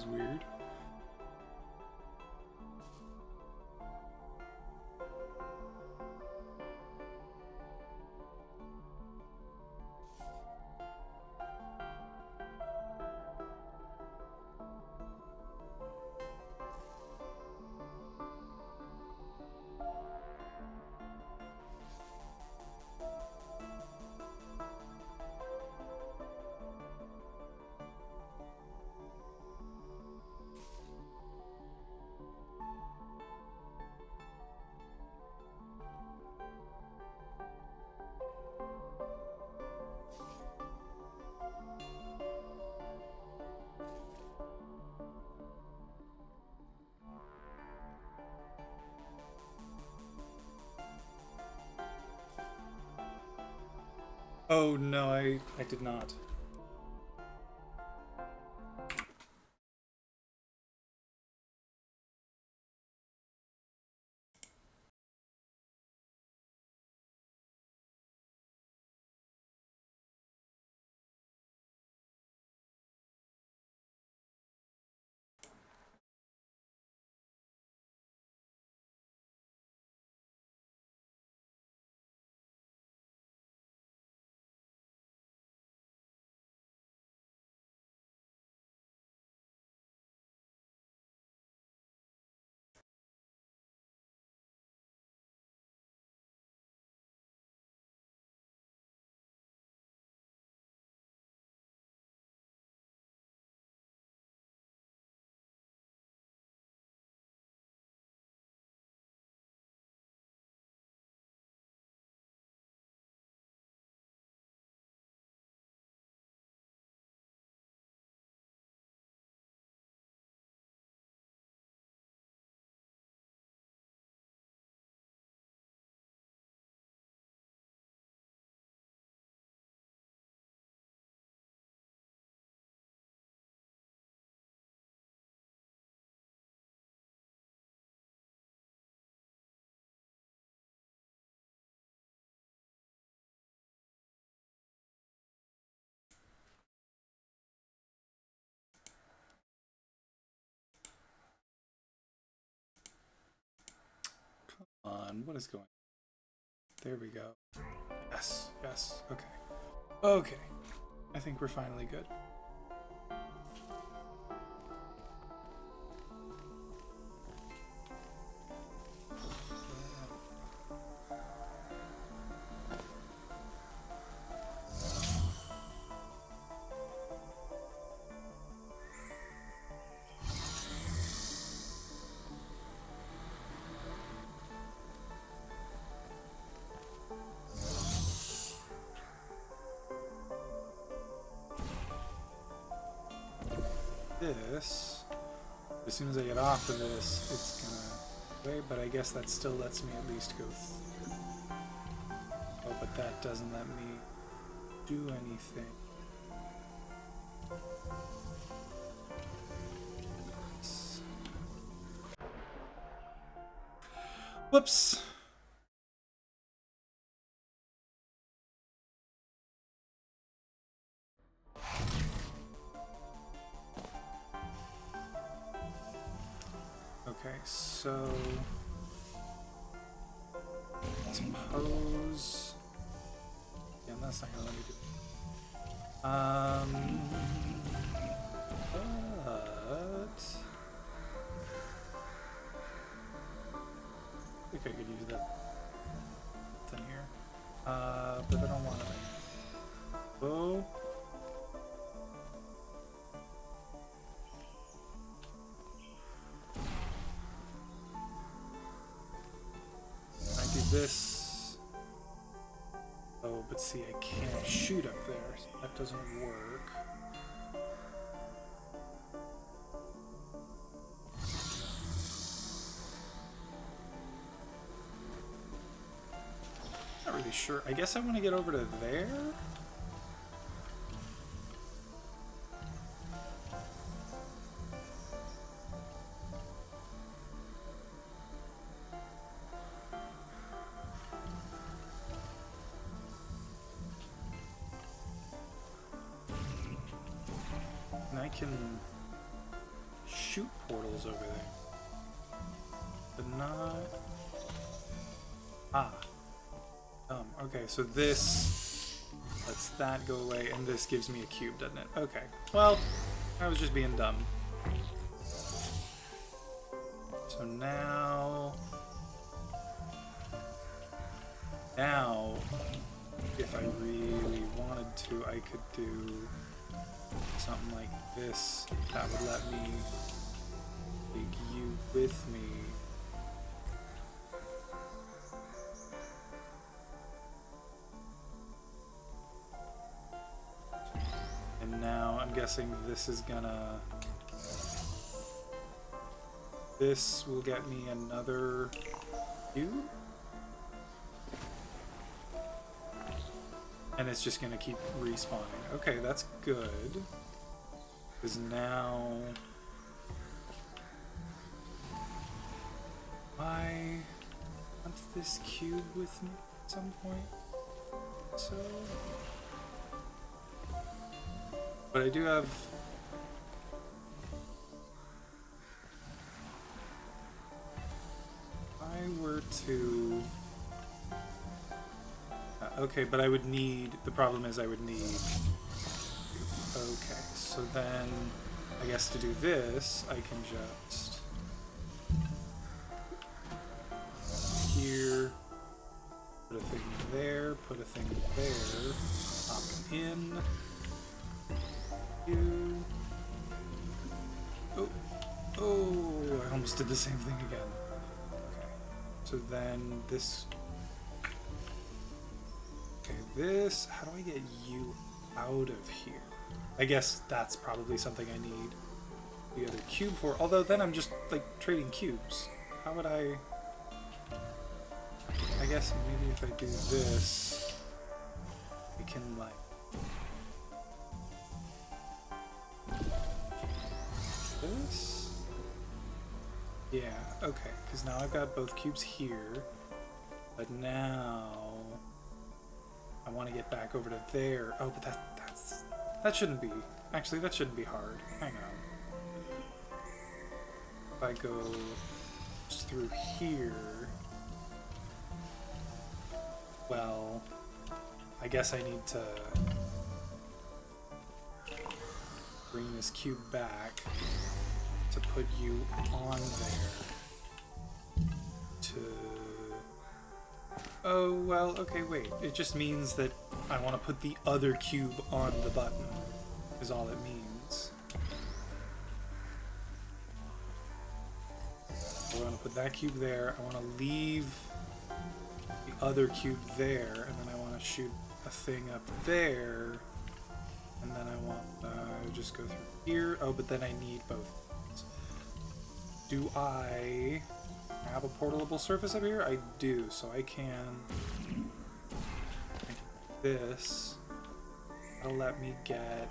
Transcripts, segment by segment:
was weird. Oh no, I did not. On, what is going on? There we go. Yes, yes, okay. Okay. I think we're finally good. This, as soon as I get off of this, it's gonna wait, but I guess that still lets me at least go through. Oh, but that doesn't let me do anything. Whoops. Okay, so suppose, yeah, that's not gonna let me do it. But I think I could use that thing here. But I don't want to. Oh. This. Oh, but see, I can't shoot up there, so that doesn't work. Not really sure. I guess I want to get over to there. And I can shoot portals over there. But not... Ah. Okay, so this lets that go away, and this gives me a cube, doesn't it? Okay. Well, I was just being dumb. So now... Now, if I really wanted to, I could do something like this. That would let me take you with me. And now I'm guessing this is gonna... This will get me another cube? And it's just gonna keep respawning. Okay, that's good. Because now... I want this cube with me at some point. So... But I do have... If I were to... Okay, but I would need... The problem is I would need... Okay, so then... I guess to do this, I can just... Here... Put a thing there, put a thing there... Hop in... You... Oh! Oh! I almost did the same thing again. Okay, so then this... Okay, this... How do I get you out of here? I guess that's probably something I need the other cube for. Although then I'm just, like, trading cubes. How would I... I guess maybe if I do this... I can, like... This? Yeah, okay. Because now I've got both cubes here. But now... I want to get back over to there. Oh, but that shouldn't be. Actually, that shouldn't be hard. Hang on. If I go just through here, well, I guess I need to bring this cube back to put you on there. Oh, well, okay, wait. It just means that I want to put the other cube on the button, is all it means. So I want to put that cube there. I want to leave the other cube there, and then I want to shoot a thing up there, and then I want to just go through here. Oh, but then I need both. Do I... have a portable surface up here? I do, so I can this. That'll let me get...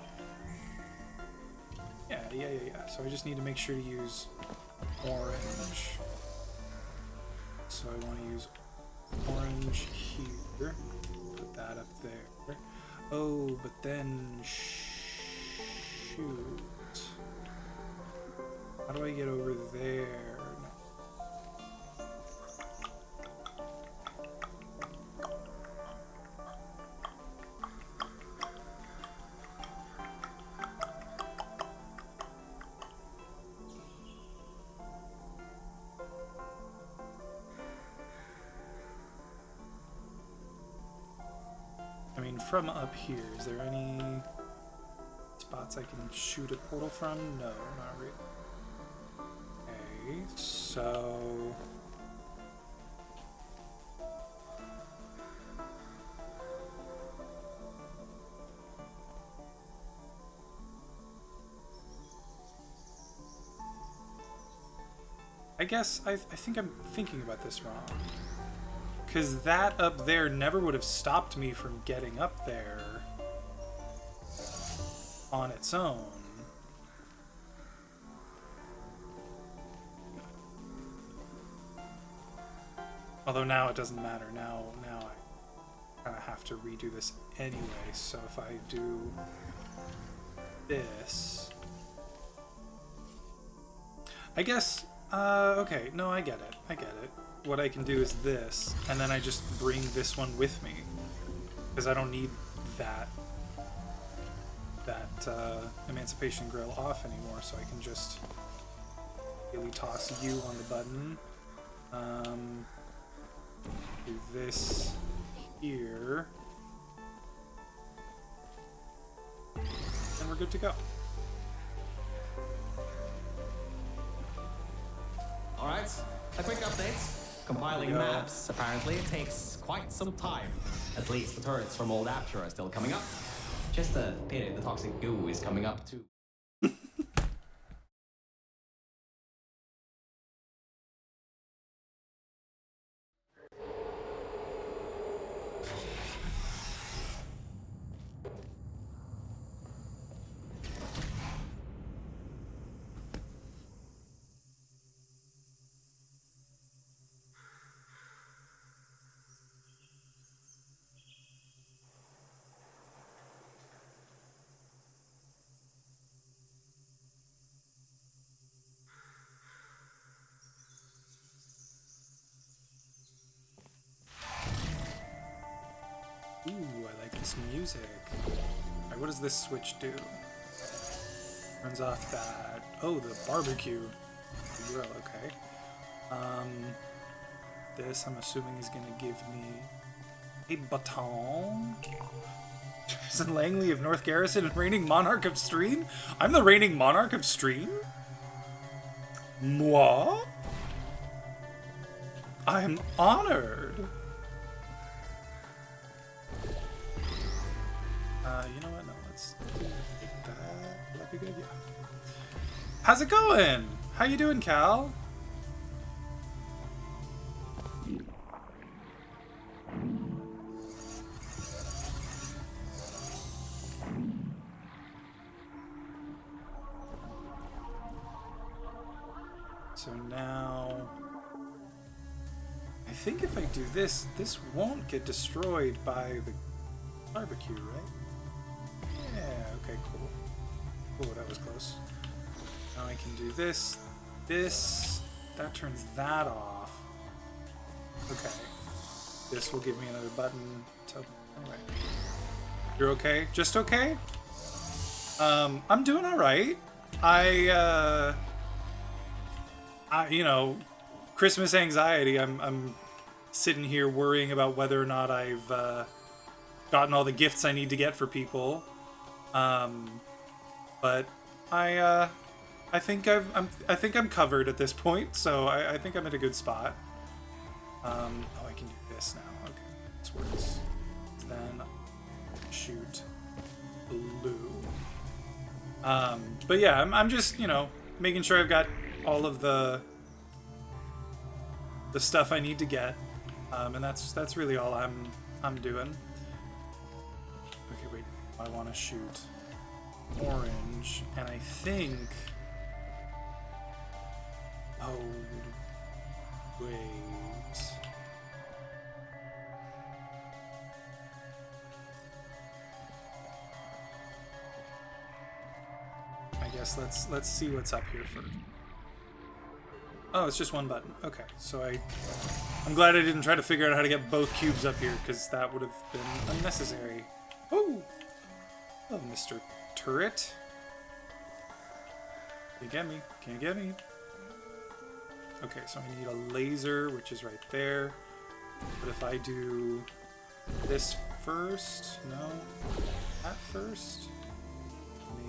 Yeah. So I just need to make sure to use orange. So I want to use orange here. Put that up there. Oh, but then... Shoot. How do I get over there? From up here, is there any spots I can shoot a portal from? No, not really. Okay, so... I guess I think I'm thinking about this wrong. Because that up there never would have stopped me from getting up there on its own. Although now it doesn't matter. Now I kind of have to redo this anyway. So if I do this... I guess, okay, no, I get it. I get it. What I can do is this, and then I just bring this one with me. Because I don't need that Emancipation Grill off anymore, so I can just really toss you on the button. Do this here. And we're good to go. Alright, a quick update. Compiling maps apparently takes quite some time. At least the turrets from Old Apture are still coming up. Just a pity the toxic goo is coming up too. Ooh, I like this music. Alright, what does this switch do? Turns off that... Oh, the barbecue grill, okay. This, I'm assuming, is gonna give me a baton. Jason Langley of North Garrison and reigning monarch of Stream? I'm the reigning monarch of Stream? Moi? I'm honored. You know what? No, let's take that. That'd be good, yeah. How's it going? How you doing, Cal? So now... I think if I do this, this won't get destroyed by the barbecue, right? Yeah, okay, cool. Oh, that was close. Now I can do this, this, that turns that off. Okay. This will give me another button to... Anyway. You're okay? Just okay? I'm doing alright. You know, Christmas anxiety, I'm sitting here worrying about whether or not I've, gotten all the gifts I need to get for people. But I think I'm covered at this point, so I think I'm at a good spot. Oh, I can do this now. Okay, this works. Then shoot blue. But yeah, I'm just, you know, making sure I've got all of the stuff I need to get, and that's really all I'm doing. Okay, wait. I want to shoot orange, and I think... Oh, wait. I guess let's see what's up here first. Oh, it's just one button. Okay, so I'm glad I didn't try to figure out how to get both cubes up here, because that would have been unnecessary. Oh! Oh, Mr. Turret. Can you get me? Can you get me? Okay, so I need a laser, which is right there. But if I do this first, no, that first,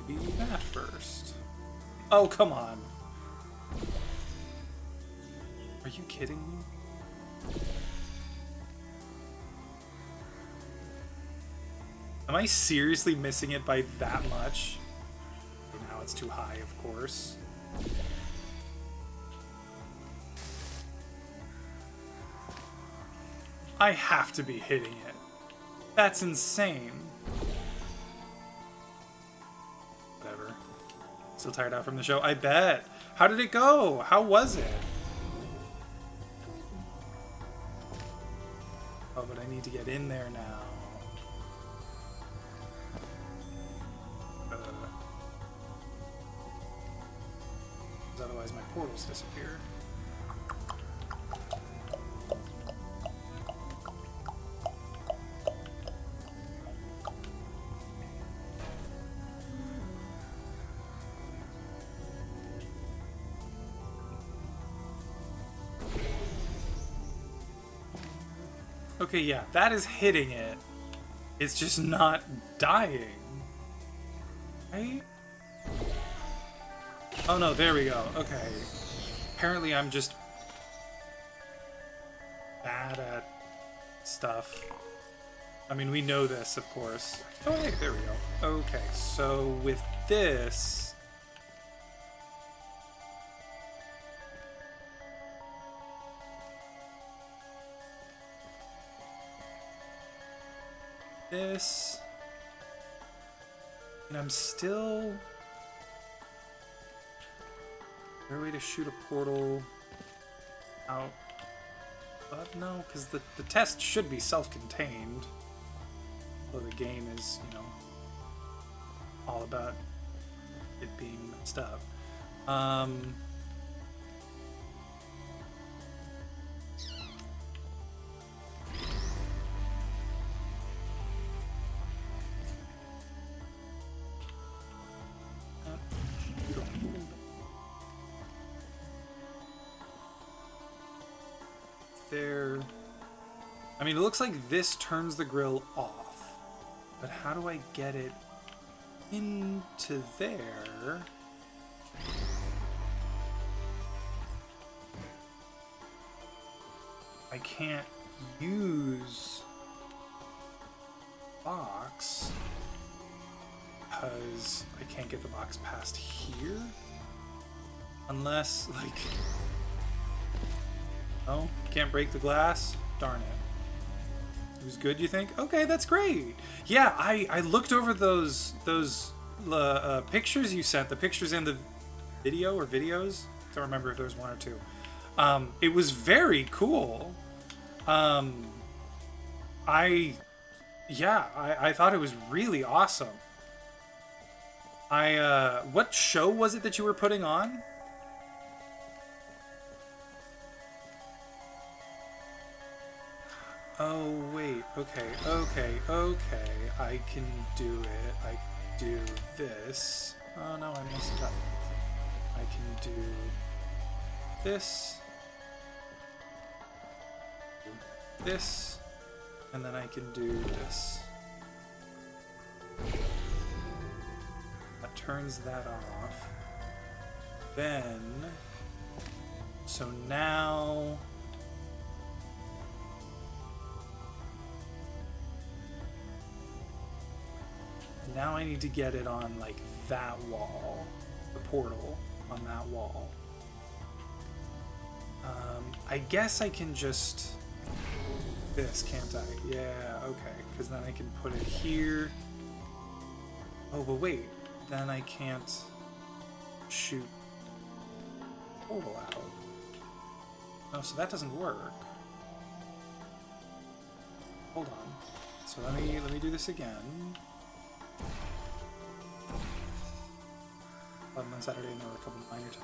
maybe that first. Oh, come on. Are you kidding me? Am I seriously missing it by that much? Okay, now it's too high, of course. I have to be hitting it. That's insane. Whatever. Still tired out from the show? I bet. How did it go? How was it? Oh, but I need to get in there now. because otherwise my portals disappear. Okay, yeah, that is hitting it. It's just not dying. Right? Oh no, there we go. Okay. Apparently I'm just bad at stuff. I mean, we know this, of course. Oh, hey, there we go. Okay, so with this... This... And I'm still... Is there a way to shoot a portal out? No, because the test should be self-contained. Although the game is, you know, all about it being messed up. There. I mean, it looks like this turns the grill off, but how do I get it into there? I can't use box because I can't get the box past here unless, like, oh, can't break the glass? Darn it. It was good, you think? Okay, that's great. Yeah, I looked over those pictures you sent, the pictures in the video or videos. Don't remember if there was one or two. It was very cool. I thought it was really awesome. What show was it that you were putting on? Oh, wait, okay. I can do it. I do this. Oh, no, I messed up. I can do this. This. And then I can do this. That turns that off. Then... So now... Now I need to get it on, like, that wall. The portal on that wall. I guess I can just... This, can't I? Yeah, okay. Because then I can put it here. Oh, but wait. Then I can't shoot portal out. Oh, so that doesn't work. Hold on. So let me do this again. On Saturday, and there were a couple of minor times.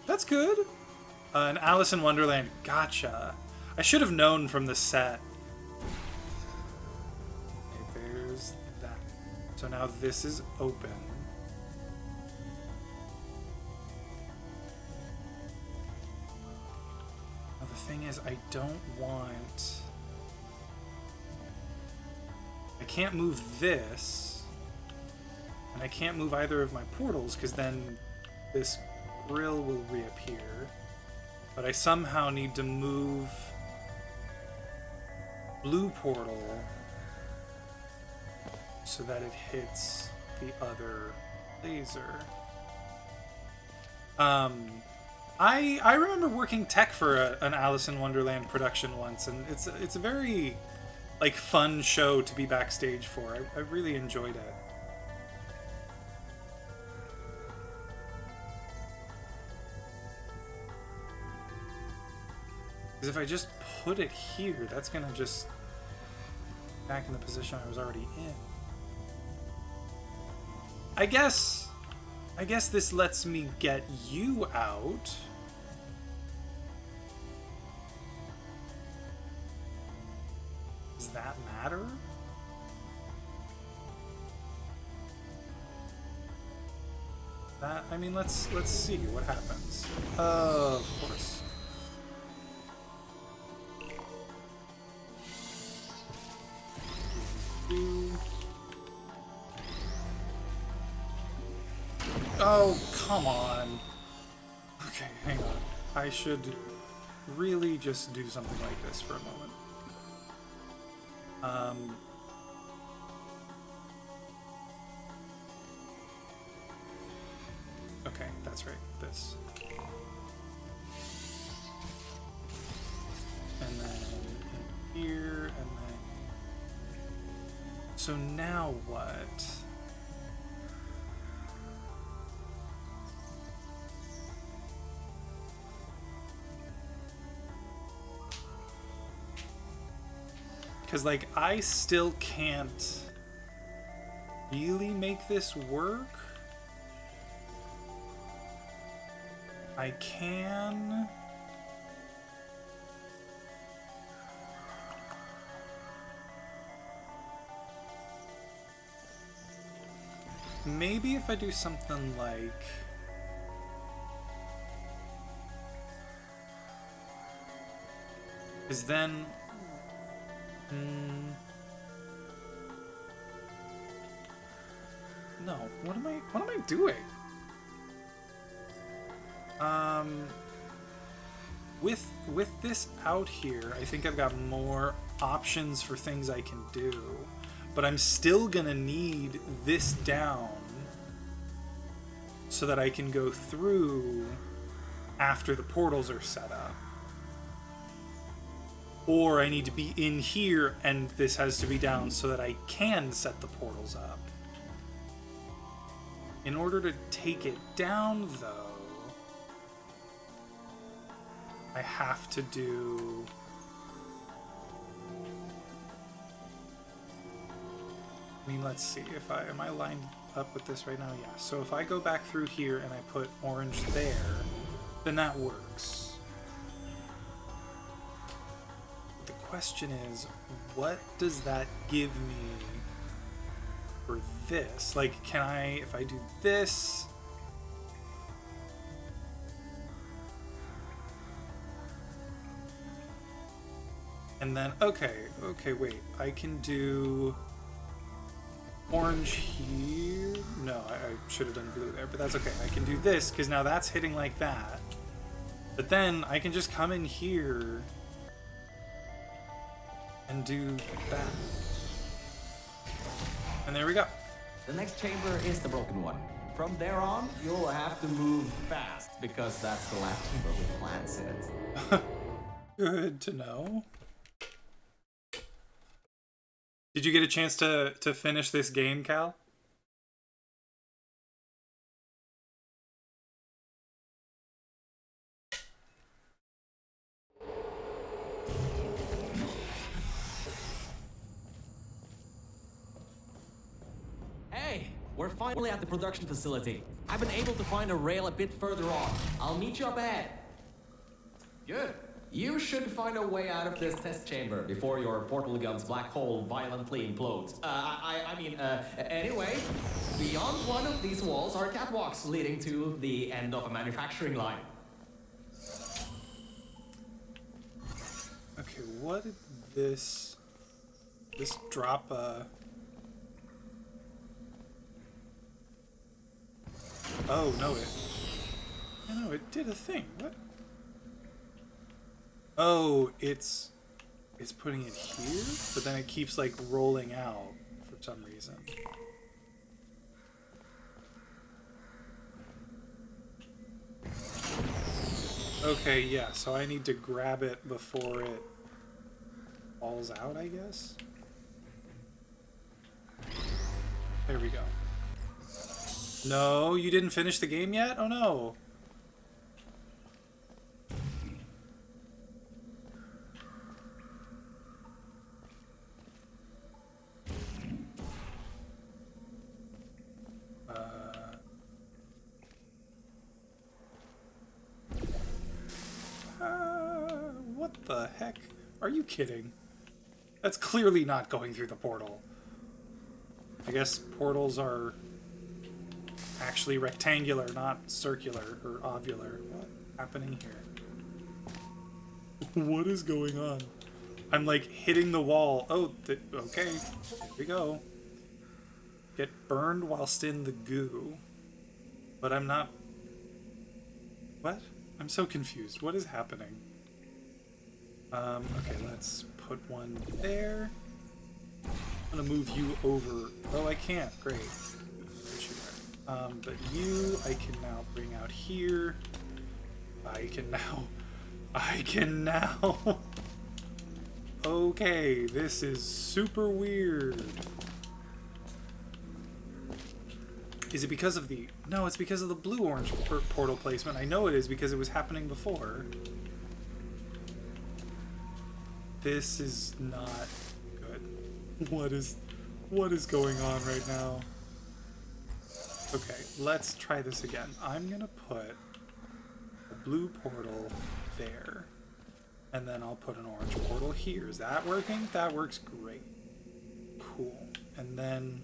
That's good. An Alice in Wonderland. Gotcha. I should have known from the set. Okay, there's that. So now this is open. Now the thing is, I don't want... I can't move this, and I can't move either of my portals because then this grill will reappear. But I somehow need to move blue portal so that it hits the other laser. I remember working tech for an Alice in Wonderland production once, and it's a very... like, fun show to be backstage for. I really enjoyed it. Because if I just put it here, that's gonna just... back in the position I was already in. I guess this lets me get you out. Does that matter? That, I mean, let's see what happens. Of course. Oh, come on. Okay, hang on. I should really just do something like this for a moment. Okay, that's right. This. And then in here, and then... So now what? Because, like, I still can't really make this work. I can... Maybe if I do something like... Because then... No, what am I doing? With this out here, I think I've got more options for things I can do, but I'm still gonna need this down so that I can go through after the portals are set up. Or I need to be in here and this has to be down so that I can set the portals up. In order to take it down, though, I have to do... I mean, let's see. Am I lined up with this right now? Yeah. So if I go back through here and I put orange there, then that works. But the question is, what does that give me for this? Like, can I, if I do this... And then, okay, wait. I can do orange here. No, I should have done blue there, but that's okay. I can do this, because now that's hitting like that. But then I can just come in here and do that. And there we go. The next chamber is the broken one. From there on, you'll have to move fast, because that's the last chamber with plants in it. Good to know. Did you get a chance to finish this game, Cal? Hey, we're finally at the production facility. I've been able to find a rail a bit further on. I'll meet you up ahead. Good. You should find a way out of this test chamber before your portal gun's black hole violently implodes. Anyway, beyond one of these walls are catwalks leading to the end of a manufacturing line. Okay, what did this drop Oh, no, it did a thing. What? Oh, it's putting it here, but then it keeps like rolling out for some reason. Okay, yeah, so I need to grab it before it falls out, I guess. There we go. No, you didn't finish the game yet? Oh no. the heck? Are you kidding? That's clearly not going through the portal. I guess portals are actually rectangular, not circular or ovular. What's happening here? What is going on? I'm like hitting the wall. Oh, okay. Here we go. Get burned whilst in the goo. But I'm not... What? I'm so confused. What is happening? Okay, let's put one there. I'm gonna move you over. Oh, I can't. Great. Put you there. But you, I can now bring out here. I can now. Okay, this is super weird. Is it because of the... No, it's because of the blue-orange portal placement. I know it is because it was happening before. This is not good. What is going on right now? Okay, let's try this again. I'm gonna put a blue portal there. And then I'll put an orange portal here. Is that working? That works great. Cool. And then...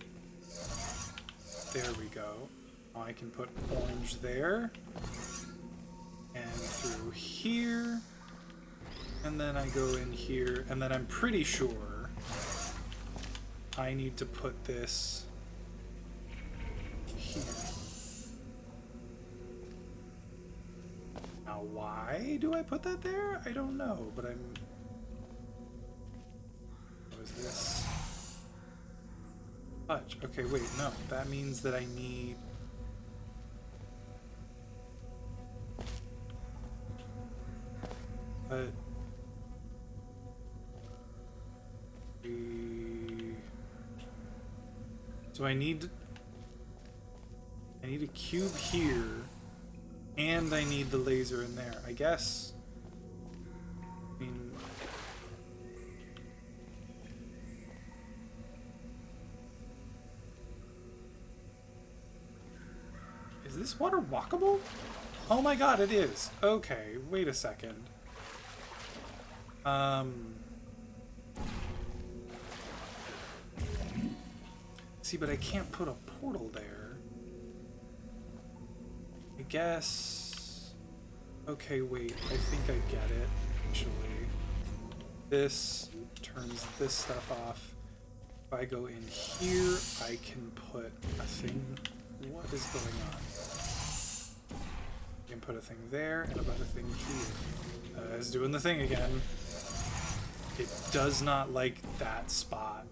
There we go. Now I can put orange there. And through here. And then I go in here. And then I'm pretty sure I need to put this here. Now why do I put that there? I don't know, but I'm... What is this? Fudge. Okay, wait, no. That means that I need... So I need a cube here, and I need the laser in there. I guess... I mean... Is this water walkable? Oh my god, it is. Okay, wait a second. See, but I can't put a portal there. I guess... Okay, wait, I think I get it, actually. This turns this stuff off. If I go in here, I can put a thing... What is going on? I can put a thing there and about a thing here. It's doing the thing again. It does not like that spot.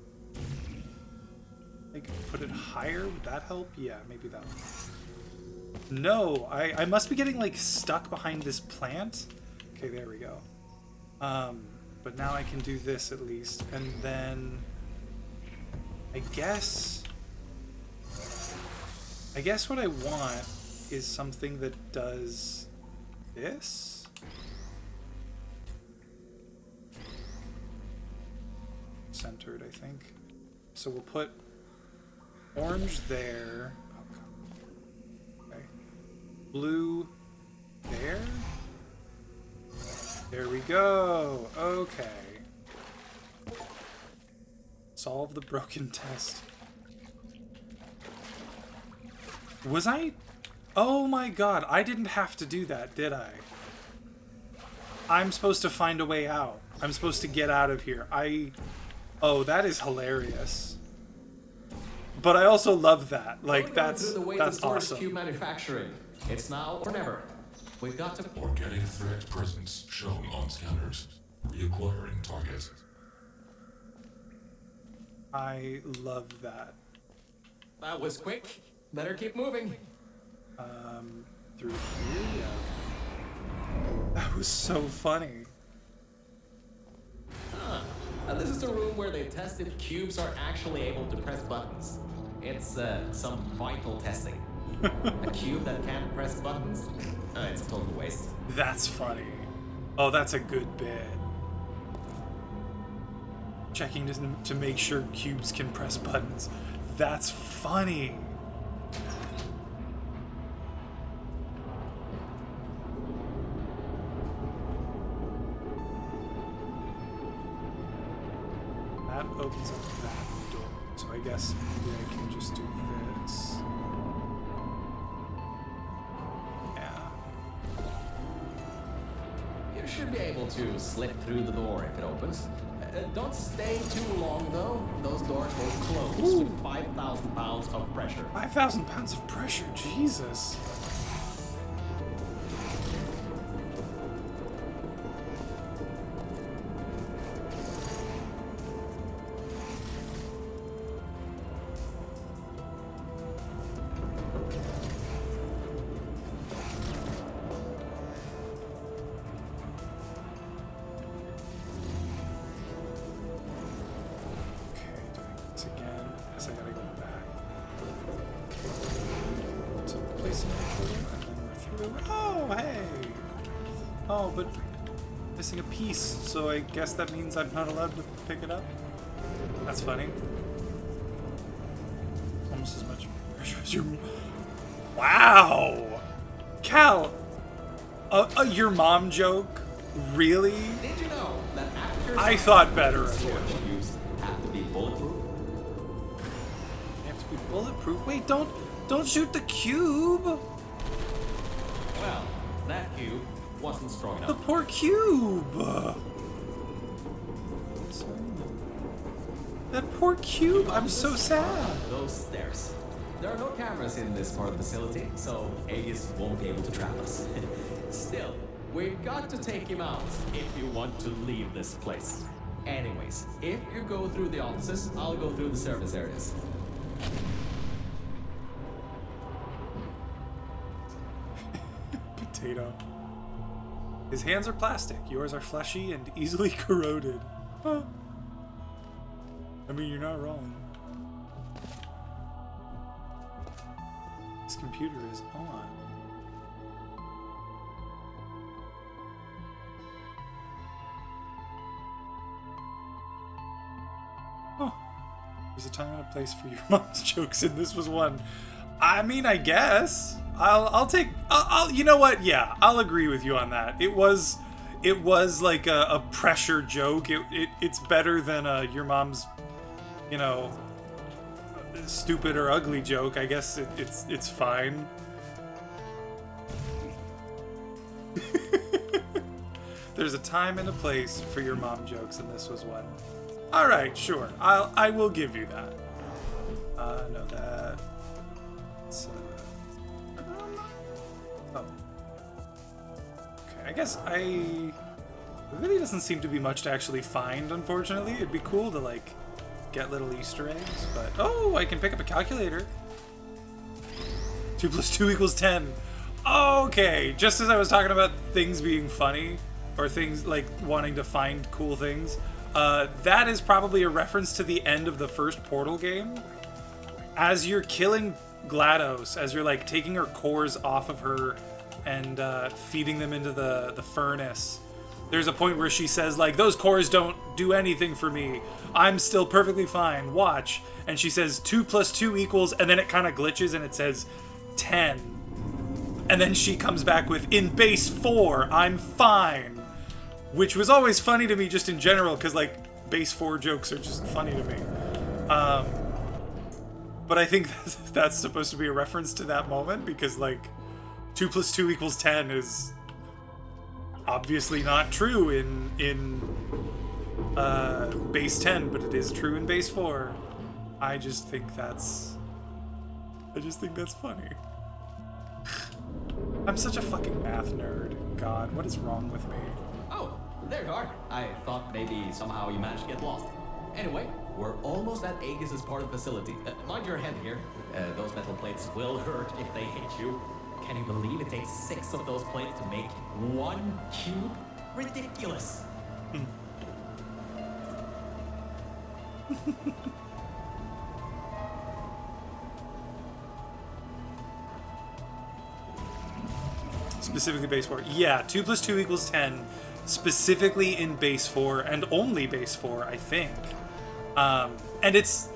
I could put it higher. Would that help? Yeah, maybe that one. No, I must be getting like stuck behind this plant. Okay, there we go. But now I can do this at least. And then I guess what I want is something that does this. Centered, I think. So we'll put orange there. Oh, God. Okay. Blue there. There we go. Okay. Solve the broken test. Was I? Oh my god, I didn't have to do that, did I? I'm supposed to find a way out. I'm supposed to get out of here. Oh, that is hilarious. But I also love that. Like, that's awesome. Cube manufacturing. It's now or never. We've got to... Organic threat presence shown on scanners. Reacquiring target. I love that. That was quick. Better keep moving. Through here? Yeah. That was so funny. Huh. This is a room where they test if cubes are actually able to press buttons. It's some vital testing. A cube that can't press buttons? It's a total waste. That's funny. Oh, that's a good bit. Checking to make sure cubes can press buttons. That's funny. that opens up that door. So I guess maybe I can just do this. Yeah. You should be able to slip through the door if it opens. Don't stay too long, though. Those doors will close with 5,000 pounds of pressure. 5,000 pounds of pressure, Jesus. Oh, but missing a piece, so I guess that means I'm not allowed to pick it up? That's funny. Almost as much pressure as your... Wow! Cal! Your mom joke? Really? Did you know that actors... I thought better of you. Have to be bulletproof? They have to be bulletproof? Wait, don't shoot the cube! Well, that cube wasn't strong enough. The poor cube! That poor cube, I'm so sad. Those stairs. There are no cameras in this part of the facility, so Aegis won't be able to trap us. Still, we've got to take him out if you want to leave this place. Anyways, if you go through the offices, I'll go through the service areas. Potato. His hands are plastic. Yours are fleshy and easily corroded. Huh. I mean, you're not wrong. This computer is on. Huh. There's a time and a place for your mom's jokes, and this was one. I mean, I guess. I'll you know what? Yeah, I'll agree with you on that. It was like a pressure joke. It's better than your mom's, you know, stupid or ugly joke. I guess it's fine. There's a time and a place for your mom jokes, and this was one. All right, sure. I will give you that. No, that. Oh. Okay, I guess there really doesn't seem to be much to actually find, unfortunately. It'd be cool to, like, get little Easter eggs, but... Oh, I can pick up a calculator. 2 + 2 = 10. Okay, just as I was talking about things being funny, or things, like, wanting to find cool things, that is probably a reference to the end of the first Portal game. As you're killing GLaDOS, as you're like taking her cores off of her and feeding them into the furnace, there's a point where she says, like, those cores don't do anything for me. I'm still perfectly fine. Watch. And she says 2 + 2 = and then it kind of glitches and it says 10. And then she comes back with, in base 4, I'm fine. Which was always funny to me just in general, because, like, base 4 jokes are just funny to me. But I think that's supposed to be a reference to that moment, because, like, 2 + 2 = 10 is obviously not true in base 10, but it is true in base 4. I just think that's funny. I'm such a fucking math nerd. God, what is wrong with me? Oh, there you are. I thought maybe somehow you managed to get lost. Anyway, we're almost at Aegis' part of the facility. Mind your head here. Those metal plates will hurt if they hit you. Can you believe it takes 6 of those plates to make 1 cube? Ridiculous. Specifically base 4. Yeah, 2 + 2 = 10. Specifically in base 4 and only base 4, I think. And it's,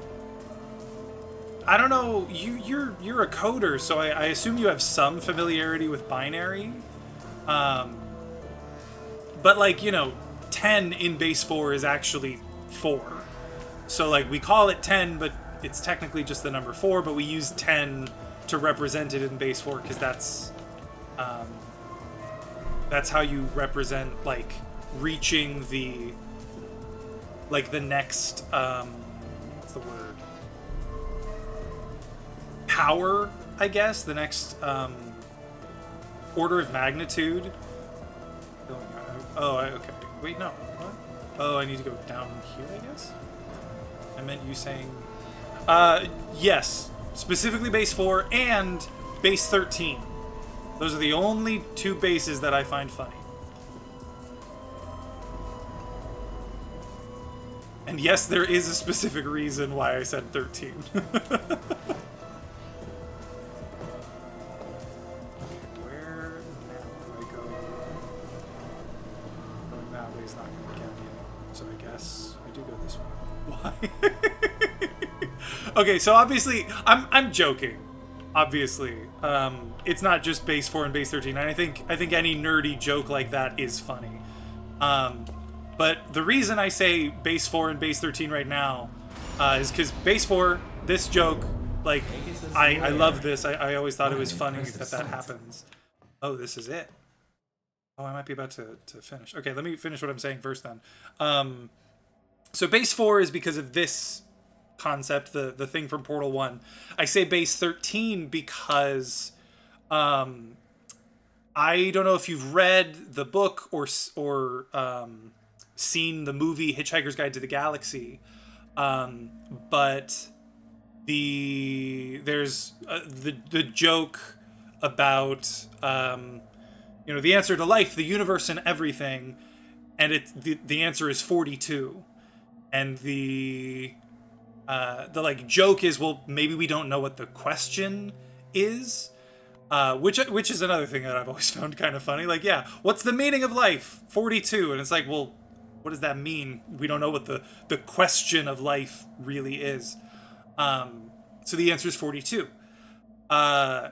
I don't know, you're a coder, so I assume you have some familiarity with binary. But, like, you know, 10 in base 4 is actually 4. So like we call it 10, but it's technically just the number 4, but we use 10 to represent it in base 4 because that's how you represent like reaching the next what's the word, power, I guess, the next order of magnitude. Okay, wait, no, what? Oh, I need to go down here, I guess. I meant you saying yes, specifically base 4 and base 13. Those are the only 2 bases that I find funny. And yes, there is a specific reason why I said 13. Where now do I go? Going that way is not going to count yet. So I guess I do go this way. Why? Okay, so obviously, I'm joking. Obviously, it's not just base 4 and base 13. And I think any nerdy joke like that is funny. But the reason I say base 4 and base 13 right now is because base 4, this joke, like, I love this. I always thought it was funny that happens. Oh, this is it. Oh, I might be about to finish. Okay, let me finish what I'm saying first then. So base 4 is because of this concept, the thing from Portal 1. I say base 13 because I don't know if you've read the book or seen the movie Hitchhiker's Guide to the Galaxy, but there's the joke about the answer to life, the universe, and everything, and the answer is 42, and the like joke is, well, maybe we don't know what the question is, which is another thing that I've always found kind of funny. Like, yeah, what's the meaning of life? 42, and it's like, well, what does that mean? We don't know what the question of life really is. So the answer is 42. The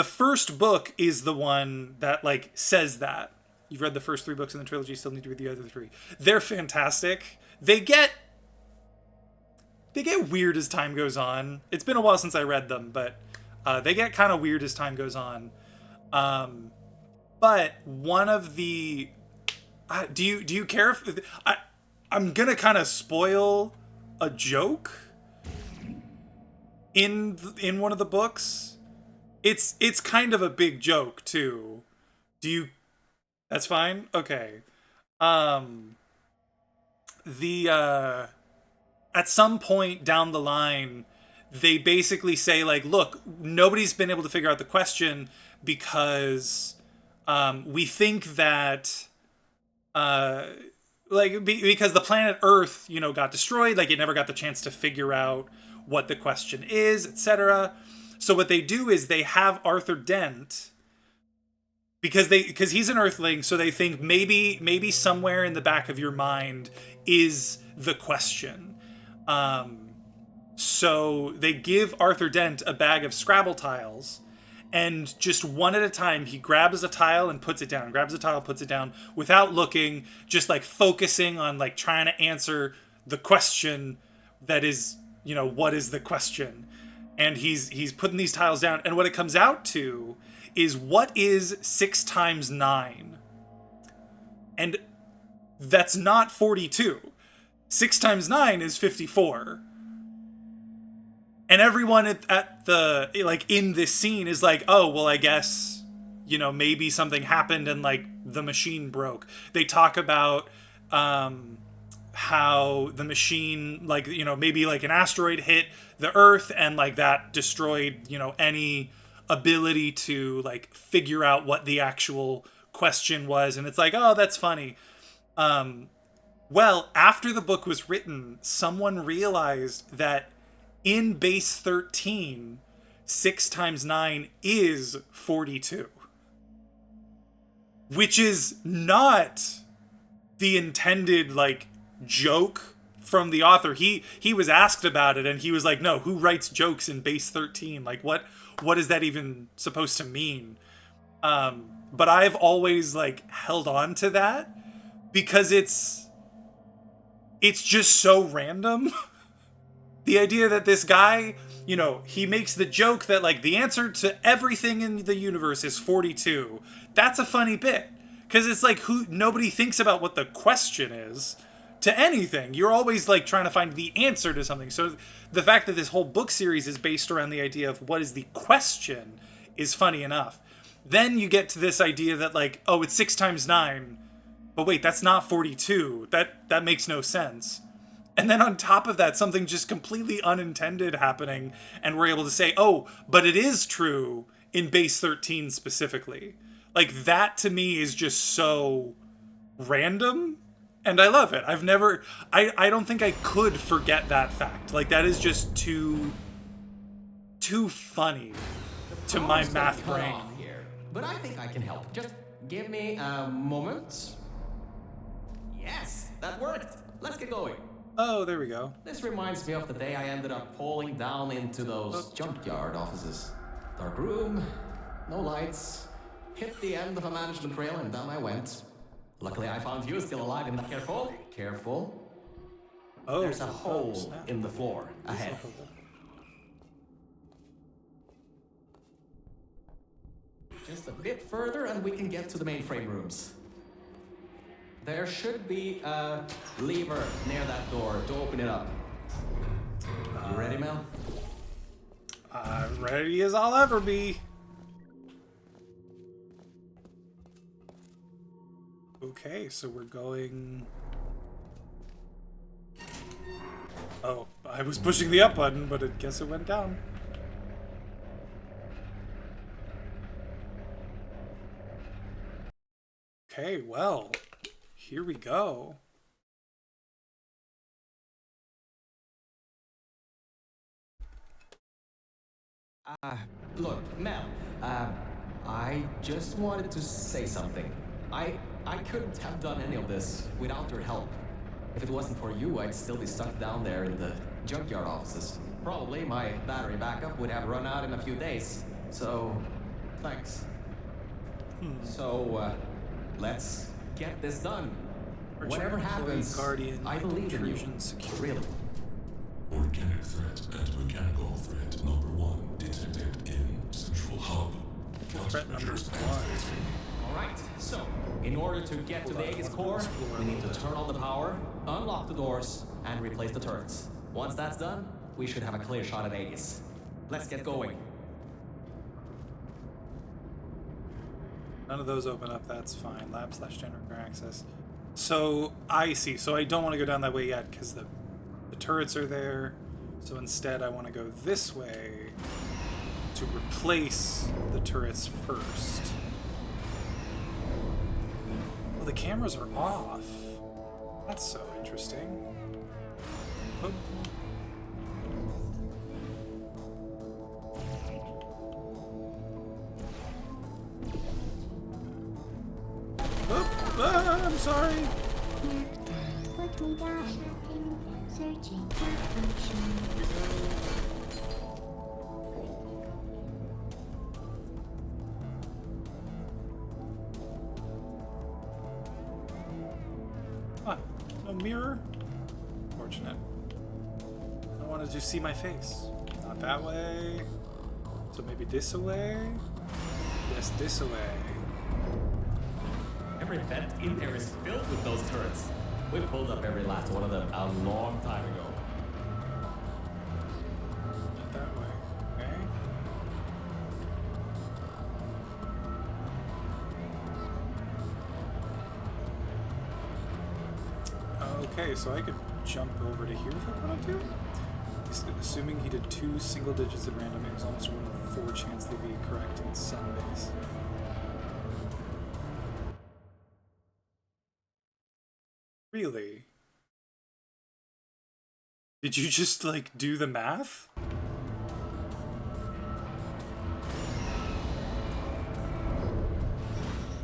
first book is the one that like says that. You've read the first 3 books in the trilogy, still need to read the other 3. They're fantastic. They get weird as time goes on. It's been a while since I read them, but they get kind of weird as time goes on. But one of the do you care if I'm gonna kind of spoil a joke in one of the books? It's kind of a big joke too. That's fine? Okay. At some point down the line, they basically say, like, look, nobody's been able to figure out the question because we think that because the planet Earth, got destroyed, like it never got the chance to figure out what the question is, etc. So what they do is they have Arthur Dent, because he's an Earthling, so they think maybe somewhere in the back of your mind is the question. So they give Arthur Dent a bag of Scrabble tiles, and just one at a time, he grabs a tile and puts it down, grabs a tile, puts it down, without looking, just like focusing on like trying to answer the question that is, what is the question? And he's putting these tiles down, and what it comes out to is, what is 6 times 9? And that's not 42. 6 times 9 is 54. And everyone at the, like, in this scene is like, oh, well, I guess, maybe something happened and, like, the machine broke. They talk about how the machine, like, maybe, like, an asteroid hit the Earth and, like, that destroyed, any ability to, like, figure out what the actual question was. And it's like, oh, that's funny. Well, after the book was written, someone realized that in base 13, 6 times 9 is 42. Which is not the intended, like, joke from the author. He was asked about it, and he was like, no, who writes jokes in base 13? Like, what is that even supposed to mean? But I've always, like, held on to that, because it's it's just so random. The idea that this guy, you know, he makes the joke that, like, the answer to everything in the universe is 42. That's a funny bit. Because it's like, nobody thinks about what the question is to anything. You're always, like, trying to find the answer to something. So the fact that this whole book series is based around the idea of what is the question is funny enough. Then you get to this idea that, like, oh, it's 6 times 9. But wait, that's not 42. That makes no sense. And then on top of that, something just completely unintended happening, and we're able to say, oh, but it is true in base 13 specifically. Like, that to me is just so random, and I love it. I don't think I could forget that fact. Like, that is just too funny to my math brain. Here, but I think I can help. Just give me a moment. Yes, that worked. Let's get going. Oh, there we go. This reminds me of the day I ended up falling down into those junkyard offices. Dark room, no lights, hit the end of a management rail and down I went. Luckily I found you still alive in the careful. Oh, There's a hole in the floor ahead. Just a bit further and we can get to the mainframe rooms. There should be a lever near that door to open it up. You ready, Mel? Ready as I'll ever be. Okay, so we're going... Oh, I was pushing the up button, but I guess it went down. Okay, well, here we go. Look, Mel, I just wanted to say something. I couldn't have done any of this without your help. If it wasn't for you, I'd still be stuck down there in the junkyard offices. Probably my battery backup would have run out in a few days. So, thanks. So, let's get this done. Whatever happens, I believe in you. Really. Organic threat and mechanical threat number 1 detected in Central Hub. Threat number Countermeasures 1. activated. Alright, so, in order to get to the Aegis core, we need to turn on the power, unlock the doors, and replace the turrets. Once that's done, we should have a clear shot at Aegis. Let's get going. None of those open up, that's fine. Lab/generator access. So, I see. So I don't want to go down that way yet, because the turrets are there. So instead I want to go this way to replace the turrets first. Well, the cameras are off. That's so interesting. Oh. I'm sorry. What we got happened, searching for function. Ah, no mirror? Fortunate. I wanted to see my face. Not that way. So maybe this away? Yes, this away. Every vent in there is filled with those turrets. We pulled up every last one of them a long time ago. Not that way. Okay. Okay, so I could jump over to here if I wanted to. Assuming he did 2 single digits at random, it was almost a 1 in 4 chance they'd be correct in some ways. Really? Did you just, like, do the math?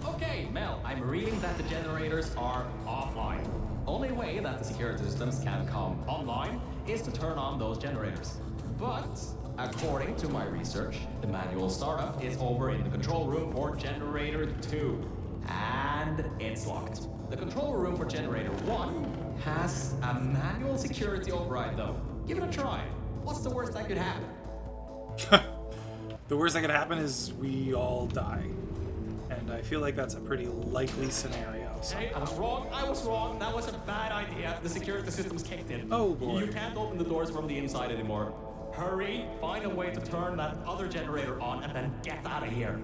Okay, Mel, I'm reading that the generators are offline. Only way that the security systems can come online is to turn on those generators. But, according to my research, the manual startup is over in the control room for generator 2. And it's locked. The control room for generator 1 Has a manual security override though. Give it a try. What's the worst that could happen? The worst that could happen is we all die. And I feel like that's a pretty likely scenario. So. Hey, I was wrong. That was a bad idea. The security system's kicked in. Oh, boy. You can't open the doors from the inside anymore. Hurry, find a way to turn that other generator on and then get out of here.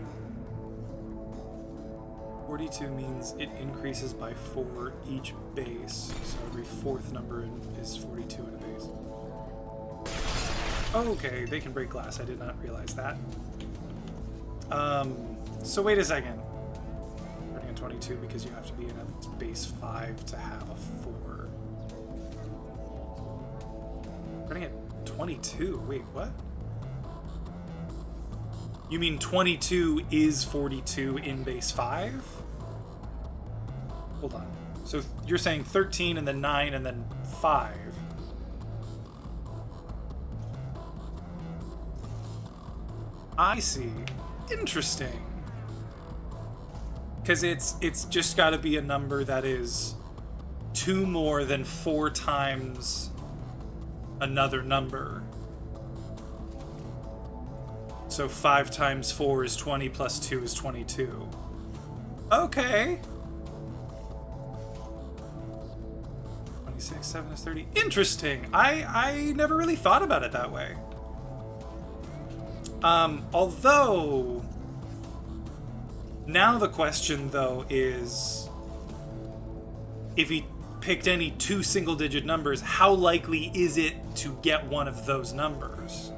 42 means it increases by 4 each base. So every fourth number is 42 in a base. Okay, they can break glass. I did not realize that. So wait a second. Running a 22 because you have to be in a base 5 to have a 4. Running at 22? Wait, what? You mean 22 is 42 in base 5? Hold on. So you're saying 13 and then 9 and then 5. I see. Interesting. Because it's just got to be a number that is 2 more than 4 times another number. So 5 times 4 is 20 plus 2 is 22. Okay. 26, 7 is 30. Interesting. I never really thought about it that way. Although, now the question, though, is if he picked any 2 single-digit numbers, how likely is it to get one of those numbers?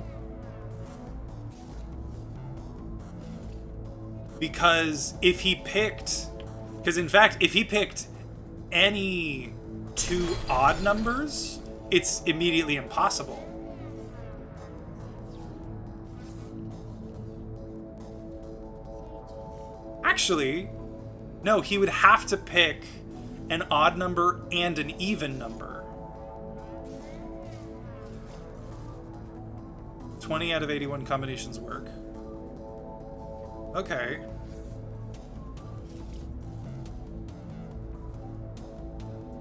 Because if he picked... Because, in fact, if he picked any 2 odd numbers, it's immediately impossible. Actually, no, he would have to pick an odd number and an even number. 20 out of 81 combinations work. Okay.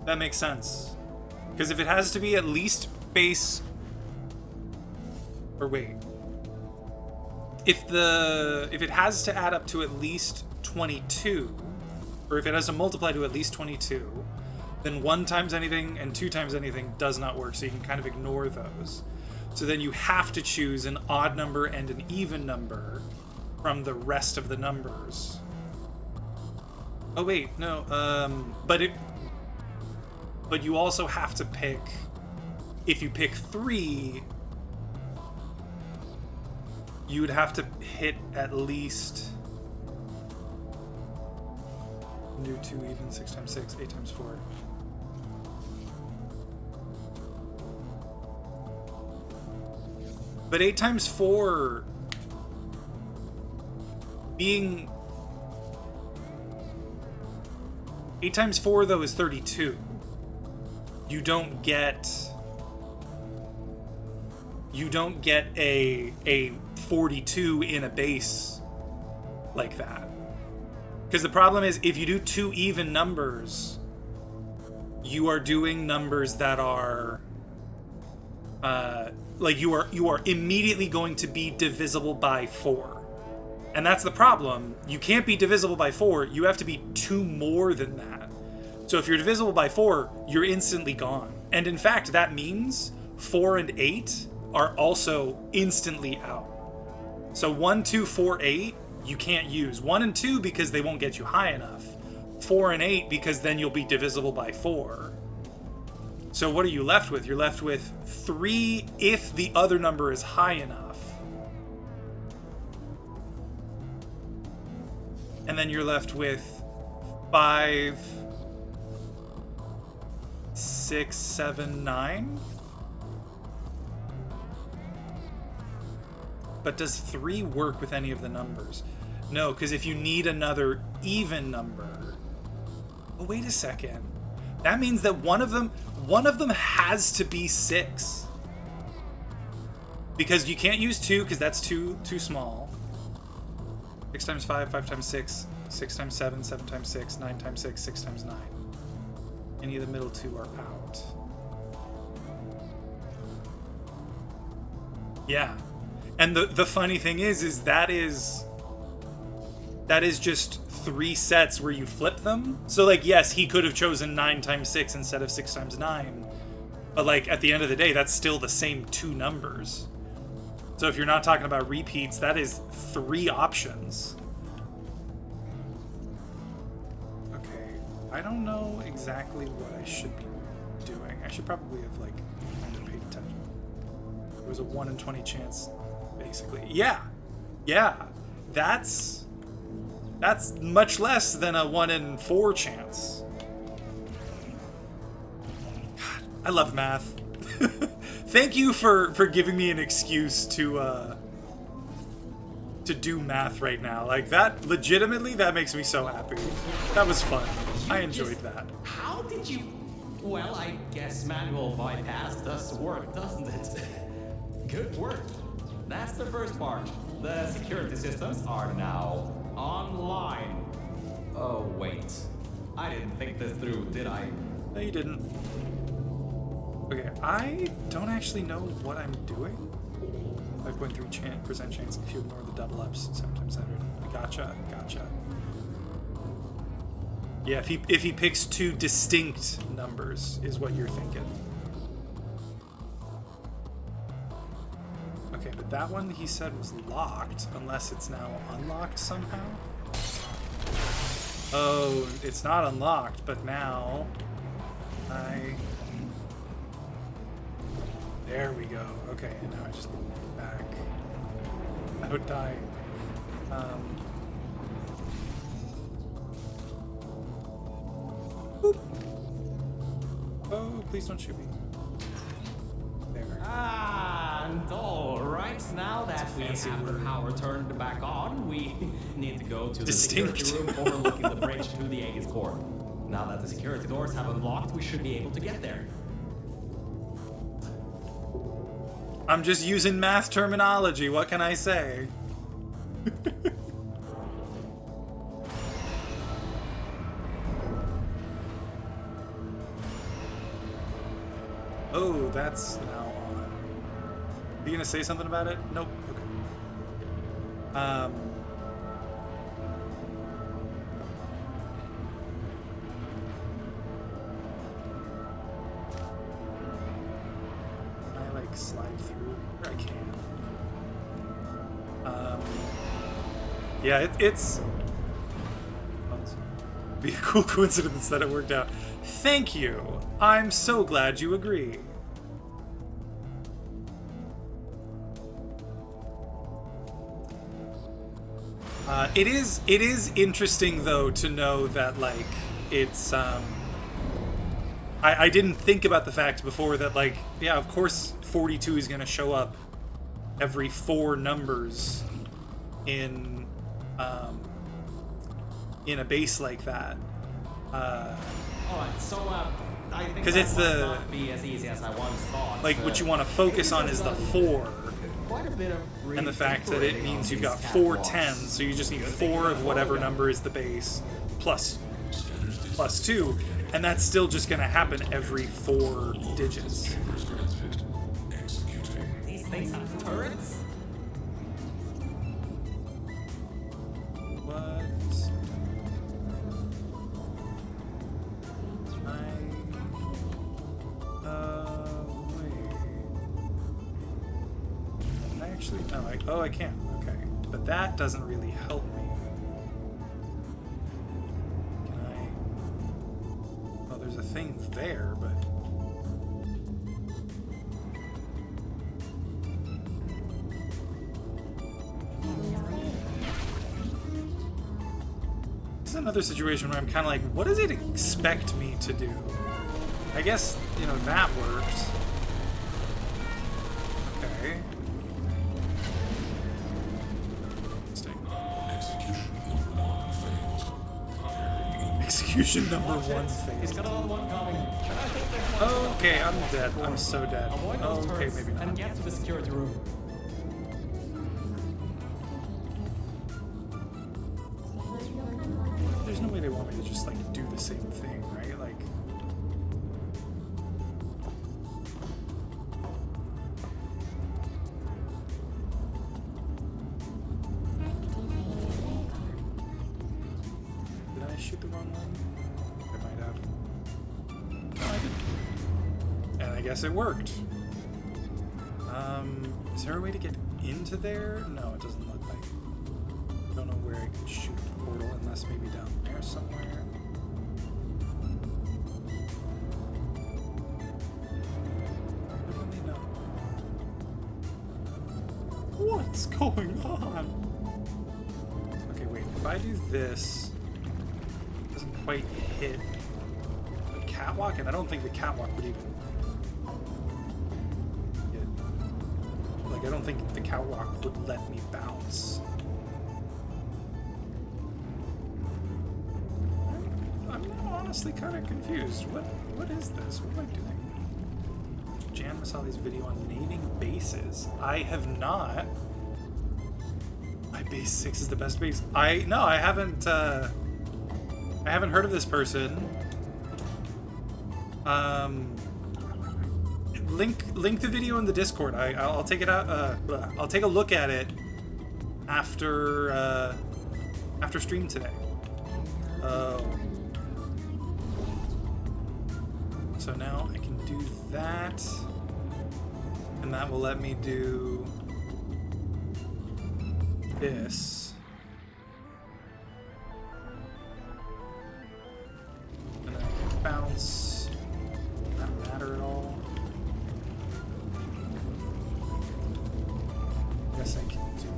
That makes sense. Because if it has to be at least base... Or wait. If it has to add up to at least 22, or if it has to multiply to at least 22, then 1 times anything and 2 times anything does not work, so you can kind of ignore those. So then you have to choose an odd number and an even number from the rest of the numbers. Oh wait, no, but you also have to pick, if you pick 3, you would have to hit at least... Do 2 even, 6 times 6, 8 times 4. But 8 times 4 being... 8 times 4, though, is 32. You don't get a 42 in a base like that. Because the problem is, if you do 2 even numbers, you are doing numbers that are like you are immediately going to be divisible by 4. And that's the problem. You can't be divisible by 4. You have to be 2 more than that. So if you're divisible by 4, you're instantly gone. And in fact, that means 4 and 8 are also instantly out. So 1, 2, 4, 8, you can't use. 1 and 2 because they won't get you high enough. 4 and 8 because then you'll be divisible by 4. So what are you left with? You're left with 3 if the other number is high enough. And then you're left with 5, 6, 7, 9. But does 3 work with any of the numbers? No, because if you need another even number... Oh, wait a second. That means that one of them has to be 6. Because you can't use 2, because that's too small. 6 times 5, 5 times 6, 6 times 7, 7 times 6, 9 times 6, 6 times 9. Any of the middle two are out. Yeah. And the funny thing is that is just 3 sets where you flip them. So like, yes, he could have chosen 9 times 6 instead of 6 times 9. But like, at the end of the day, that's still the same 2 numbers. So if you're not talking about repeats, that is 3 options. Okay, I don't know exactly what I should be doing. I should probably have like kind of paid attention. There was a 1 in 20 chance, basically. Yeah, that's much less than a 1 in 4 chance. God, I love math. Thank you for giving me an excuse to do math right now. Like, that, legitimately, that makes me so happy. That was fun. I enjoyed that. How did you... Well, I guess manual bypass does work, doesn't it? Good work. That's the first part. The security systems are now online. Oh, wait. I didn't think this through, did I? No, you didn't. Okay, I don't actually know what I'm doing. 5.3% chance if you ignore the double ups, sometimes 100. Gotcha. Yeah, if he picks 2 distinct numbers, is what you're thinking. Okay, but that one he said was locked, unless it's now unlocked somehow. Oh, it's not unlocked, but now there we go. Okay, and now I just look back. I would die. Boop. Oh, please don't shoot me. There. And all right, now that we fancy have the word. power turned back on, we need to go to Distinct. the security room overlooking the bridge to the Aegis core. Now that the security doors have unlocked, we should be able to get there. I'm just using math terminology. What can I say? Oh, that's now on. Are you gonna say something about it? Nope. Okay. I like slide through where I can. Yeah, it's be a cool coincidence that it worked out. Thank you. I'm so glad you agree. It is interesting though to know that like it's I didn't think about the fact before that like, yeah, of course 42 is gonna show up every 4 numbers in a base like that. Alright, so I think 'Cause that it's might the- not be as easy as I once thought. Like what you want to focus on is the 4. Quite a bit of And the fact that it means you've got 4 10s, so you just need 4 of whatever number is the base, plus 2, and that's still just going to happen every 4 digits. These things have turrets? What? Wait. I actually, no, I can. Okay. But that doesn't really help me. Can I? Oh, there's a thing there, but. This is another situation where I'm kind of like, what does it expect me to do? I guess, that works. Okay. Execution number 1 He's failed. got another one coming. I think there's one Okay, I'm dead. I'm so dead. Avoid those Okay, turrets maybe not. and get to the security room. There's no way they want me to just, like, do the same thing, right? Like, wrong one? I might have. No, I didn't. And I guess it worked. Is there a way to get into there? No, it doesn't look like. I don't know where I can shoot the portal unless maybe down there somewhere. I don't really know. What's going on? Okay, wait. If I do this, it doesn't quite hit the catwalk, and I don't think the catwalk would even get. Like, I don't think the catwalk would let me bounce. I'm honestly kind of confused. What is this? What am I doing? Jan saw this video on naming bases. I have not. My base 6 is the best base. I haven't heard of this person. Link the video in the Discord. I'll take it out. I'll take a look at it after stream today. Oh. So now I can do that, and that will let me do this. And then I can bounce. Does that matter at all? I guess I can do.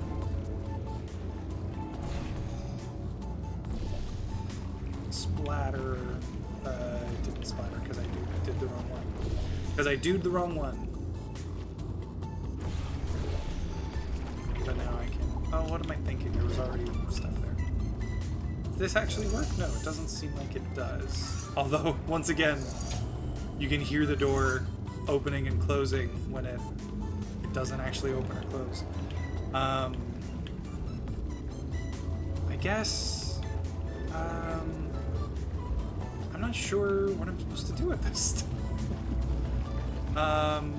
Splatter. It didn't splatter because I did the wrong one. Because I did the wrong one. But now I can. Oh, what am I thinking? There was already stuff there. Does this actually work? No, it doesn't seem like it does. Although, once again, you can hear the door opening and closing when it doesn't actually open or close. I guess. I'm not sure what I'm supposed to do with this. And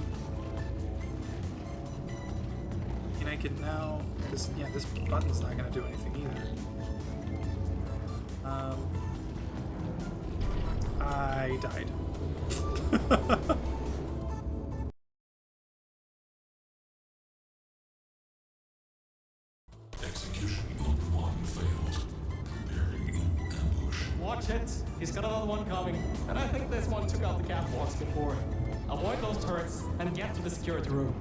I can now. This button's not gonna do anything either. I died. Execution number 1 failed. Preparing new ambush. Watch it. He's got another one coming. And I think this one took out the catwalks before. Avoid those turrets and get to the security room.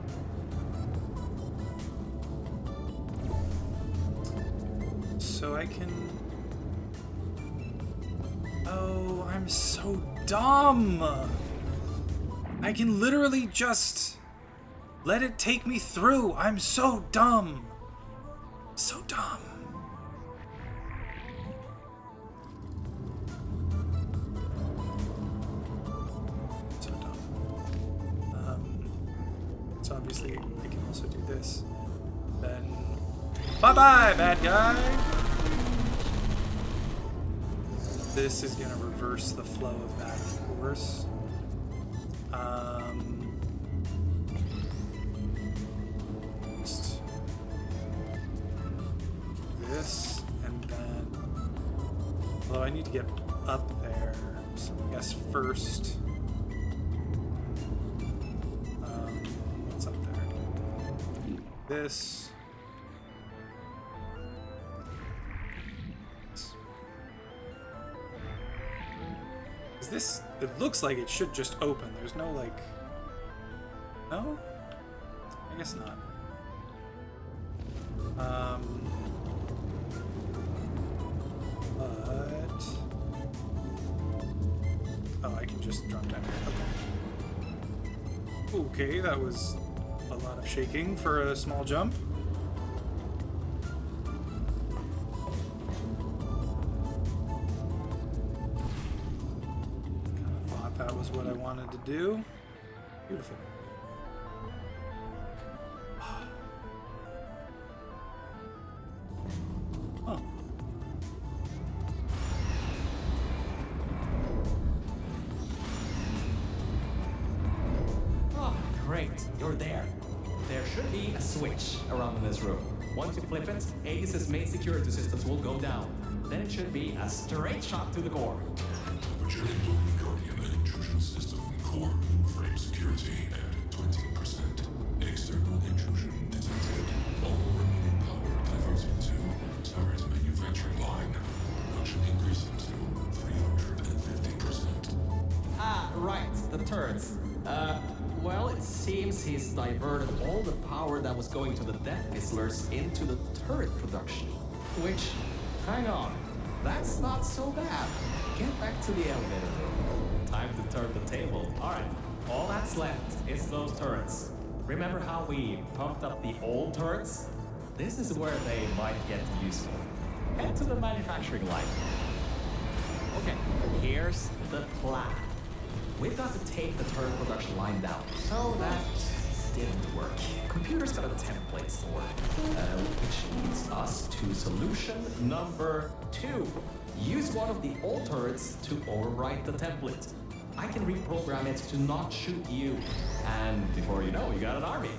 So I can. Oh, I'm so dumb! I can literally just let it take me through. I'm so dumb. So dumb. So dumb. So obviously I can also do this. Then bye-bye, bad guy! This is gonna reverse the flow of that, of course. Just this, and then, although I need to get up there, so I guess first, what's up there? This. This, it looks like it should just open. There's no, like... No? I guess not. But... Oh, I can just drop down here. Okay. Okay, that was a lot of shaking for a small jump. That was what I wanted to do. Beautiful. Oh. Oh, great. You're there. There should be a switch around in this room. Once you flip it, Aegis' main security systems will go down. Then it should be a straight shot to the core. Projected only Guardian and intrusion system core mainframe security at 20%. External intrusion detected. All remaining power diverted to turret manufacturing line. Production increasing to 350%. Ah, right, the turrets. Well, it seems he's diverted all the power that was going to the Death Fizzlers into the turret production. Which, hang on, that's not so bad. Get back to the elevator room. Time to turn the table. Alright, all that's left is those turrets. Remember how we pumped up the old turrets? This is where they might get useful. Head to the manufacturing line. Okay, here's the plan. We've got to take the turret production line down. So that didn't work. Computer's got a template store, which leads us to solution number 2. Use one of the old turrets to overwrite the template. I can reprogram it to not shoot you. And before you know, you got an army.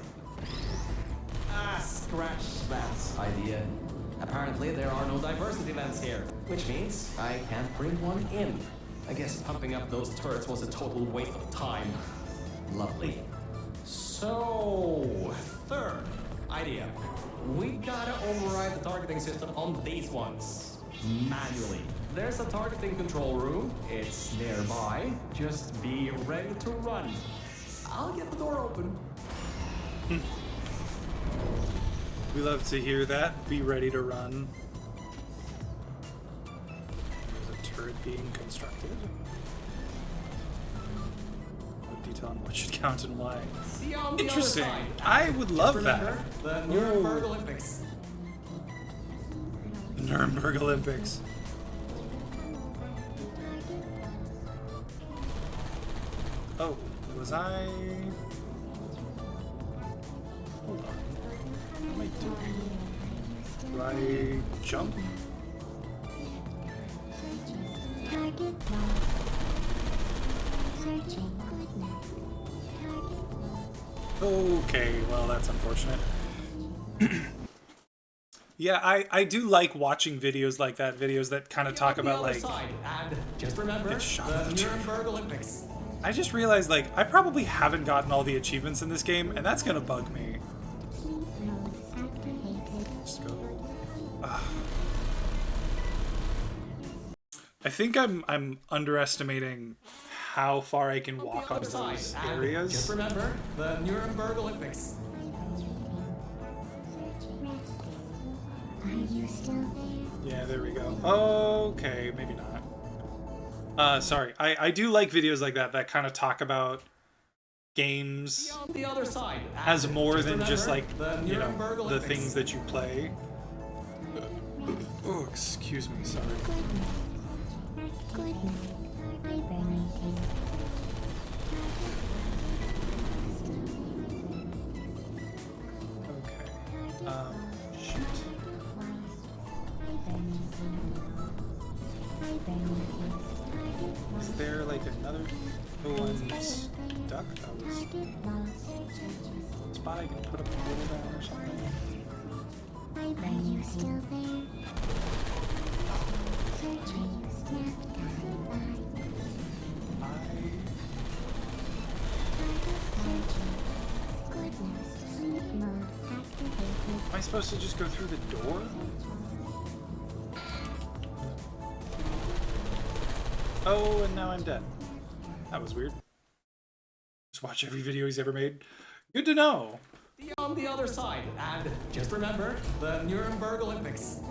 Ah, scratch that idea. Apparently there are no diversity events here, which means I can't bring one in. I guess pumping up those turrets was a total waste of time. Lovely. So, third idea. We gotta override the targeting system on these ones. Manually. There's a targeting control room. It's nearby. Just be ready to run. I'll get the door open. We love to hear that. Be ready to run. There's a turret being constructed. No detail on what should count and why. See you on the Interesting. other side. I would love Remember that. the Nuremberg Olympics. The Nuremberg Olympics. Oh, was I? Hold on. What am I doing? Do I jump? Target lost. Searching goodness. Target lost. Okay, well that's unfortunate. Yeah, I do like watching videos like that, videos that kind of talk On the about other like. side. And just remember Get shot the in the tree. Nuremberg Olympics. I just realized like I probably haven't gotten all the achievements in this game, and that's gonna bug me. Sleep mode activated. Just go. I think I'm underestimating how far I can walk on The other those side. And areas. just remember the Nuremberg Olympics. Are you still there? Yeah, there we go. Okay, maybe not. Sorry. I do like videos like that that kind of talk about games On the other side. as And more than just remember like, the you know, Nuremberg the Olympics. things that you play. Oh, excuse me, sorry. Goodness. Hibernating. Okay. Shoot. Is there like another one stuck? That was a spot I can put a pole down or something. Are you still there? Searching snap time. Goodness. Sleep mode activated. Am I supposed to just go through the door? Oh, and now I'm dead. That was weird. Just watch every video he's ever made. Good to know. On the other side. And just remember the Nuremberg Olympics.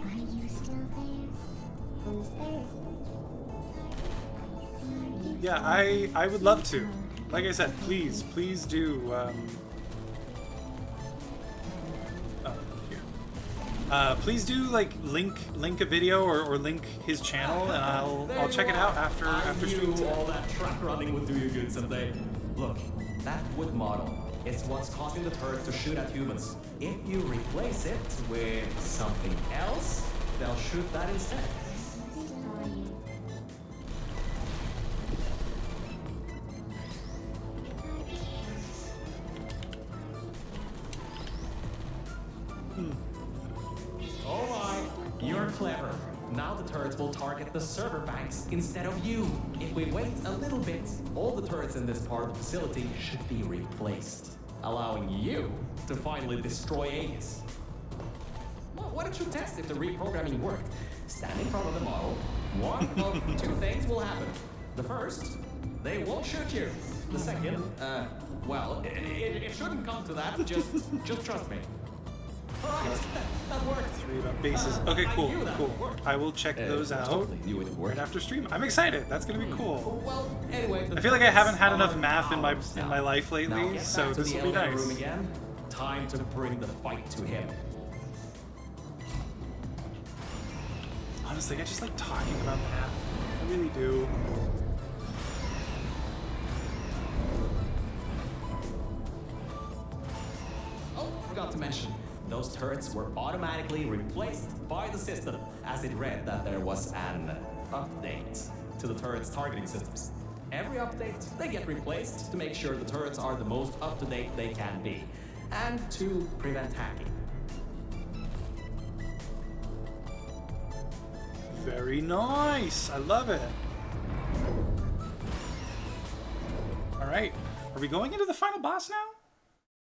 Are you still there? Who's there? Yeah, I would love to. Like I said, please do. Please do like link a video or link his channel, and I'll check it out after I stream. knew all that track running would do you good someday. Look, that wood model is what's causing the turret to shoot at humans. If you replace it with something else, they'll shoot that instead. clever. Now the turrets will target the server banks instead of you. If we wait a little bit, all the turrets in this part of the facility should be replaced, allowing you to finally destroy Aegis. Well, why don't you test if the reprogramming worked? Stand in front of the model. One of two things will happen. The first, they won't shoot you. The second, well, it shouldn't come to that. Just trust me. Alright, that worked. 3 about bases. Okay, cool, cool. I will check those out Totally knew it right worked. after stream. I'm excited. That's gonna be cool. Well, anyway, I feel like I haven't had enough math in my life Now lately, get so back to this the will be elevator nice. room again. Time to bring the fight to him. Honestly, I just like talking about math. I really do. Oh, forgot to mention, those turrets were automatically replaced by the system as it read that there was an update to the turrets' targeting systems. Every update, they get replaced to make sure the turrets are the most up-to-date they can be, and to prevent hacking. Very nice. I love it. All right. Are we going into the final boss now?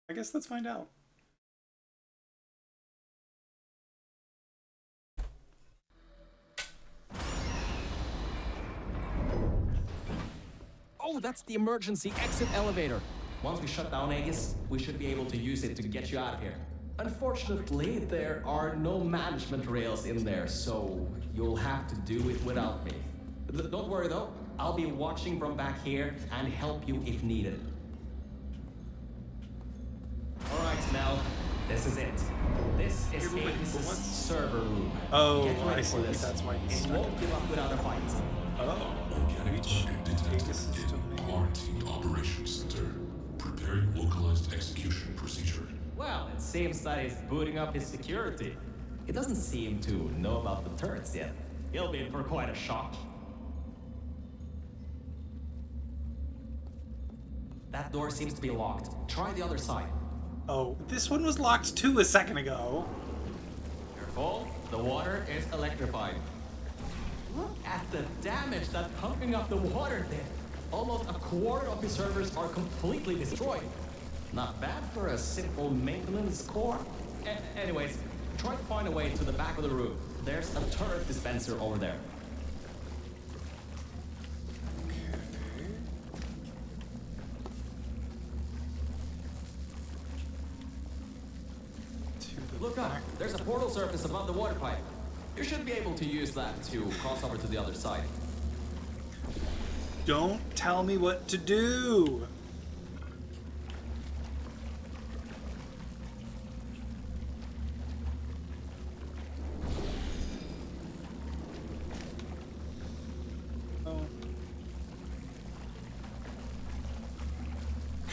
I guess let's find out. Oh, that's the emergency exit elevator. Once we shut down Aegis, we should be able to use it to get you out of here. Unfortunately, there are no management rails in there, so you'll have to do it without me. Don't worry though, I'll be watching from back here and help you if needed. Alright, Mel, this is it. This is Aegis' server room. Oh, Get ready I for see. this. That's why he's It stuck. won't give up without a fight. Oh. Organic target detected in quarantine operations center. Preparing localized execution procedure. Well, it seems that he's booting up his security. He doesn't seem to know about the turrets yet. He'll be in for quite a shock. That door seems to be locked. Try the other side. Oh, this one was locked too a second ago. Careful, the water is electrified. Look at the damage that pumping up the water did. Almost a quarter of the servers are completely destroyed. Not bad for a simple maintenance core. Anyways, try to find a way to the back of the room. There's a turret dispenser over there. Look up. There's a portal surface above the water pipe. You should be able to use that to cross over to the other side. Don't tell me what to do. Oh.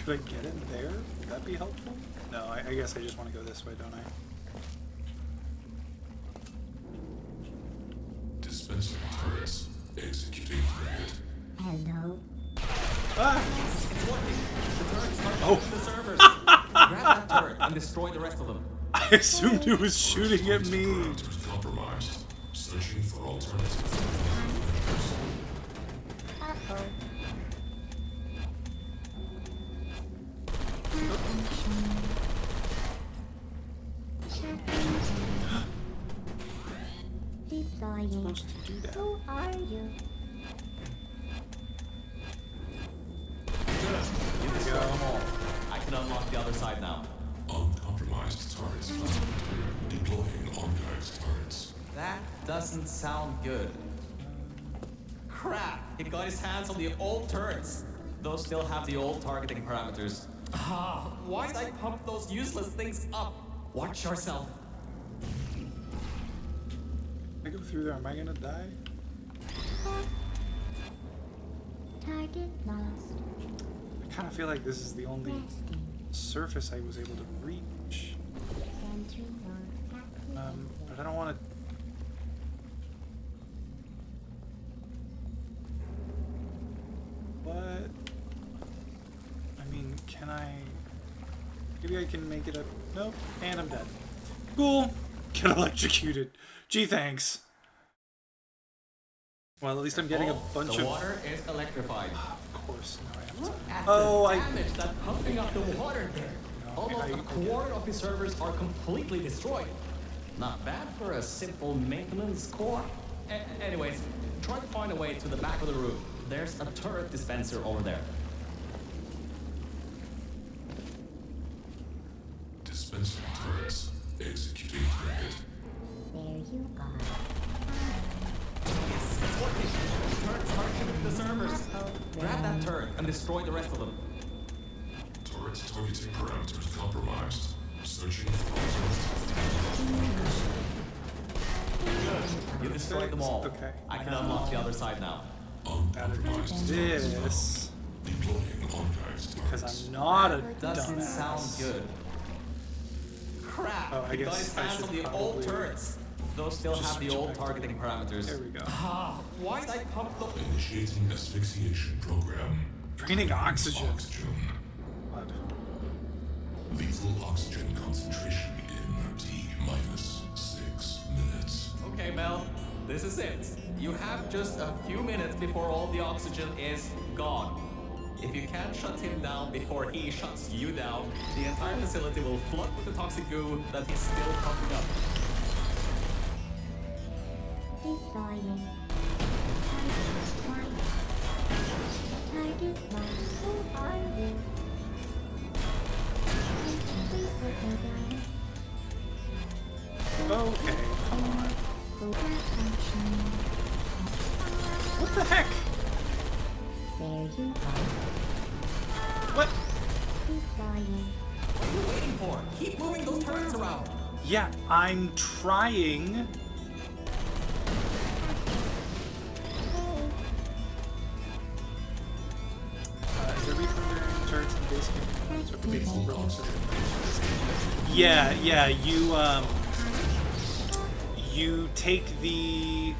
Could I get in there? Would that be helpful? No, I guess I just want to go this way, don't I? Dispensing turrets. Executing target. Hello. Ah! It's working. The turret's targeting Oh. the servers. Grab that turret and destroy the rest of them. I assumed it was shooting at me. Parameters compromised. Searching for alternatives. Uh-oh. Deploying. Supposed to do that. Who are you? You destroy them all. I can unlock the other side now. Uncompromised turrets found. Deploying archived turrets. That doesn't sound good. Crap! He got his hands on the old turrets. Those still have the old targeting parameters. Ah, why did I pump those useless things up? Watch yourself. If I go through there, am I gonna die? Target lost. I kind of feel like this is the only Resting. surface I was able to reach. Sentry mode activated. But I don't want to. What? I mean, can I? Maybe I can make it up. Nope. And I'm dead. Cool. Get electrocuted. Gee, thanks. Well, at least I'm getting a bunch the of. water is electrified. Of course, now I have Look to. at Oh, the I. damage that's pumping up the water there. No, Almost I a quarter of his servers are completely destroyed. Not bad for a simple maintenance core. Anyways, try to find a way to the back of the room. There's a turret dispenser over there. Dispensing turrets. Executing target. There you are. Yes, it's working. Turrets are shooting the servers. Grab that turret and destroy the rest of them. Turrets targeting parameters compromised. Searching for Good. You destroyed them all. Okay. I can unlock the other side now. uncompromised. This Deploying archived because targets. I'm not a Doesn't dumbass. sound good. Crap! Oh, I It guess does I hands should on the probably old turrets. Those still just have the switch old back to targeting parameters. There we go. Ah, why did I pump the... Initiating asphyxiation program. Draining oxygen. Oxygen. What? Lethal oxygen concentration in T-minus 6 minutes. Okay, Mel, this is it. You have just a few minutes before all the oxygen is gone. If you can't shut him down before he shuts you down, the entire facility will flood with the toxic goo that he's still pumping up. Deploying. Target lost. Who are you? Please put me down. Okay, come on. Go back function. What the heck? There you are. What? Deploying. What are you waiting for? Keep moving those turrets around. Yeah, I'm trying. Is there reaper turrets in the base game? So the base rolls are- Yeah, you take the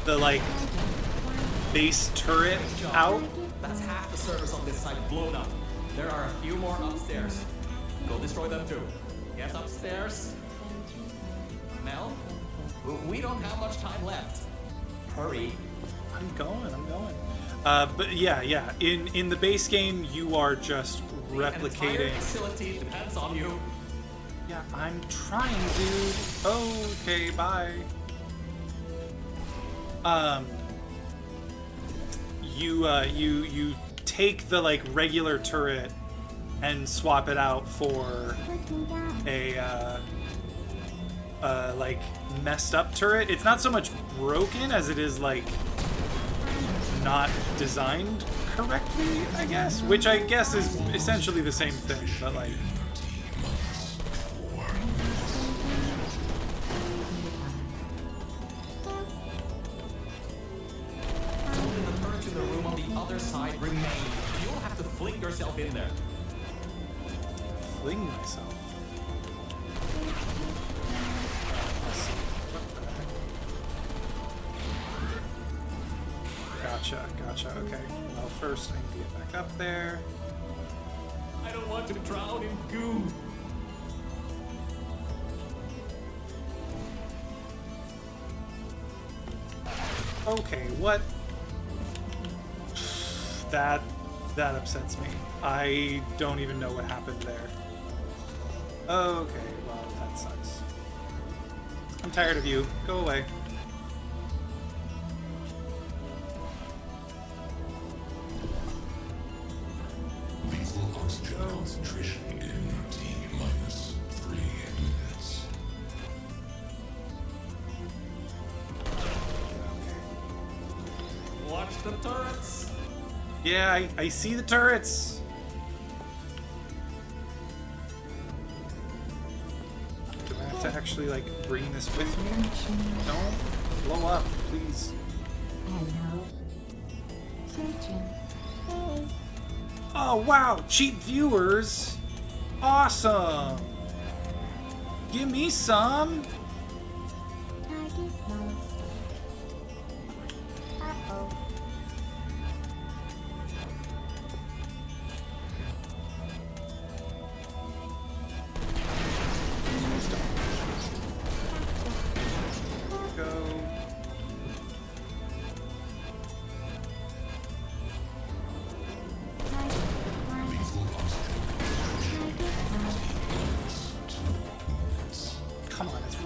like base turret out. That's half the servers on this side blown up. There are a few more upstairs. Go destroy them too. Get upstairs. Mel, we don't have much time left. Hurry. I'm going. But yeah. In the base game, you are just The entire replicating. facility depends on you. Yeah, I'm trying, dude. Okay, bye. You take the like regular turret and swap it out for Put me down. a like messed up turret. It's not so much broken as it is like not designed correctly, I guess. Which I guess is essentially the same thing, but like Only the turrets in the room on the other side remain. You'll have to fling yourself in there. fling myself. Gotcha, okay. Well, first I need to get back up there. I don't want to drown in goo. Okay, what? That upsets me. I don't even know what happened there. Okay, well, that sucks. I'm tired of you. Go away. Lethal oxygen concentration in T-minus 3 minutes. Watch the turrets. Yeah, I see the turrets. Do I have to actually, like, bring this with me? Don't blow up, please. Hello. Searching. Hey. Oh, wow! Cheap viewers! Awesome! Give me some! Target lost. Uh-oh. Go.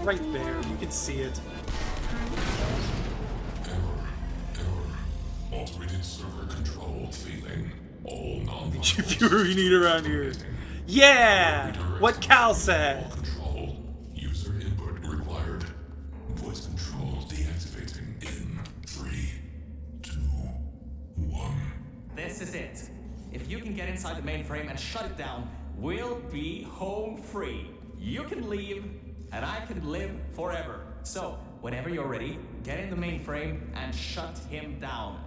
right there. You can see it. Error. Alterated server control failing. All Few viewer we need around here. Yeah! What Cal said! control. User input required. Voice control deactivating in 3, 2, 1. This is it. If you can get inside the mainframe and shut it down, we'll be home free. You can leave, and I can live forever. So, whenever you're ready, get in the mainframe and shut him down.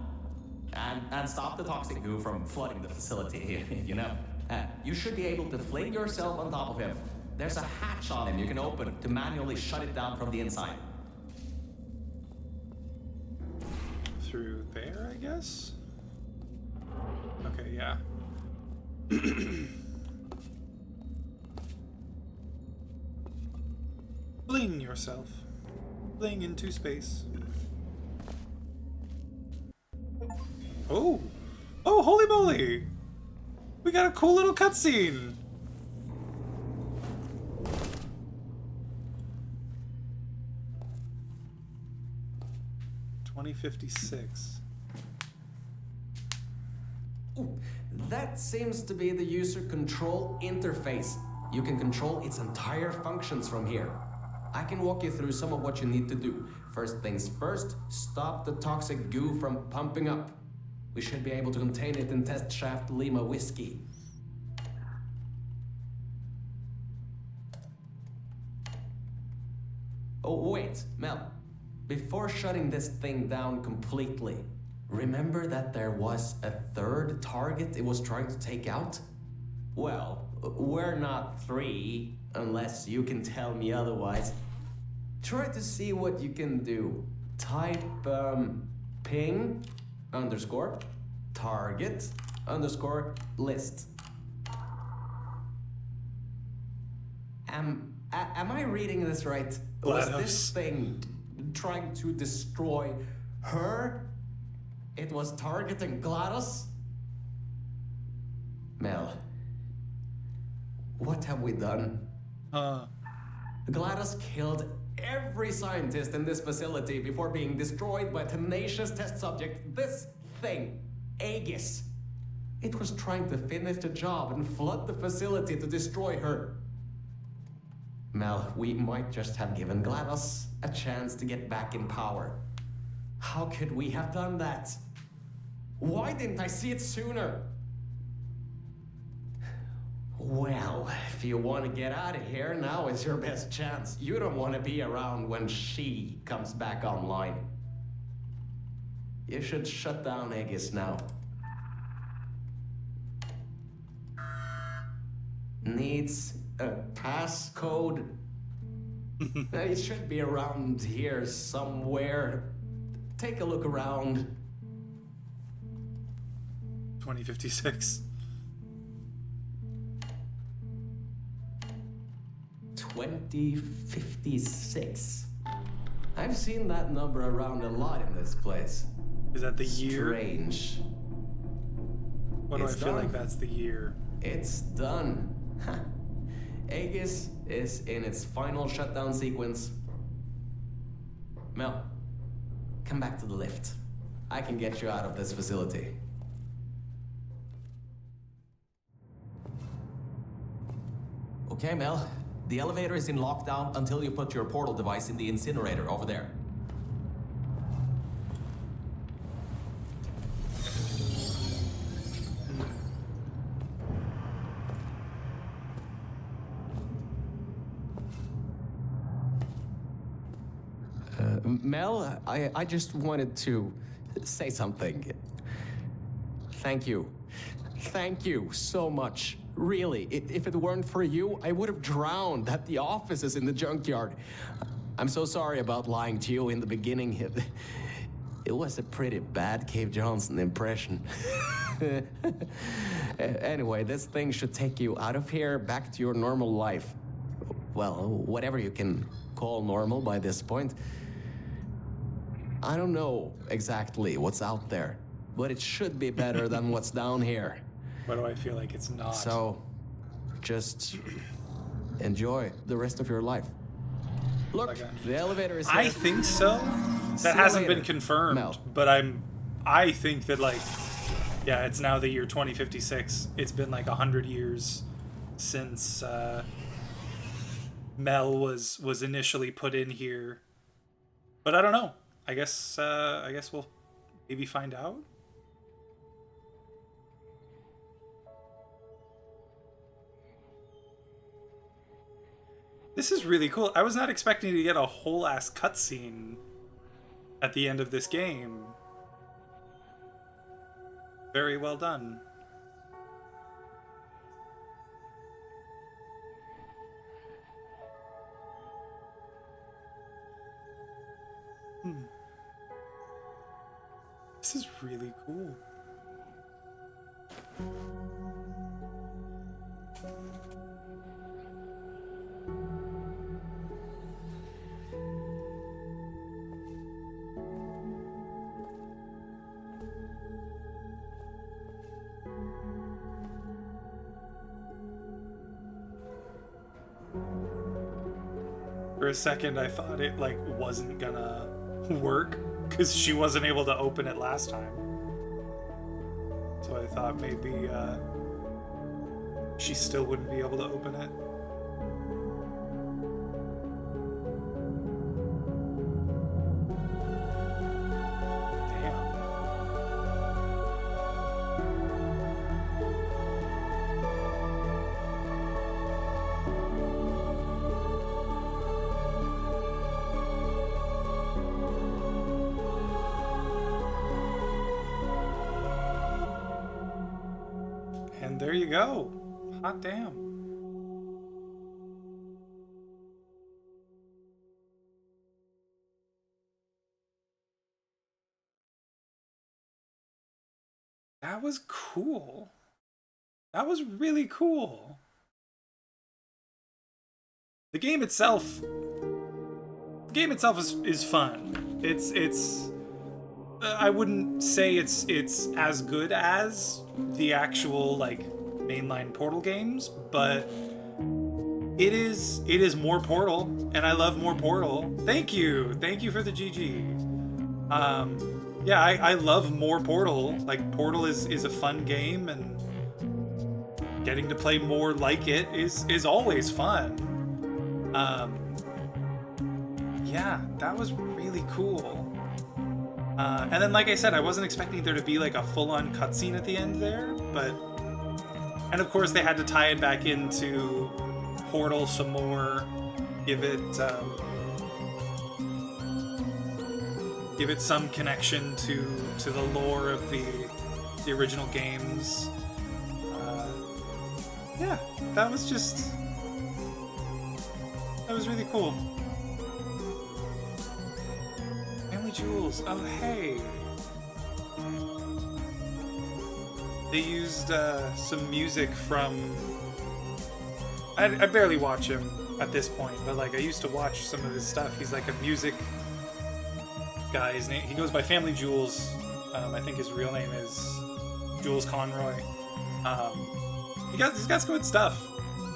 And stop the toxic goo from flooding the facility, you know. You should be able to fling yourself on top of him. There's a hatch on him you can open to manually shut it down from the inside. Through there, I guess? Okay, yeah. Fling yourself. Fling into space. Oh! Oh, holy moly! We got a cool little cutscene! $20.56. Ooh, that seems to be the user control interface. You can control its entire functions from here. I can walk you through some of what you need to do. First things first, stop the toxic goo from pumping up. We should be able to contain it in Test Shaft Lima Whiskey. Oh, wait, Mel. Before shutting this thing down completely, remember that there was a third target it was trying to take out? Well, we're not 3, unless you can tell me otherwise. Try to see what you can do. Type, ping, _ target, _ list. Am I reading this right? Was this thing trying to destroy her? It was targeting GLaDOS? Mel, what have we done? GLaDOS killed every scientist in this facility before being destroyed by a tenacious test subject. This thing, Aegis. It was trying to finish the job and flood the facility to destroy her. Mel, we might just have given GLaDOS a chance to get back in power. How could we have done that? Why didn't I see it sooner? Well, if you want to get out of here, now is your best chance. You don't want to be around when she comes back online. You should shut down Aegis now. Needs a passcode. It should be around here somewhere. Take a look around. 2056. 2056. I've seen that number around a lot in this place. Is that the year? Strange. What do I It's feel like done. that's the year? It's done. Huh. Aegis is in its final shutdown sequence. Mel, come back to the lift. I can get you out of this facility. Okay, Mel. The elevator is in lockdown until you put your portal device in the incinerator over there. Mel, I just wanted to say something. Thank you. Thank you so much. Really, if it weren't for you, I would have drowned at the offices in the junkyard. I'm so sorry about lying to you in the beginning. It was a pretty bad Cave Johnson impression. Anyway, this thing should take you out of here, back to your normal life. Well, whatever you can call normal by this point. I don't know exactly what's out there, but it should be better than what's down here. Why do I feel like it's not? So, just enjoy the rest of your life. Look, Like the elevator is I here. think so. See That you hasn't been later, confirmed, Mel. but I think that, like, yeah, it's now the year 2056. It's been like 100 years since Mel was initially put in here. But I don't know. I guess we'll maybe find out. This is really cool. I was not expecting to get a whole ass cutscene at the end of this game. Very well done. This is really cool. For a second, I thought it like wasn't gonna work because she wasn't able to open it last time. So I thought maybe she still wouldn't be able to open it. Damn. And there you go. Hot damn. That was cool. That was really cool. The game itself is fun. It's I wouldn't say it's as good as the actual like mainline Portal games, but it is more Portal, and I love more Portal. Thank you for the GG. Yeah, I love more Portal. Like, Portal is a fun game, and getting to play more like it is always fun. Yeah, that was really cool. And then, like I said, I wasn't expecting there to be like a full-on cutscene at the end there, but... And of course they had to tie it back into Portal some more, give it some connection to the lore of the original games. Yeah, that was really cool. Family Jewels. Oh, hey. They used some music from... I barely watch him at this point, but like I used to watch some of his stuff. He's like a music guy. His name, he goes by Family Jules. I think his real name is Jules Conroy. He's got some good stuff.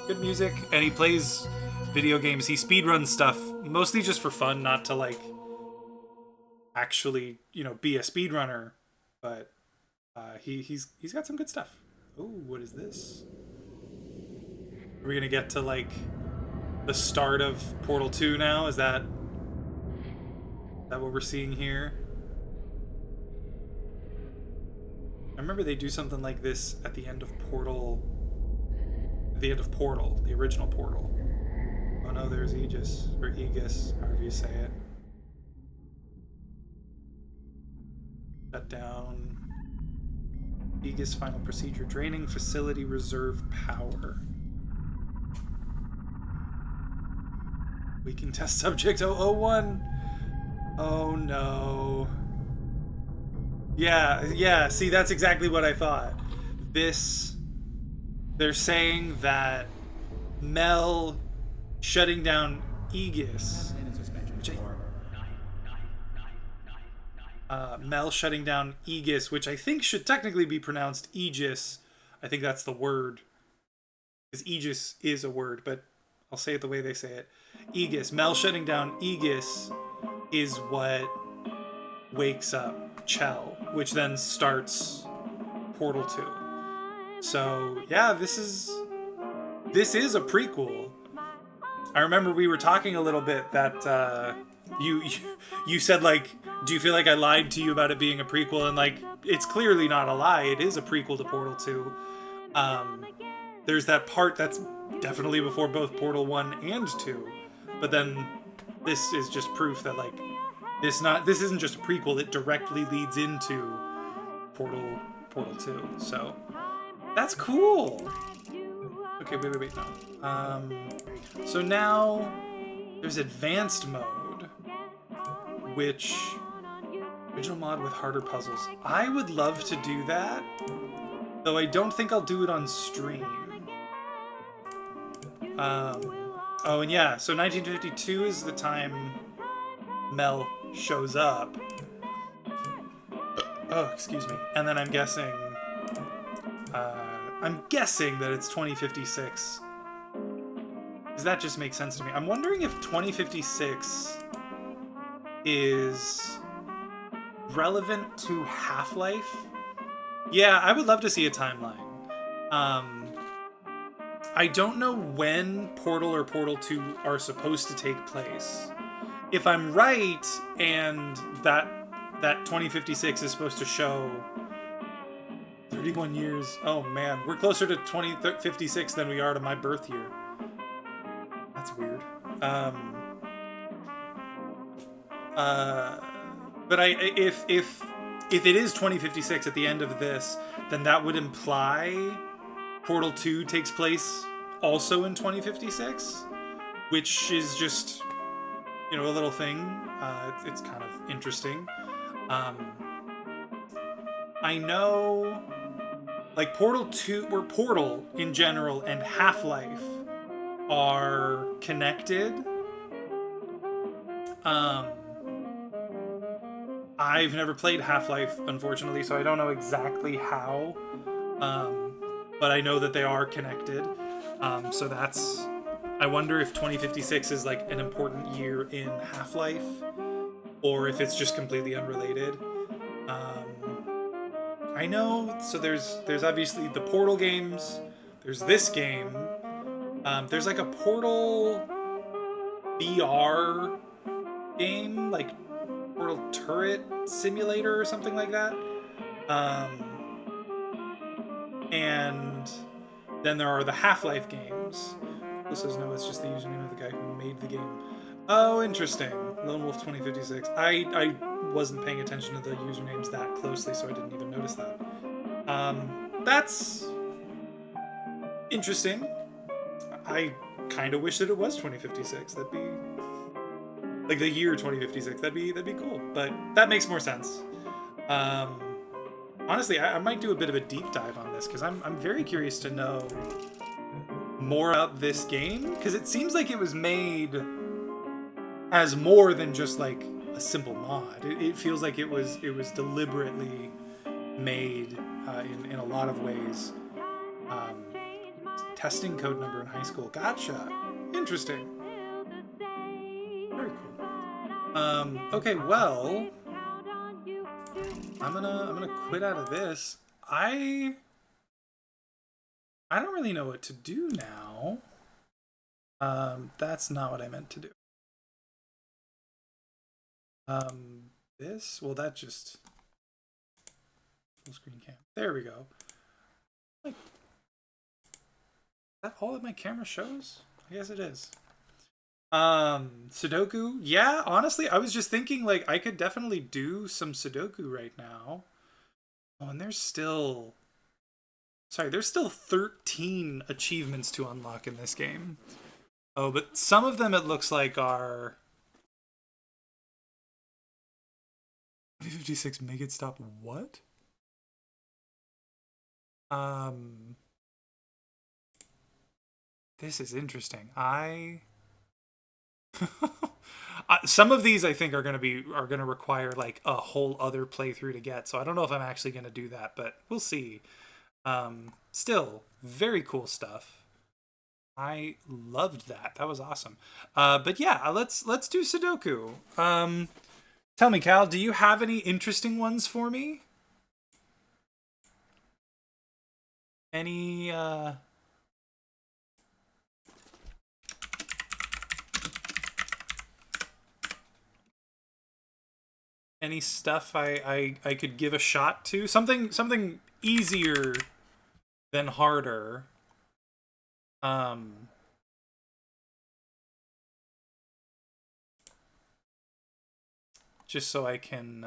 Good music, and he plays video games. He speedruns stuff, mostly just for fun, not to like actually, be a speedrunner, but he's got some good stuff. Oh, what is this? Are we gonna get to like the start of Portal 2 now? Is that what we're seeing here? I remember they do something like this at the end of Portal. At the end of Portal, the original Portal. Oh no, there's Aegis, or Aegis, however you say it. Shut down. Aegis final procedure. Draining facility reserve power. Weaken test subject 001. Oh no. Yeah, see, that's exactly what I thought. They're saying that Mel shutting down Aegis, Mel shutting down Aegis, which I think should technically be pronounced Aegis. I think that's the word. Because Aegis is a word, but I'll say it the way they say it. Aegis. Mel shutting down Aegis is what wakes up Chell, which then starts Portal 2. So yeah, this is a prequel. I remember we were talking a little bit that you said, like, do you feel like I lied to you about it being a prequel? And like, it's clearly not a lie. It is a prequel to Portal 2. There's that part that's definitely before both Portal 1 and 2. But then this is just proof that like this isn't just a prequel, it directly leads into Portal 2. So that's cool. Okay, wait, no. So now there's advanced mode, which original mod with harder puzzles. I would love to do that, though I don't think I'll do it on stream. Oh, and yeah, so 1952 is the time Mel shows up. Oh, excuse me. And then I'm guessing that it's 2056. Because that just makes sense to me. I'm wondering if 2056 is relevant to Half-Life. Yeah, I would love to see a timeline. I don't know when Portal or Portal 2 are supposed to take place. If I'm right, and that 2056 is supposed to show 31 years. Oh man, we're closer to 2056 than we are to my birth year. That's weird. But if it is 2056 at the end of this, then that would imply Portal 2 takes place also in 2056, which is just, you know, a little thing. It's kind of interesting. I know, like, Portal 2, or Portal in general, and Half-Life are connected. I've never played Half-Life, unfortunately, so I don't know exactly how. But I know that they are connected. So that's... I wonder if 2056 is like an important year in Half-Life, or if it's just completely unrelated. I know, so there's obviously the Portal games, there's this game, there's like a Portal VR game, like Portal Turret Simulator or something like that. And then there are the Half-Life games. This says no, it's just the username of the guy who made the game. Oh, interesting. Lone Wolf 2056. I wasn't paying attention to the usernames that closely, so I didn't even notice that. That's interesting. I kind of wish that it was 2056. That'd be like the year 2056. That'd be cool. But that makes more sense. Honestly, I might do a bit of a deep dive on this because I'm very curious to know more about this game, because it seems like it was made as more than just like a simple mod. It feels like it was deliberately made in a lot of ways. Testing code number in high school. Gotcha. Interesting. Very cool. Okay, well, I'm gonna quit out of this. I don't really know what to do now. That's not what I meant to do. This? Well, that just... full screen cam. There we go. Like, is that all that my camera shows? I guess it is. Sudoku? Yeah, honestly, I was just thinking, like, I could definitely do some Sudoku right now. Oh, and there's still 13 achievements to unlock in this game. Oh, but some of them it looks like are... 56 make it stop what? This is interesting. Some of these I think are gonna require like a whole other playthrough to get, so I don't know if I'm actually gonna do that, but we'll see. Still very cool stuff. I loved that. That was awesome. But yeah, let's do Sudoku. Tell me, Cal, do you have any interesting ones for me? Any any stuff I could give a shot to? Something easier than harder. Just so I can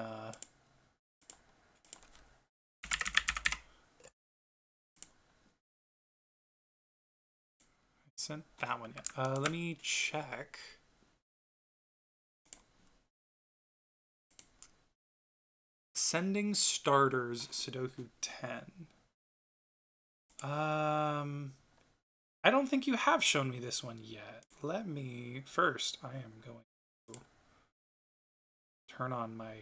sent that one yet. Let me check. Sending starters Sudoku 10. I don't think you have shown me this one yet. Let me first. I am going to turn on my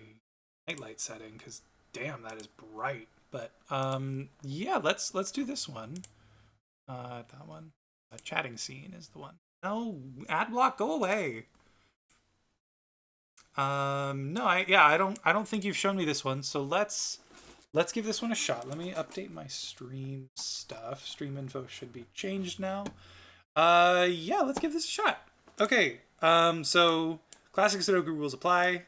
nightlight setting because damn, that is bright. But yeah, let's do this one. That one. The chatting scene is the one. No, ad block, go away. No, I don't think you've shown me this one, so let's give this one a shot. Let me update my stream stuff. Stream info should be changed now. Yeah, let's give this a shot. Okay, so classic Sudoku rules apply.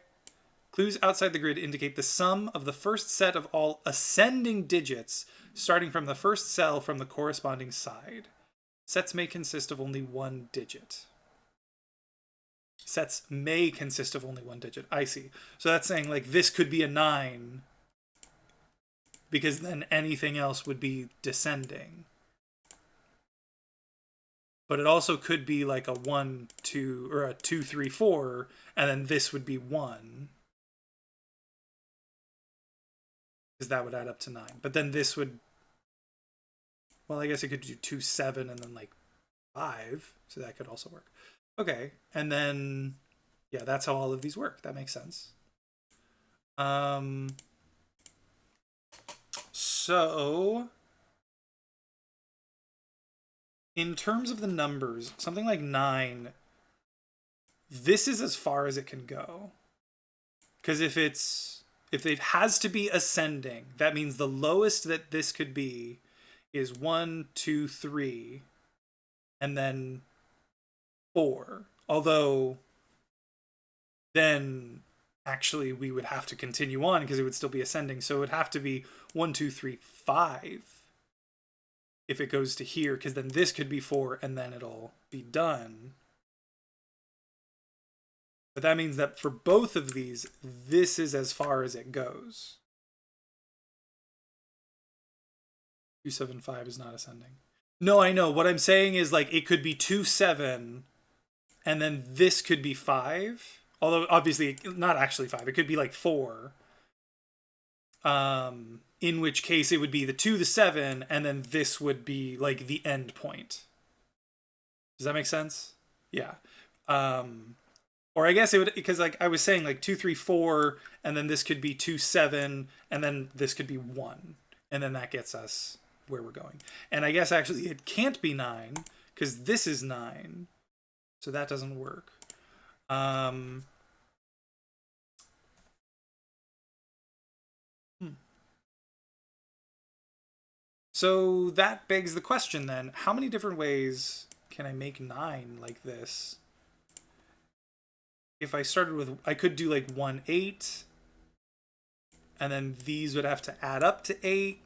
Clues outside the grid indicate the sum of the first set of all ascending digits starting from the first cell from the corresponding side. Sets may consist of only one digit. Sets may consist of only one digit. I see. So that's saying like this could be a 9 because then anything else would be descending. But it also could be like a 1, 2, or a 2, 3, 4, and then this would be 1. Because that would add up to 9. But then this would, well, I guess it could do 2, 7, and then like 5. So that could also work. Okay, and then, yeah, that's how all of these work. That makes sense. So, in terms of the numbers, something like 9, this is as far as it can go. Because if it has to be ascending, that means the lowest that this could be is 1, 2, 3, and then 4. Although then actually we would have to continue on because it would still be ascending. So it would have to be 1, 2, 3, 5 if it goes to here, because then this could be 4 and then it'll be done. But that means that for both of these, this is as far as it goes. 2, 7, 5 is not ascending. No, I know. What I'm saying is like it could be 2, 7, and then this could be 5. Although obviously not actually 5. It could be like 4. In which case it would be the 2, the 7, and then this would be like the end point. Does that make sense? Yeah. Or I guess it would, because like I was saying like 2, 3, 4, and then this could be 2, 7, and then this could be 1. And then that gets us where we're going. And I guess actually it can't be 9 because this is 9. So that doesn't work. So that begs the question then, how many different ways can I make 9 like this? If I started with, I could do like 1, 8, and then these would have to add up to 8,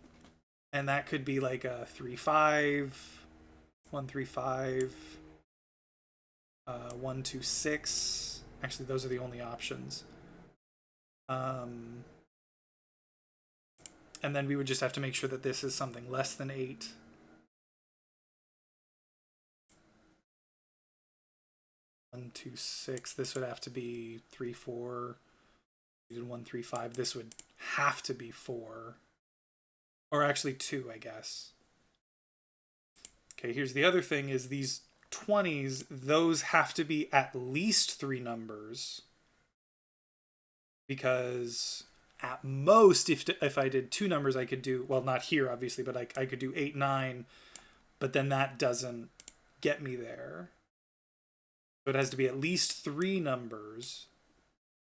and that could be like a 3, 5, 1, 3, 5, 1, 2, 6. Actually, those are the only options. And then we would just have to make sure that this is something less than 8. One, 2, 6. This would have to be 3, 4. 1, 3, 5. This would have to be 4. Or actually 2, I guess. Okay, here's the other thing is these 20s, those have to be at least 3 numbers. Because at most, if I did 2 numbers, I could do, well, not here, obviously, but I could do 8, 9. But then that doesn't get me there. So it has to be at least 3 numbers.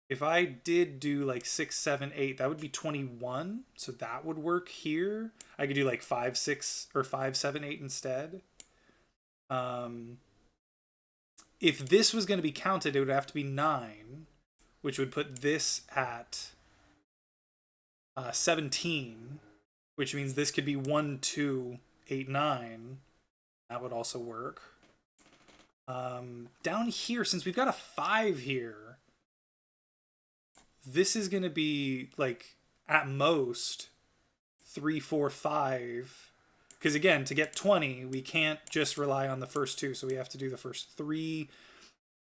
If I did do like 6, 7, 8, that would be 21. So that would work here. I could do like 5, 6, or 5, 7, 8 instead. If this was going to be counted, it would have to be 9, which would put this at 17, which means this could be 1, 2, 8, 9. That would also work. Down here, since we've got a 5 here, this is going to be like at most 3, 4, 5. Because again, to get 20, we can't just rely on the first 2, so we have to do the first 3.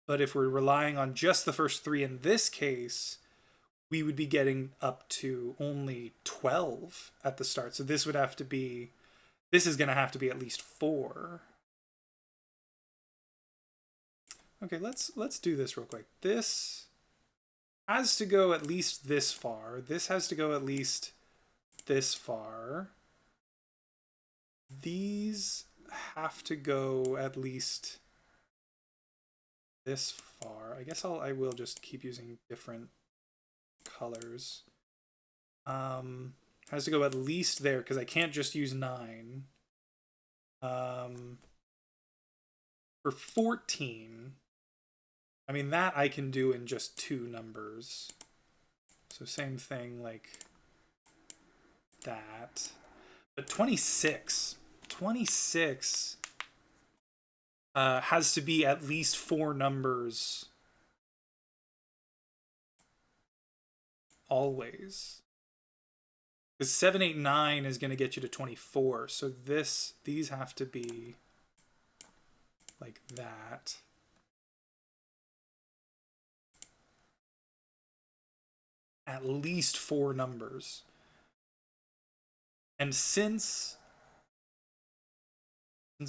But if we're relying on just the first 3 in this case, we would be getting up to only 12 at the start. So this would have to be, this is going to have to be at least 4. Okay, let's do this real quick. This has to go at least this far. This has to go at least this far. These have to go at least this far. I guess I will just keep using different colors. Has to go at least there because I can't just use 9. For 14, I mean, that I can do in just 2 numbers. So same thing like that. But 26 has to be at least 4 numbers always. Because 7, 8, 9 is going to get you to 24. So these have to be like that. At least 4 numbers. And since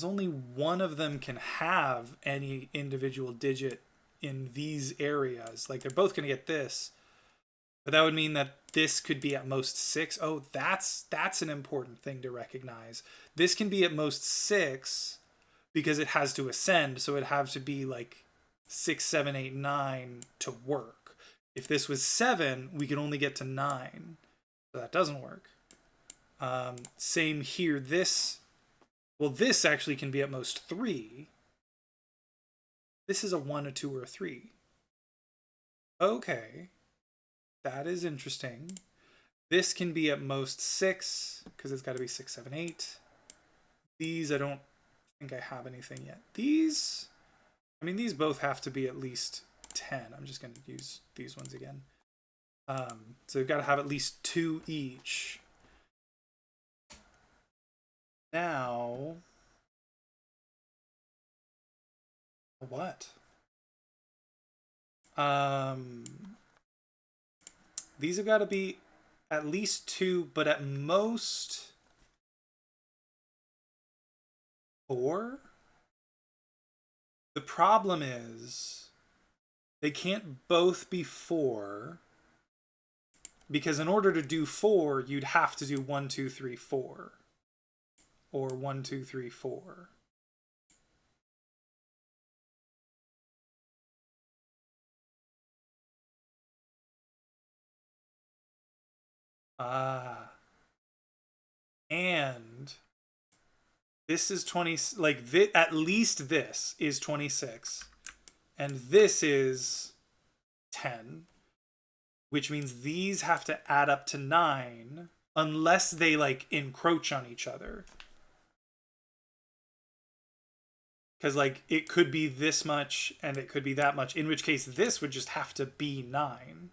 only one of them can have any individual digit in these areas, like they're both going to get this, but that would mean that this could be at most 6. Oh, that's an important thing to recognize. This can be at most 6 because it has to ascend, so it'd have to be like 6, 7, 8, 9 to work. If this was 7, we could only get to 9, so that doesn't work. Same here. This actually can be at most 3. This is a 1, a 2, or a 3. Okay. That is interesting. This can be at most 6, because it's got to be 6, 7, 8. These, I don't think I have anything yet. These, I mean, these both have to be at least 10. I'm just going to use these ones again. So we've got to have at least 2 each. Now, what? These have got to be at least 2, but at most 4. The problem is they can't both be 4, because in order to do 4, you'd have to do 1, 2, 3, 4. Or 1, 2, 3, 4. And this is 20, like at least this is 26. And this is 10, which means these have to add up to 9 unless they like encroach on each other. Because like it could be this much and it could be that much, in which case this would just have to be 9.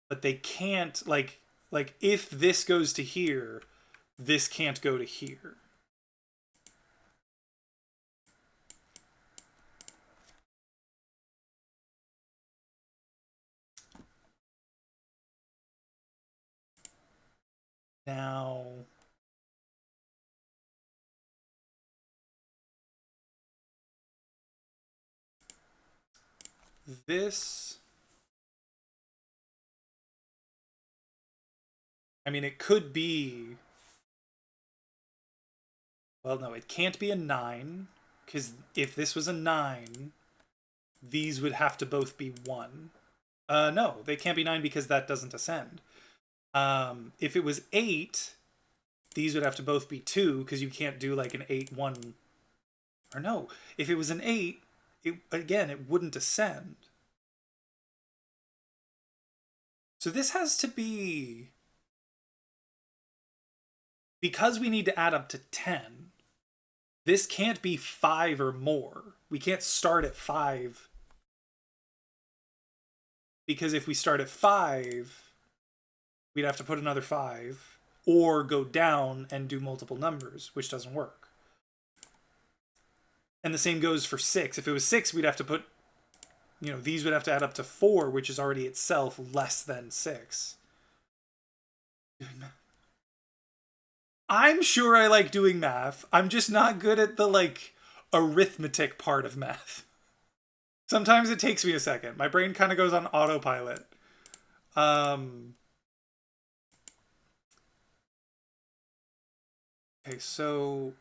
But they can't, like if this goes to here, this can't go to here. Now, this, I mean, it could be, well, no, it can't be a 9 Because if this was a 9, these would have to both be 1. No, they can't be 9 because that doesn't ascend. If it was 8, these would have to both be 2 because you can't do like an 8, 1. Or no, if it was an 8, it wouldn't ascend. So this has to be... Because we need to add up to 10, this can't be 5 or more. We can't start at 5. Because if we start at 5, we'd have to put another 5 or go down and do multiple numbers, which doesn't work. And the same goes for 6. If it was 6, we'd have to put, these would have to add up to 4, which is already itself less than 6. I'm sure I like doing math. I'm just not good at the, arithmetic part of math. Sometimes it takes me a second. My brain kind of goes on autopilot. Okay, so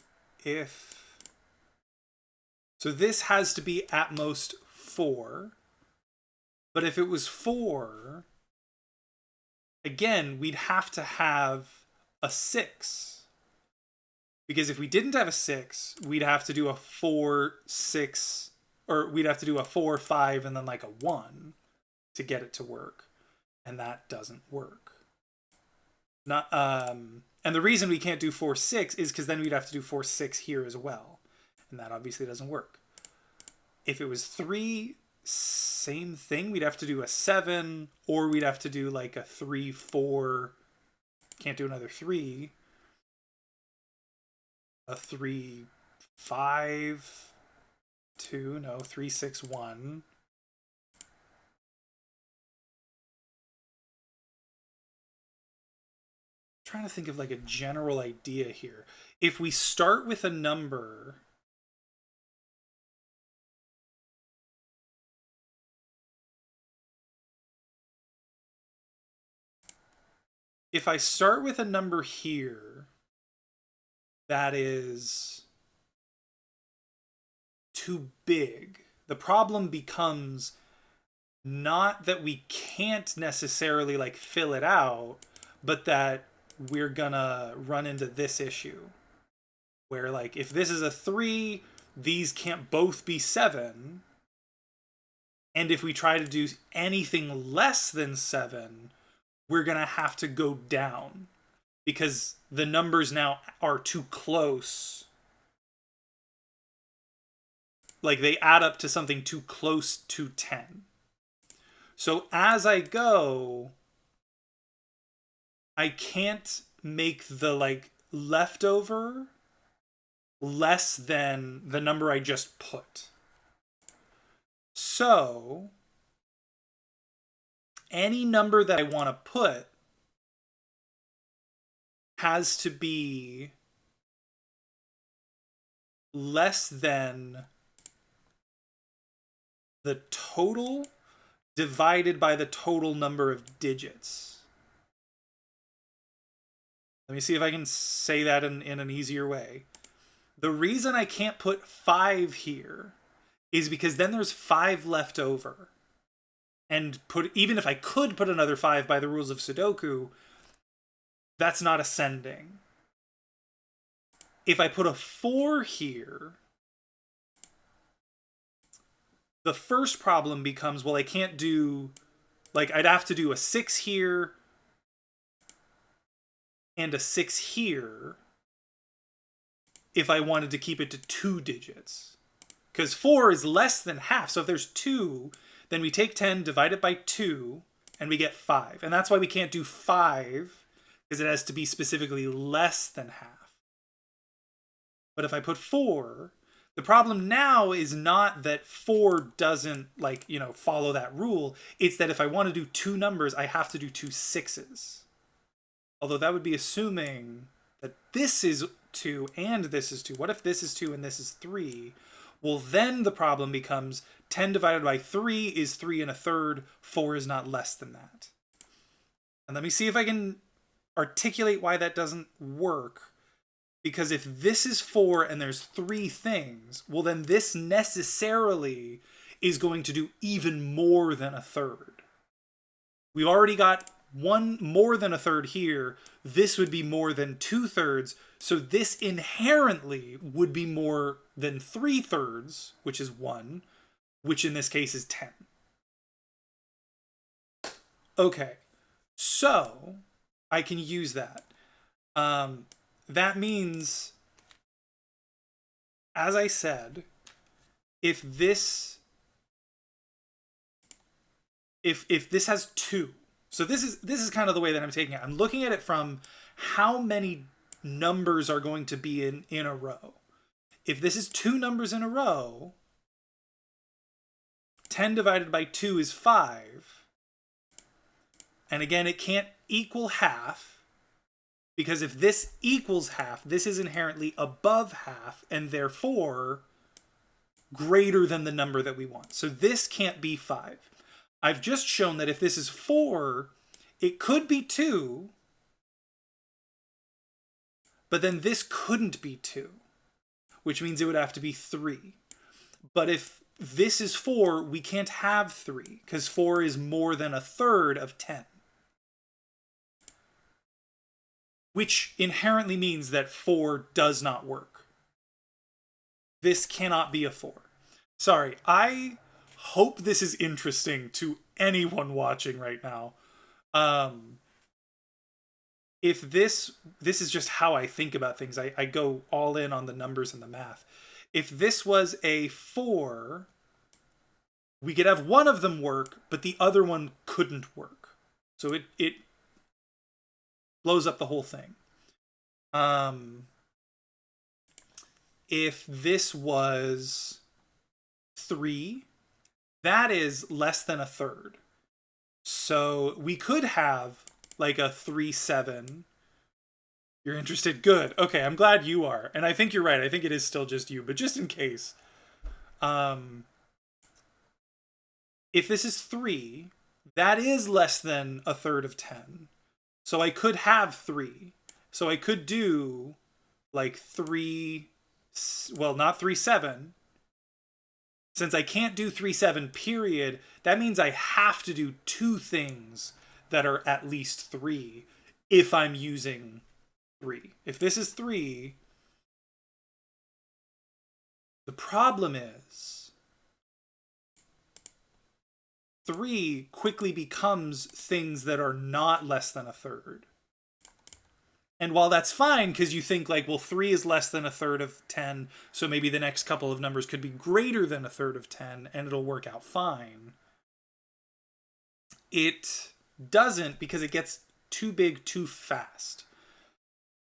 So this has to be at most 4. But if it was 4, again, we'd have to have a 6. Because if we didn't have a 6, we'd have to do a 4, 6, or we'd have to do a 4, 5, and then like a 1 to get it to work. And that doesn't work. And the reason we can't do 4, 6 is because then we'd have to do 4, 6 here as well. And that obviously doesn't work. If it was 3, same thing. We'd have to do a 7, or we'd have to do like a 3, 4. Can't do another 3. A 3, 5, 2. No, 3, 6, 1. Trying to think of like a general idea here. If we start with a number, if I start with a number here that is too big, the problem becomes not that we can't necessarily like fill it out, but that we're gonna run into this issue where like if this is a 3, these can't both be 7, and if we try to do anything less than 7, we're gonna have to go down because the numbers now are too close. Like they add up to something too close to 10. So as I go, I can't make the like leftover less than the number I just put. So any number that I want to put has to be less than the total divided by the total number of digits. Let me see if I can say that in an easier way. The reason I can't put 5 here is because then there's 5 left over. And even if I could put another 5 by the rules of Sudoku, that's not ascending. If I put a 4 here, the first problem becomes, well, I can't do, like, I'd have to do a 6 here and a 6 here if I wanted to keep it to 2 digits. Because 4 is less than half. So if there's 2, then we take 10, divide it by 2, and we get 5. And that's why we can't do 5, because it has to be specifically less than half. But if I put 4, the problem now is not that 4 doesn't, like, follow that rule. It's that if I want to do 2 numbers, I have to do 2 6s. Although that would be assuming that this is 2 and this is 2. What if this is 2 and this is 3? Well, then the problem becomes 10 divided by 3 is 3 1/3. 4 is not less than that. And let me see if I can articulate why that doesn't work. Because if this is 4 and there's 3 things, well then this necessarily is going to do even more than a third. We've already got one more than a third here. This would be more than 2/3. So this inherently would be more than 3/3, which is 1, which in this case is 10. Okay, so I can use that. That means, as I said, if this has 2, so this is kind of the way that I'm taking it. I'm looking at it from how many numbers are going to be in a row. If this is 2 numbers in a row, 10 divided by 2 is 5. And again, it can't equal half, because if this equals half, this is inherently above half, and therefore greater than the number that we want. So this can't be 5. I've just shown that if this is 4, it could be 2, but then this couldn't be 2, which means it would have to be 3. But if this is 4, we can't have 3, because 4 is more than a third of 10. Which inherently means that 4 does not work. This cannot be a 4. Sorry, I hope this is interesting to anyone watching right now. If this is just how I think about things. I go all in on the numbers and the math. If this was a 4, we could have one of them work, but the other one couldn't work. So it blows up the whole thing. If this was 3, that is less than a third. So we could have like a 3/7. You're interested? Good. Okay, I'm glad you are. And I think you're right. I think it is still just you, but just in case. If this is 3, that is less than a third of 10. So I could have 3. So I could do like 3, well, not 3/7. Since I can't do 3/7 period, that means I have to do 2 things that are at least 3 if I'm using 3. If this is 3, the problem is 3 quickly becomes things that are not less than a third. And while that's fine, because you think like, well, 3 is less than a third of 10, so maybe the next couple of numbers could be greater than a third of 10, and it'll work out fine. It doesn't, because it gets too big too fast.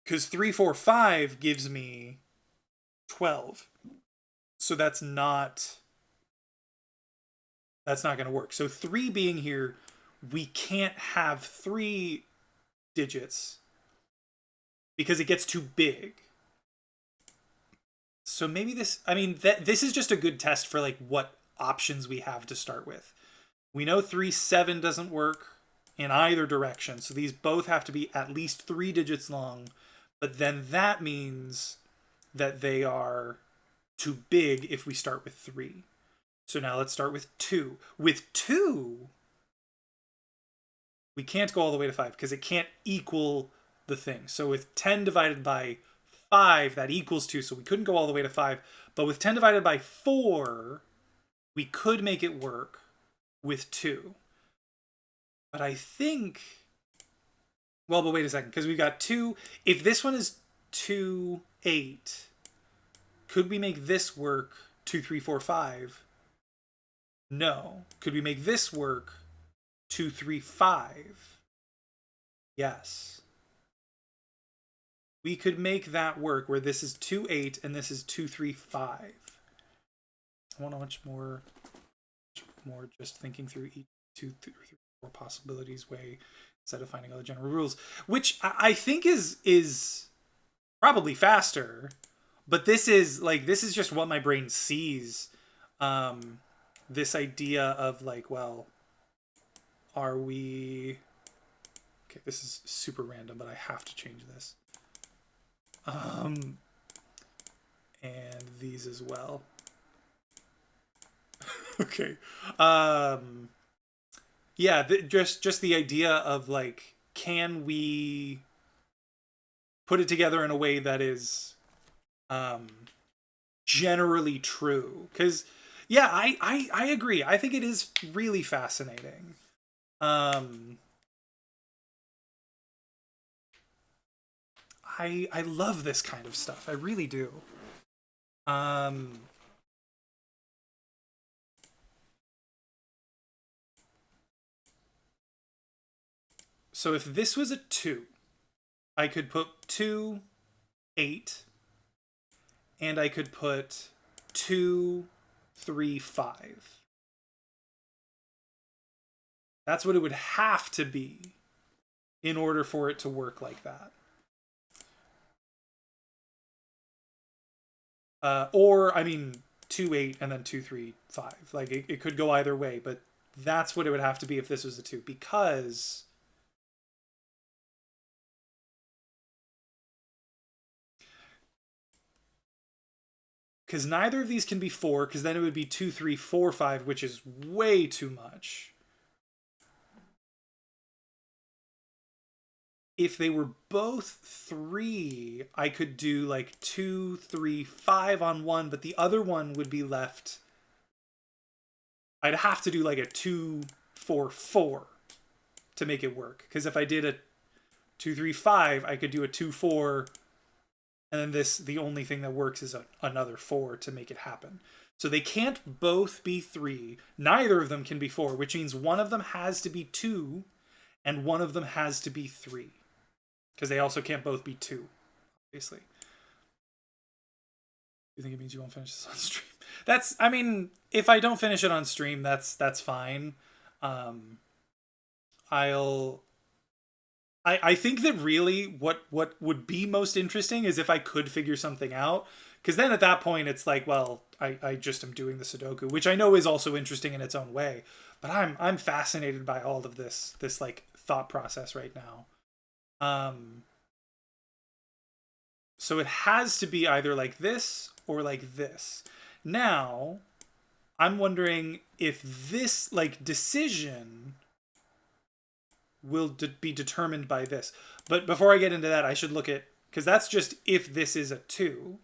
Because 3, 4, 5 gives me 12. So that's not going to work. So 3 being here, we can't have 3 digits because it gets too big. So maybe this is just a good test for like what options we have to start with. We know 3/7 doesn't work in either direction. So these both have to be at least 3 digits long, but then that means that they are too big if we start with 3. So now let's start with 2. With 2, we can't go all the way to 5 because it can't equal the thing. So with 10 divided by 5, that equals 2. So we couldn't go all the way to 5. But with 10 divided by 4, we could make it work with 2. But I think... Well, but wait a second. Because we've got 2. If this one is 2, 8, could we make this work 2, 3, 4, 5? No. Could we make this work 2, 3, 5? Yes. We could make that work where this is 2, 8 and this is 2, 3, 5. I want much more just thinking through each 2, 3, 4 possibilities way instead of finding all the general rules, which I think is probably faster, but this is just what my brain sees. This idea of like, well, are we... Okay, this is super random, but I have to change this. And these as well. Okay. Yeah, just the idea of like, can we put it together in a way that is generally true? Because yeah, I agree. I think it is really fascinating. I love this kind of stuff. I really do. So if this was a 2, I could put 2, 8, and I could put 2, 3, 5. That's what it would have to be in order for it to work like that. Or, I mean, 2, 8, and then 2, 3, 5. Like, it could go either way, but that's what it would have to be if this was a 2, because neither of these can be 4, because then it would be 2, 3, 4, 5, which is way too much. If they were both 3, I could do like 2, 3, 5 on one, but the other one would be left. I'd have to do like a 2, 4, 4 to make it work. Because if I did a 2, 3, 5, I could do a 2, 4, and then this, the only thing that works is another 4 to make it happen. So they can't both be 3. Neither of them can be 4, which means one of them has to be 2, and one of them has to be 3. Because they also can't both be 2, obviously. You think it means you won't finish this on stream? That's, I mean, if I don't finish it on stream, that's fine. I think that really what would be most interesting is if I could figure something out. Because then at that point, it's like, well, I just am doing the Sudoku, which I know is also interesting in its own way. But I'm fascinated by all of this like thought process right now. So it has to be either like this or like this. Now, I'm wondering if this like decision will be determined by this. But before I get into that, I should look at, because that's just if this is a 2.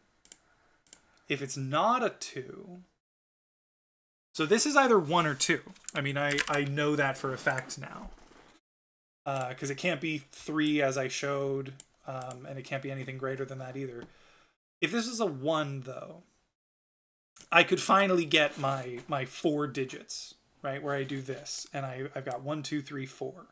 If it's not a 2, so this is either 1 or 2. I mean, I know that for a fact now. Because it can't be 3 as I showed, and it can't be anything greater than that either. If this is a 1, though, I could finally get my 4 digits, right, where I do this, and I've got 1, 2, 3, 4.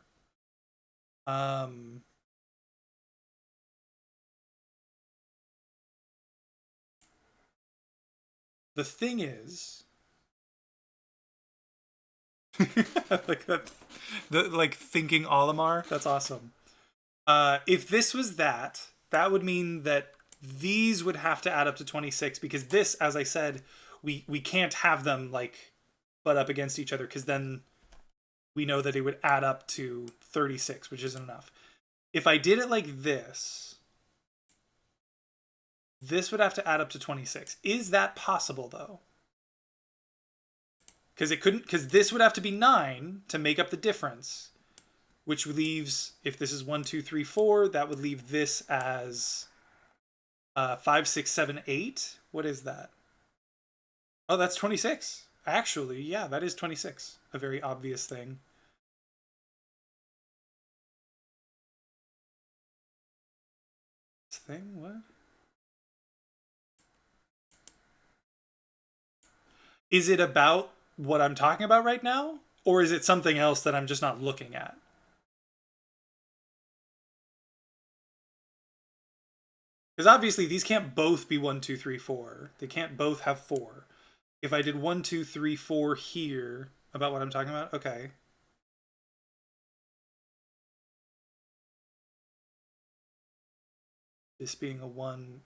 The thing is, like that, like thinking Olimar, that's awesome. If this was that would mean that these would have to add up to 26, because this, as I said, we can't have them like butt up against each other, because then we know that it would add up to 36, which isn't enough. If I did it like this would have to add up to 26. Is that possible though? Because it couldn't, because this would have to be 9 to make up the difference, which leaves, if this is 1, 2, 3, 4, that would leave this as 5, 6, 7, 8. What is that? Oh, that's 26. Actually, yeah, that is 26. A very obvious thing. This thing? What? Is it about what I'm talking about right now? Or is it something else that I'm just not looking at? Because obviously these can't both be 1, 2, 3, 4. They can't both have 4. If I did 1, 2, 3, 4 here, about what I'm talking about, okay. This being a 1,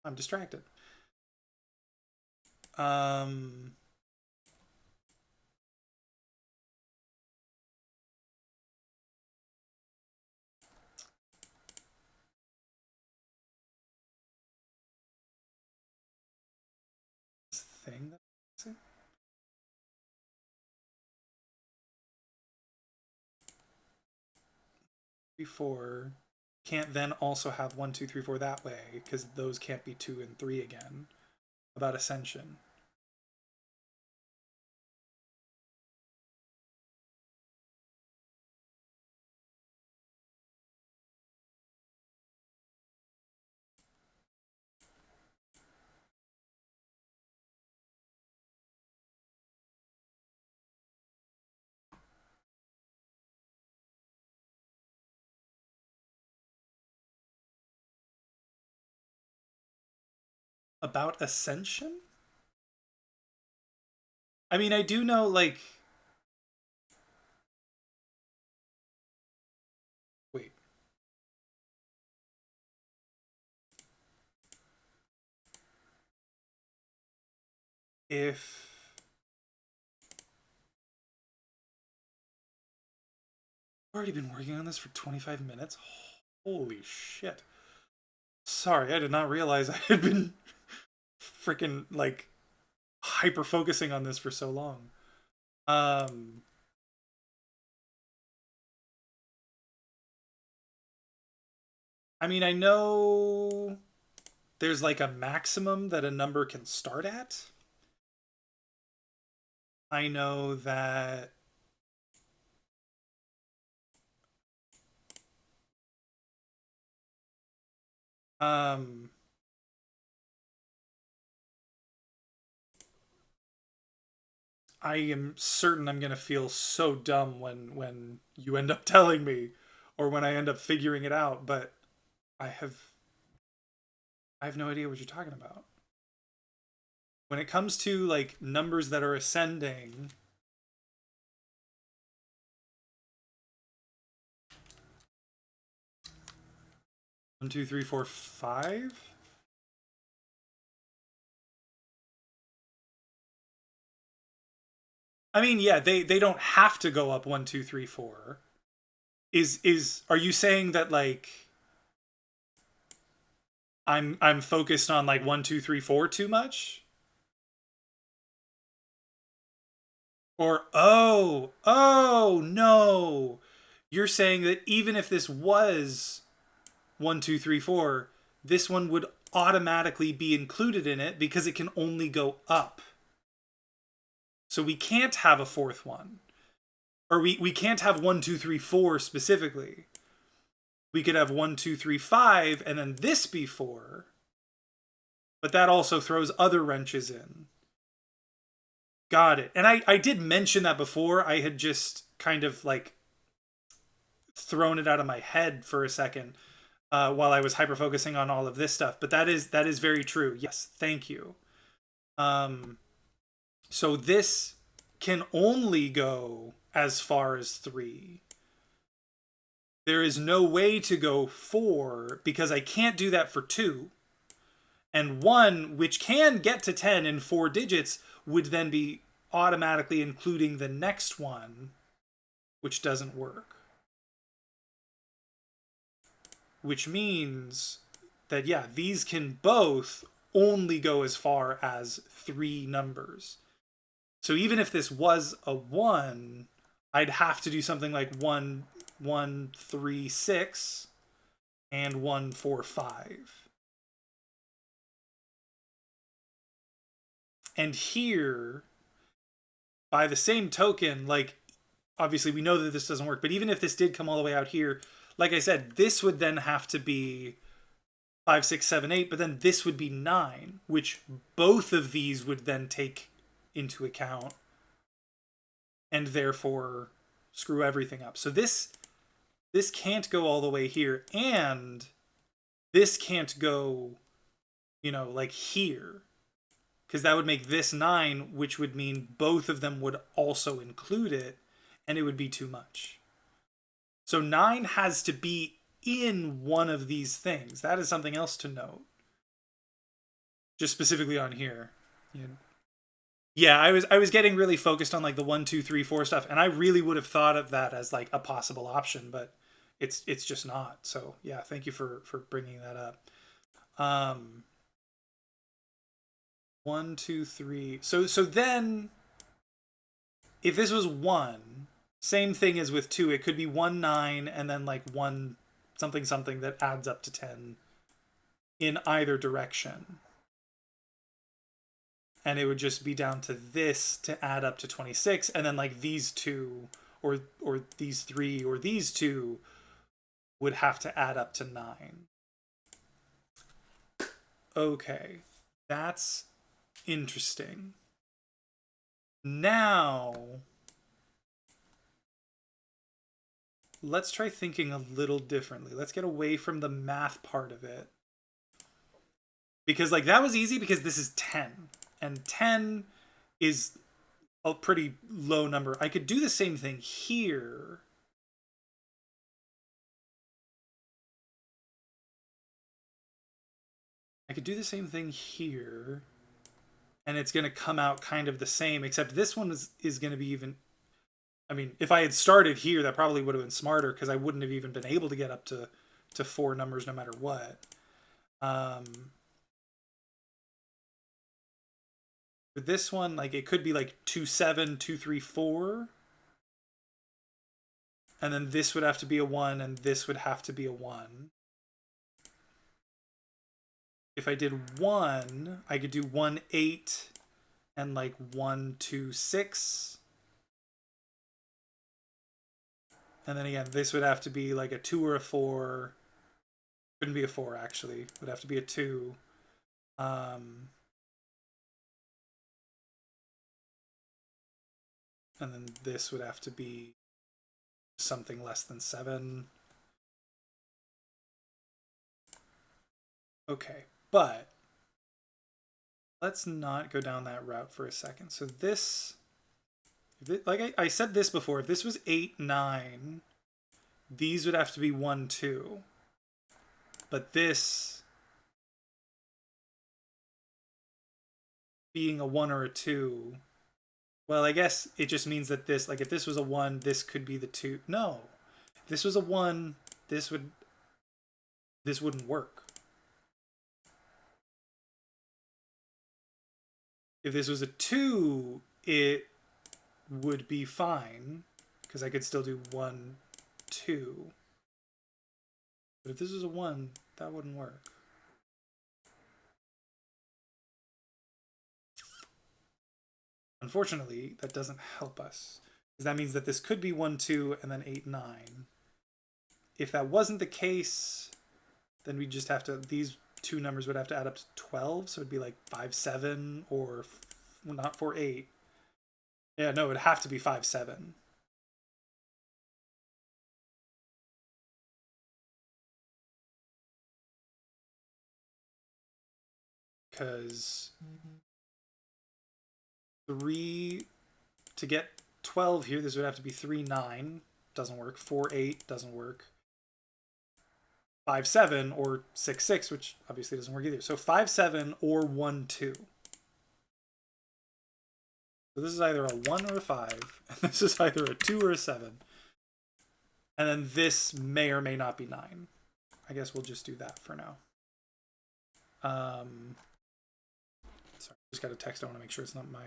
I'm distracted. thing that I'm missing? Four can't then also have 1, 2, 3, 4 that way because those can't be 2 and 3 again. About ascension. About ascension? I mean, I do know, like... Wait. If... I've already been working on this for 25 minutes? Holy shit. Sorry, I did not realize I had been freaking, like, hyper-focusing on this for so long. I mean, I know there's like a maximum that a number can start at. I know that I am certain I'm gonna feel so dumb when you end up telling me, or when I end up figuring it out, but I have no idea what you're talking about. When it comes to like numbers that are ascending, one, two, three, four, five. I mean, yeah, they don't have to go up 1, 2, 3, 4. Are you saying that like I'm focused on like 1, 2, 3, 4 too much? Or oh no. You're saying that even if this was 1, 2, 3, 4, this one would automatically be included in it because it can only go up. So we can't have a fourth one. Or we can't have 1, 2, 3, 4 specifically. We could have 1, 2, 3, 5, and then this be 4. But that also throws other wrenches in. Got it. And I did mention that before. I had just kind of like thrown it out of my head for a second while I was hyper focusing on all of this stuff. But that is very true. Yes, thank you. So this can only go as far as 3. There is no way to go 4 because I can't do that for 2. And 1, which can get to 10 in 4 digits, would then be automatically including the next one, which doesn't work. Which means that, yeah, these can both only go as far as 3 numbers. So even if this was a 1, I'd have to do something like 1, 1, 3, 6, and 1, 4, 5. And here, by the same token, like, obviously we know that this doesn't work, but even if this did come all the way out here, like I said, this would then have to be 5, 6, 7, 8, but then this would be 9, which both of these would then take into account and therefore screw everything up. So this can't go all the way here, and this can't go, you know, like here, because that would make this 9, which would mean both of them would also include it, and it would be too much. So 9 has to be in one of these things. That is something else to note. Just specifically on here. Yeah, I was getting really focused on like the 1, 2, 3, 4 stuff, and I really would have thought of that as like a possible option, but it's just not. So yeah, thank you for bringing that up. 1, 2, 3. So then, if this was 1, same thing as with 2. It could be 1, 9, and then like 1 something something that adds up to 10 in either direction. And it would just be down to this to add up to 26, and then like these two, or these 3, or these 2 would have to add up to 9. Okay, that's interesting. Now, let's try thinking a little differently. Let's get away from the math part of it. Because like that was easy because this is 10. And 10 is a pretty low number. I could do the same thing here. I could do the same thing here. And it's going to come out kind of the same, except this one is going to be even... I mean, if I had started here, that probably would have been smarter because I wouldn't have even been able to get up to 4 numbers no matter what. For this one, like it could be like 2, 7, 2, 3, 4. And then this would have to be a 1, and this would have to be a 1. If I did 1, I could do 1, 8, and like 1, 2, 6. And then again, this would have to be like a 2 or a 4. Couldn't be a 4, actually. It would have to be a 2. And then this would have to be something less than 7. Okay, but let's not go down that route for a second. So this, like I said this before, if this was 8, 9, these would have to be 1, 2. But this being a 1 or a 2, well, I guess it just means that this, like if this was a 1, this could be the 2. No, if this was a 1, this wouldn't work. If this was a 2, it would be fine because I could still do 1, 2. But if this was a 1, that wouldn't work. Unfortunately, that doesn't help us, because that means that this could be 1, 2, and then 8, 9. If that wasn't the case, then we just have to, these two numbers would have to add up to 12, so it'd be like 5, 7, or not 4, 8. Yeah, no, it would have to be 5, 7. Because 3, to get 12 here, this would have to be 3, 9. Doesn't work. 4, 8 doesn't work. 5, 7 or 6, 6, which obviously doesn't work either. So 5, 7 or 1, 2. So this is either a 1 or a 5, and this is either a 2 or a 7. And then this may or may not be 9. I guess we'll just do that for now. Sorry, just got a text. I want to make sure it's not my...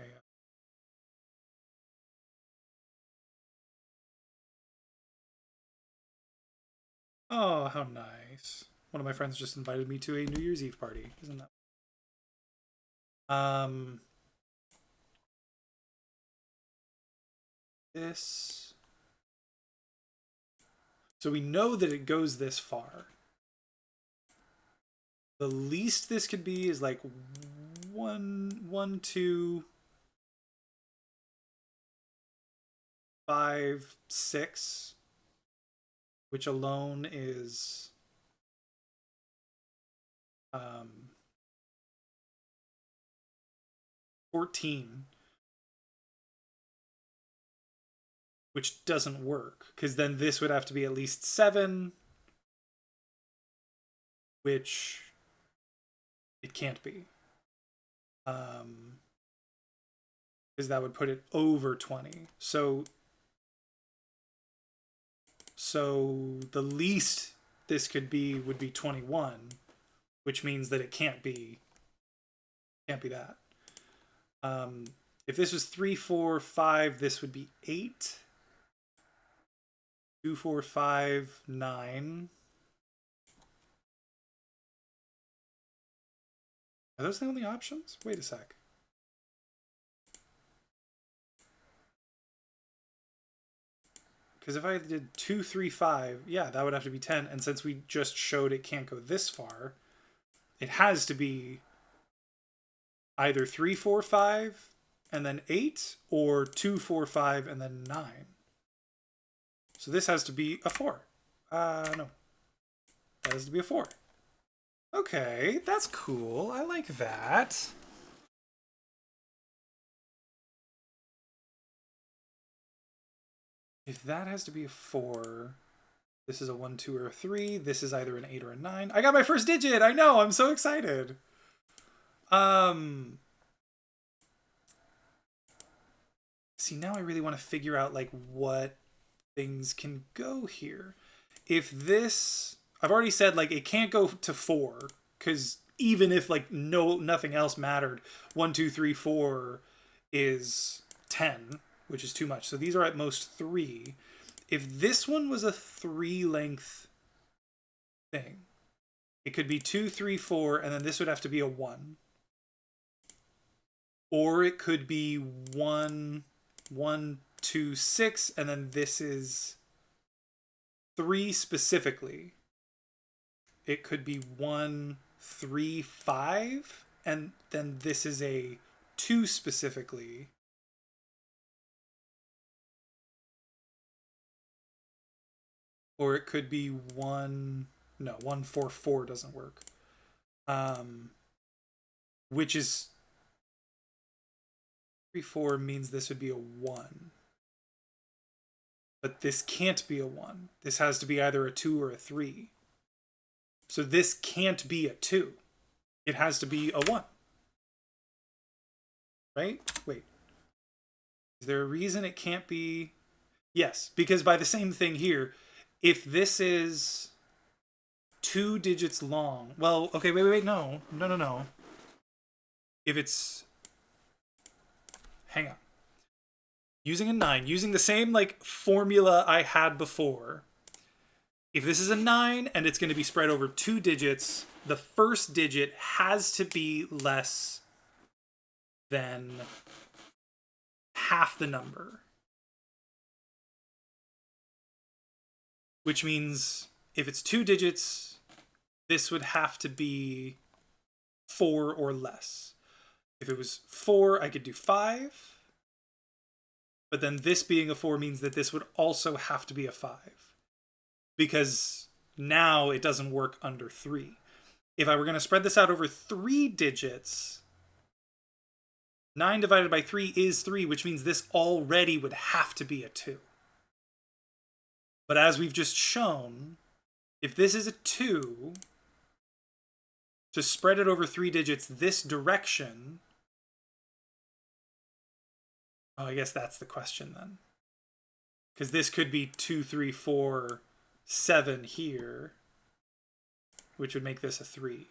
Oh, how nice. One of my friends just invited me to a New Year's Eve party. Isn't that... This... So we know that it goes this far. The least this could be is like 1, 2, 5, 6, which alone is 14, which doesn't work because then this would have to be at least 7, which it can't be, because that would put it over 20. So the least this could be would be 21, which means that it can't be that. If this was 3, 4, 5, this would be 8. 2, 4, 5, 9. Are those the only options? Wait a sec. Because if I did 2, 3, 5, yeah, that would have to be 10. And since we just showed it can't go this far, it has to be either 3, 4, 5, and then 8, or 2, 4, 5, and then 9. So this has to be a 4. No. That has to be a 4. Okay, that's cool. I like that. If that has to be a 4, this is a 1, 2, or a 3. This is either an 8 or a 9. I got my first digit! I know! I'm so excited! See, now I really want to figure out, like, what things can go here. If this... I've already said, like, it can't go to 4, because even if, like, nothing else mattered, 1, 2, 3, 4 is 10, which is too much. So these are at most 3. If this one was a 3-length thing, it could be 2, 3, 4, and then this would have to be a 1. Or it could be 1, 1, 2, 6, and then this is 3 specifically. It could be 1, 3, 5, and then this is a 2 specifically. Or it could be 1, no, 1, 4, 4 doesn't work. Which is 3, 4 means this would be a 1. But this can't be a 1. This has to be either a 2 or a 3. So this can't be a 2. It has to be a 1. Right? Wait. Is there a reason it can't be? Yes, because by the same thing here, if this is 2 digits long... Well, okay, wait, no. No. If it's... Hang on. Using a 9, using the same, like, formula I had before... If this is a 9 and it's going to be spread over 2 digits, the first digit has to be less than half the number. Which means if it's 2 digits, this would have to be 4 or less. If it was 4, I could do 5. But then this being a 4 means that this would also have to be a 5. Because now it doesn't work under 3. If I were going to spread this out over 3 digits, 9 divided by 3 is 3, which means this already would have to be a 2. But as we've just shown, if this is a 2, to spread it over 3 digits this direction... Oh, I guess that's the question then. Because this could be 2, 3, 4... 7 here, which would make this a 3.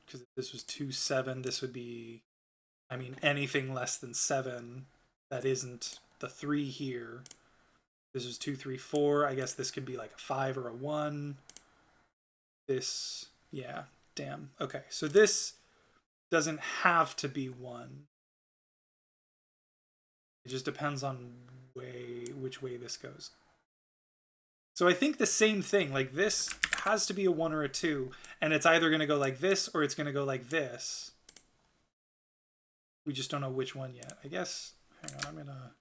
Because if this was 2, 7, this would be, I mean, anything less than 7 that isn't the 3 here. This is 2, 3, 4. I guess this could be like a 5 or a 1. This, yeah, damn. Okay, so this doesn't have to be 1. It just depends on which way this goes. So I think the same thing, like this has to be a 1 or a 2, and it's either going to go like this or it's going to go like this. We just don't know which one yet. I guess, hang on, I'm going to...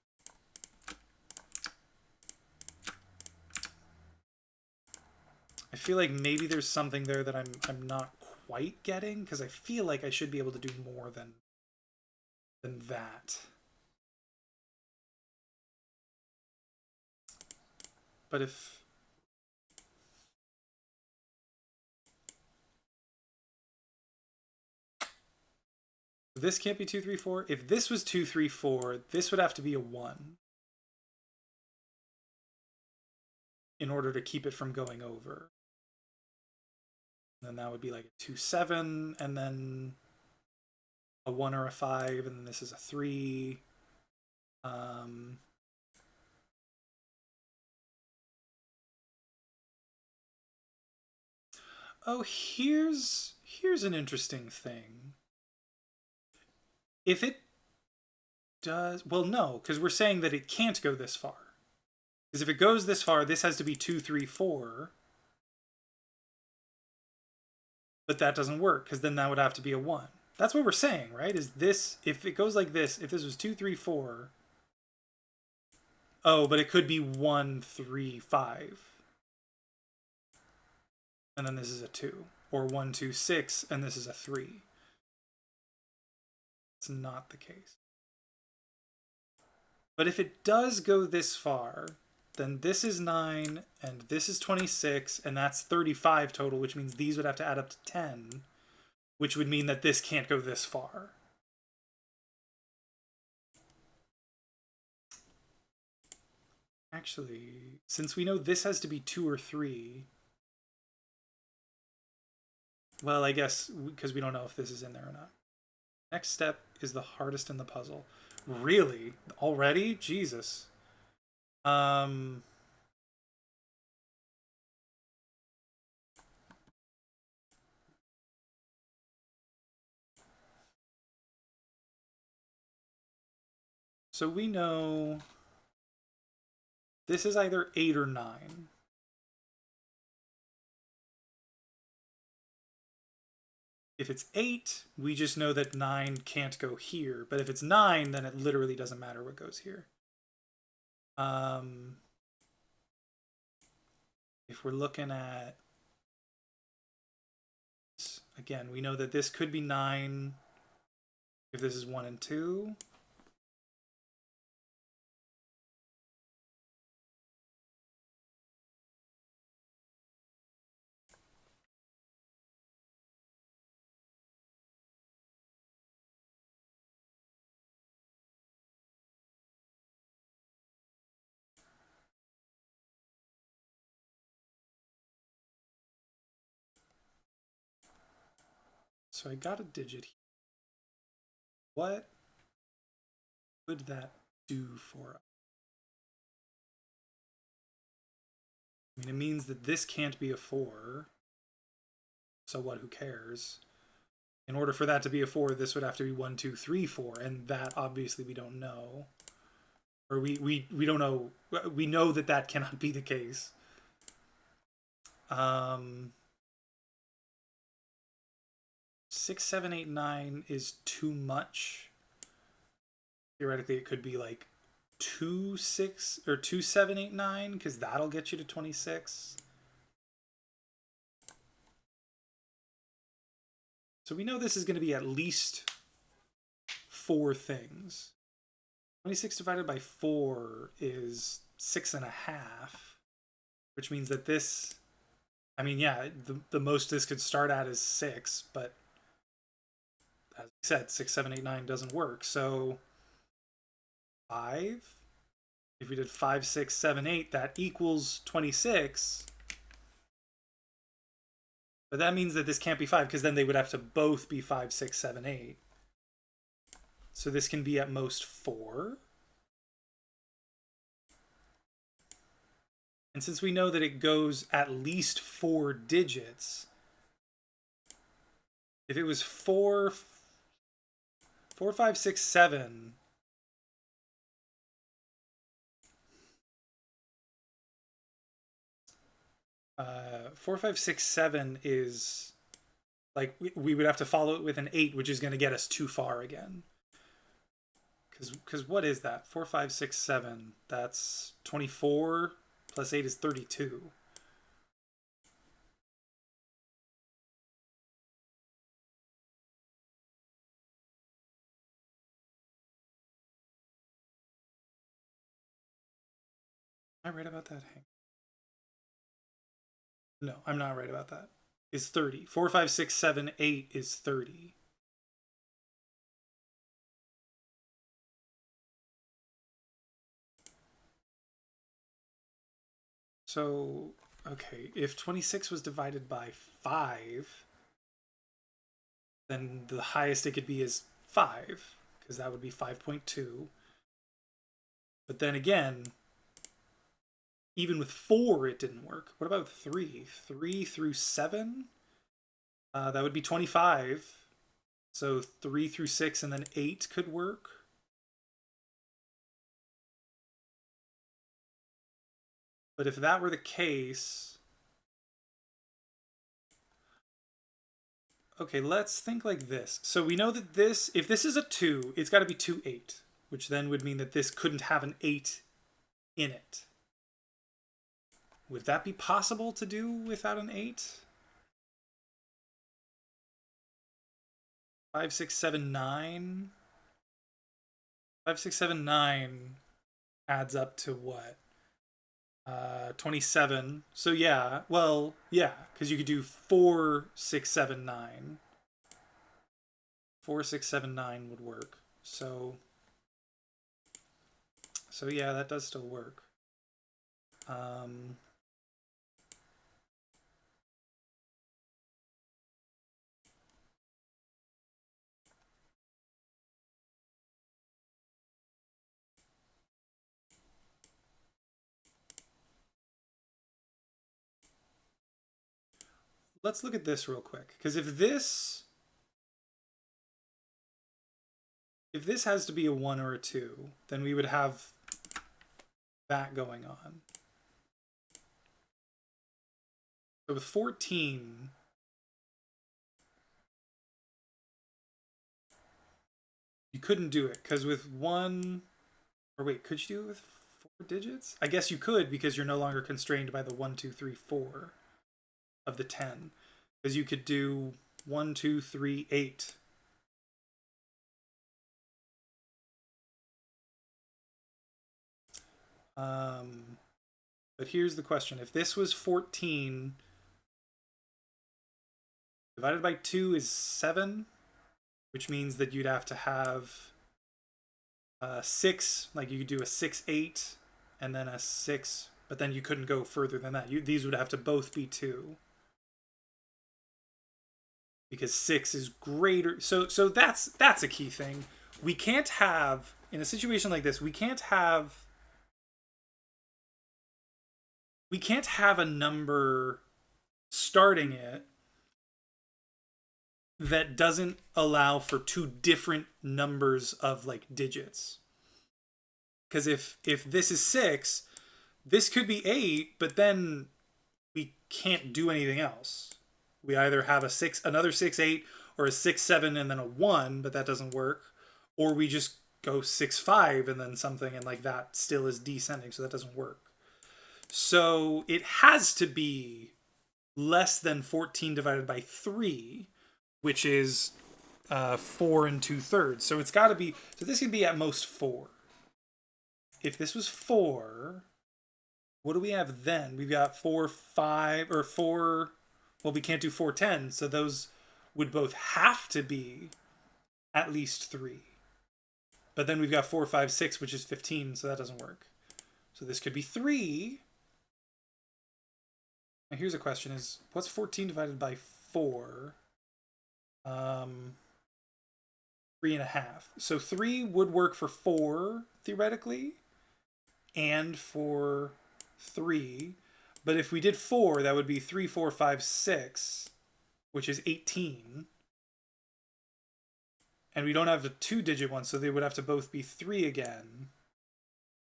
I feel like maybe there's something there that I'm not quite getting, because I feel like I should be able to do more than that. But if... This can't be 2, 3, 4. If this was 2, 3, 4, this would have to be a 1 in order to keep it from going over. then that would be like a 2, 7, and then a 1 or a 5, and then this is a 3. Oh, here's an interesting thing. If it does, well, no, because we're saying that it can't go this far. Because if it goes this far, this has to be 2, 3, 4. But that doesn't work, because then that would have to be a 1. That's what we're saying, right? Is this, if it goes like this, if this was 2, 3, 4. Oh, but it could be 1, 3, 5. And then this is a 2. Or 1, 2, 6, and this is a 3. It's not the case. But if it does go this far, then this is 9, and this is 26, and that's 35 total, which means these would have to add up to 10, which would mean that this can't go this far. Actually, since we know this has to be 2 or 3, well, I guess because we don't know if this is in there or not. Next step is the hardest in the puzzle. Really? Already? Jesus. So we know this is either 8 or 9. If it's 8, we just know that 9 can't go here. But if it's 9, then it literally doesn't matter what goes here. If we're looking at, again, we know that this could be 9 if this is 1 and 2. So I got a digit here. What would that do for us? I mean, it means that this can't be a 4. So what, who cares? In order for that to be a 4, this would have to be 1, 2, 3, 4. And that obviously we don't know. Or we don't know. We know that that cannot be the case. 6, 7, 8, 9 is too much. Theoretically, it could be like 2, 6, or 2, 7, 8, 9, because that'll get you to 26. So we know this is going to be at least 4 things. 26 divided by 4 is 6.5, which means that this, I mean, yeah, the most this could start at is 6, but as I said, 6, 7, 8, 9 doesn't work. So 5, if we did 5, 6, 7, 8, that equals 26. But that means that this can't be 5, because then they would have to both be 5, 6, 7, 8. So this can be at most 4. And since we know that it goes at least 4 digits, if it was 4, 5, 6, 7, uh, 4, 5, 6, 7 is like we would have to follow it with an 8, which is going to get us too far again. Because what is that? 4, 5, 6, 7. That's 24 plus 8 is 32. Am I right about that? No, I'm not right about that. It's 30. 4, 5, 6, 7, 8 is 30. So okay, if 26 was divided by 5, then the highest it could be is 5, because that would be 5.2. But then again, even with 4, it didn't work. What about 3? 3 through 7? That would be 25. So 3 through 6 and then 8 could work. But if that were the case... Okay, let's think like this. So we know that this, if this is a 2, it's got to be 2, 8, which then would mean that this couldn't have an 8 in it. Would that be possible to do without an 8? 5, 6, 7, 9. 5, 6, 7, 9 adds up to what? 27. So yeah, well, yeah, because you could do 4, 6, 7, 9. 4, 6, 7, 9 would work. So yeah, that does still work. Let's look at this real quick, because if this has to be a 1 or a 2, then we would have that going on. So with 14, you couldn't do it, because with 1, or wait, could you do it with 4 digits? I guess you could, because you're no longer constrained by the 1, 2, 3, 4 of the 10, because you could do 1, 2, 3, 8. But here's the question. If this was 14, divided by 2 is 7, which means that you'd have to have 6, like you could do a 6, 8, and then a 6, but then you couldn't go further than that. These would have to both be 2. Because 6 is greater. So that's a key thing. We can't have, in a situation like this, we can't have a number starting it that doesn't allow for 2 different numbers of like digits. Because if this is 6, this could be 8, but then we can't do anything else. We either have another 6, 8, or a 6, 7, and then a 1, but that doesn't work. Or we just go 6, 5, and then something, and like that still is descending, so that doesn't work. So it has to be less than 14 divided by 3, which is 4 2/3. So it's got to be, so this could be at most 4. If this was 4, what do we have then? We've got 4, 5, or 4, well, we can't do 4, 10, so those would both have to be at least 3. But then we've got 4, 5, 6, which is 15, so that doesn't work. So this could be 3. Now here's a question: is what's 14 divided by 4? 3.5. So 3 would work for 4 theoretically, and for 3. But if we did 4, that would be 3, 4, 5, 6, which is 18. And we don't have the 2-digit one, so they would have to both be 3 again.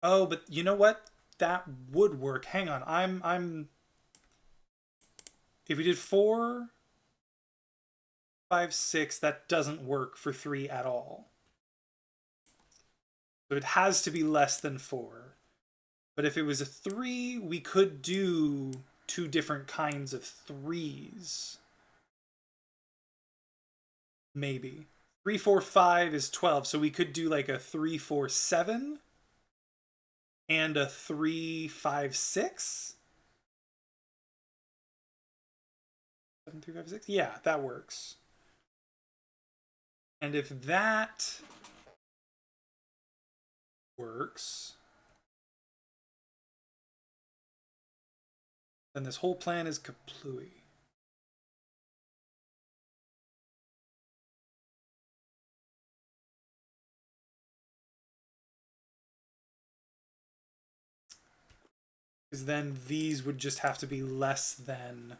Oh, but you know what? That would work. Hang on. I'm if we did 4, 5, 6, that doesn't work for 3 at all. So it has to be less than 4. But if it was a 3, we could do 2 different kinds of 3s. Maybe. 3, 4, 5 is 12, so we could do like a 3, 4, 7 and a 3, 5, 6. 7, 3, 5, 6? Yeah, that works. And if that works, then this whole plan is kaplooey. Because then these would just have to be less than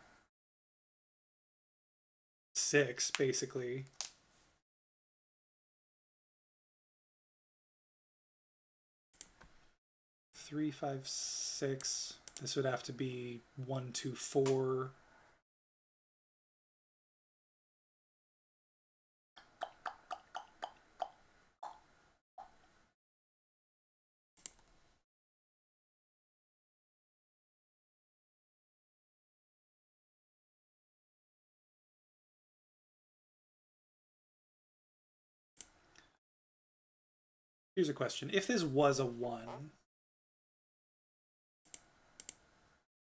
6, basically. Three, 5, 6. This would have to be 1, 2, 4. Here's a question. If this was a 1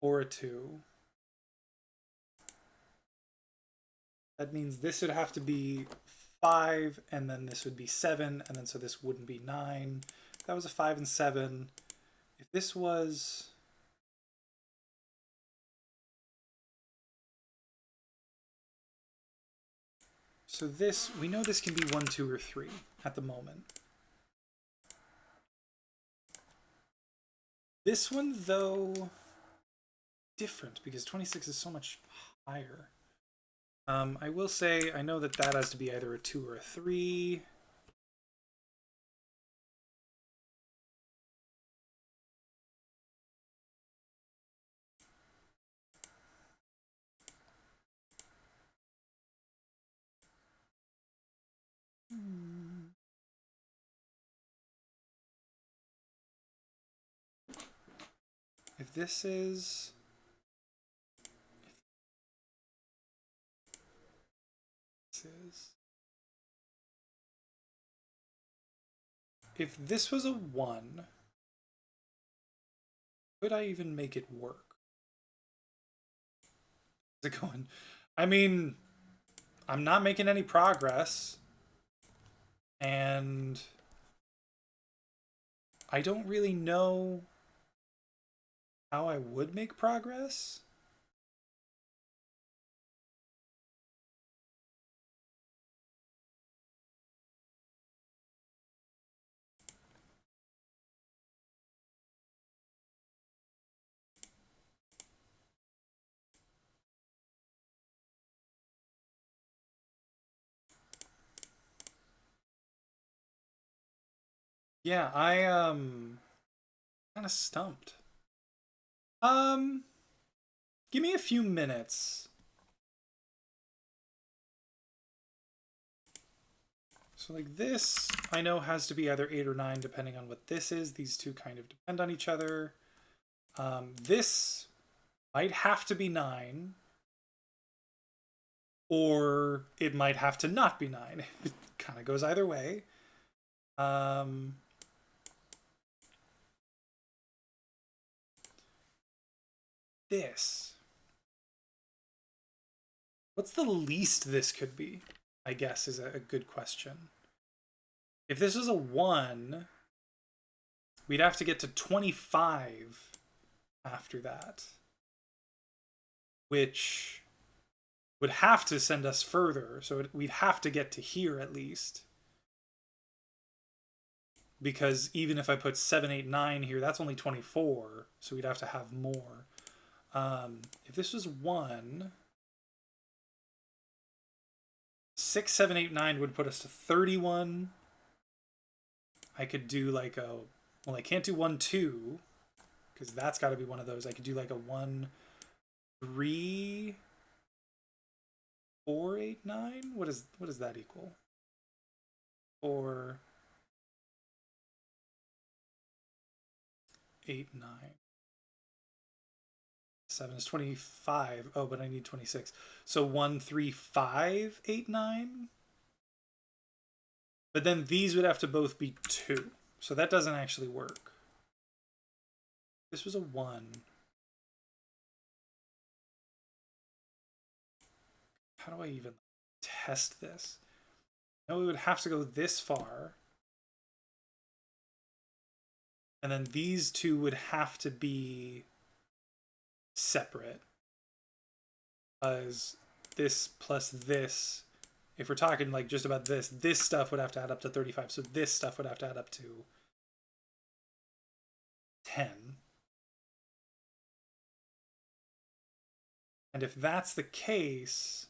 or a 2, that means this would have to be 5, and then this would be 7, and then so this wouldn't be 9. That was a 5 and 7. If this was... So this, we know this can be 1, 2, or 3 at the moment. This one, though, different because 26 is so much higher. I will say, I know that that has to be either a 2 or a 3. If this is... If this was a 1, could I even make it work? Is it going? I mean, I'm not making any progress. And I don't really know how I would make progress. Yeah, I kind of stumped. Give me a few minutes. So like this, I know has to be either 8 or 9 depending on what this is. These two kind of depend on each other. This might have to be 9. Or it might have to not be 9. It kind of goes either way. This. What's the least this could be? I guess is a good question. If this was a 1, we'd have to get to 25 after that. Which would have to send us further. So we'd have to get to here at least. Because even if I put 7, 8, 9 here, that's only 24. So we'd have to have more. If this was 1, 6, 7, 8, 9 would put us to 31. I could do like a... Well, I can't do 1, 2. Because that's got to be one of those. I could do like a 1, 3, 4, 8, 9? What does that equal? 4, 8, 9. 7 is 25. Oh, but I need 26. So 1, 3, 5, 8, 9. But then these would have to both be 2. So that doesn't actually work. This was a 1. How do I even test this? No, we would have to go this far. And then these two would have to be separate. Because this plus this, if we're talking like just about this stuff would have to add up to 35. So this stuff would have to add up to 10. And if that's the case,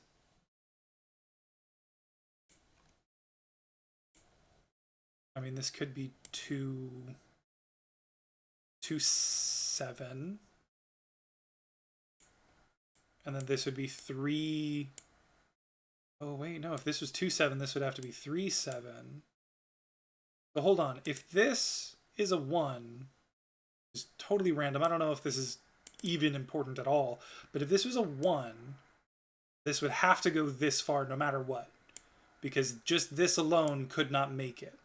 I mean, this could be 2, 7. And then this would be 3. Oh, wait, no. If this was 2, 7, this would have to be 3, 7. So hold on. If this is a 1, it's totally random. I don't know if this is even important at all. But if this was a 1, this would have to go this far no matter what. Because just this alone could not make it.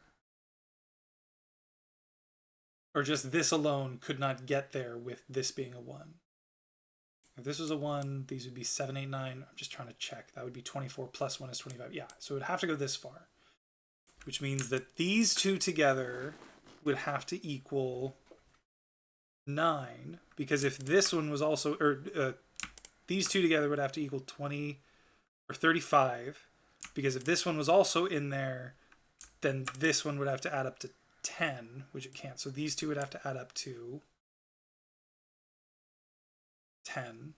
Or just this alone could not get there with this being a 1. If this was a 1, these would be 7, 8, 9. I'm just trying to check. That would be 24 plus 1 is 25. Yeah, so it would have to go this far. Which means that these two together would have to equal 9. Because if this one was also... these two together would have to equal 20 or 35. Because if this one was also in there, then this one would have to add up to 10, which it can't. So these two would have to add up to 10.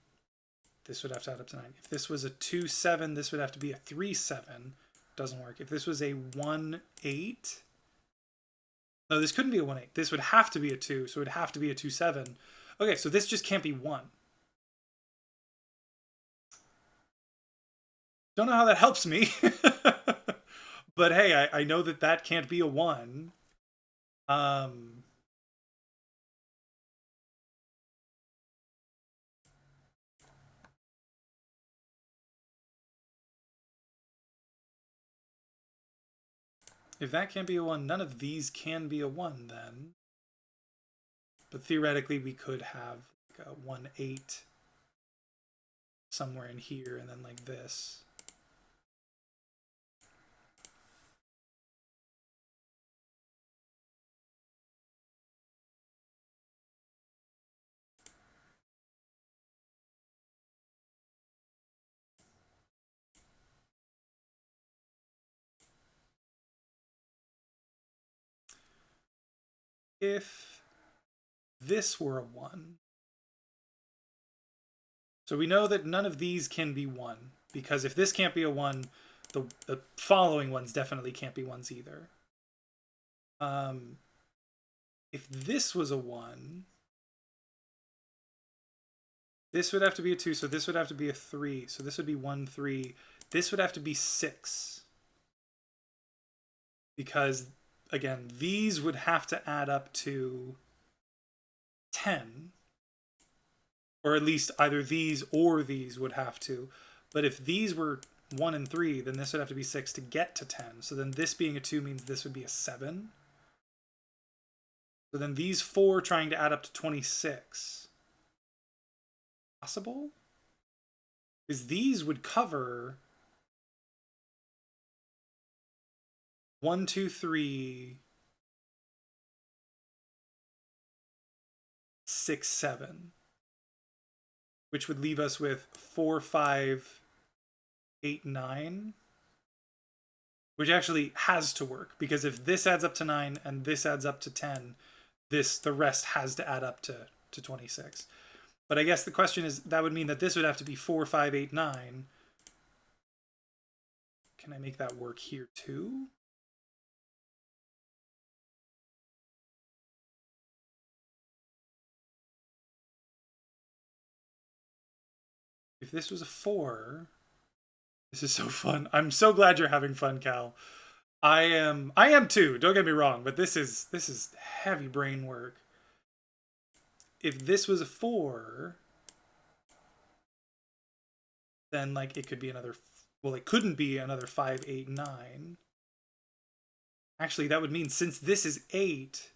This would have to add up to 9. If this was a 2, 7, this would have to be a 3, 7. Doesn't work. If this was a 1, 8... No, this couldn't be a 1, 8. This would have to be a 2, so it would have to be a 2, 7. Okay, so this just can't be 1. Don't know how that helps me. But hey, I know that that can't be a 1. If that can't be a 1, none of these can be a 1 then. But theoretically, we could have like a 1, 8 somewhere in here, and then like this. If this were a 1, so we know that none of these can be 1, because if this can't be a 1, the following ones definitely can't be 1s either. If this was a 1, this would have to be a 2, so this would have to be a 3, so this would be 1, 3. This would have to be 6. Because, again, these would have to add up to 10. Or at least either these or these would have to. But if these were 1 and 3, then this would have to be 6 to get to 10. So then this being a 2 means this would be a 7. So then these 4 trying to add up to 26. Possible? Because these would cover 1, 2, 3, 6, 7. Which would leave us with 4, 5, 8, 9. Which actually has to work. Because if this adds up to 9 and this adds up to 10, the rest has to add up to 26. But I guess the question is, that would mean that this would have to be 4, 5, 8, 9. Can I make that work here too? If this was a 4, this is so fun. I'm so glad you're having fun, Cal. I am too, don't get me wrong, but this is heavy brain work. If this was a 4, then like it could be another, well, it couldn't be another 5, 8, 9. Actually, that would mean since this is 8,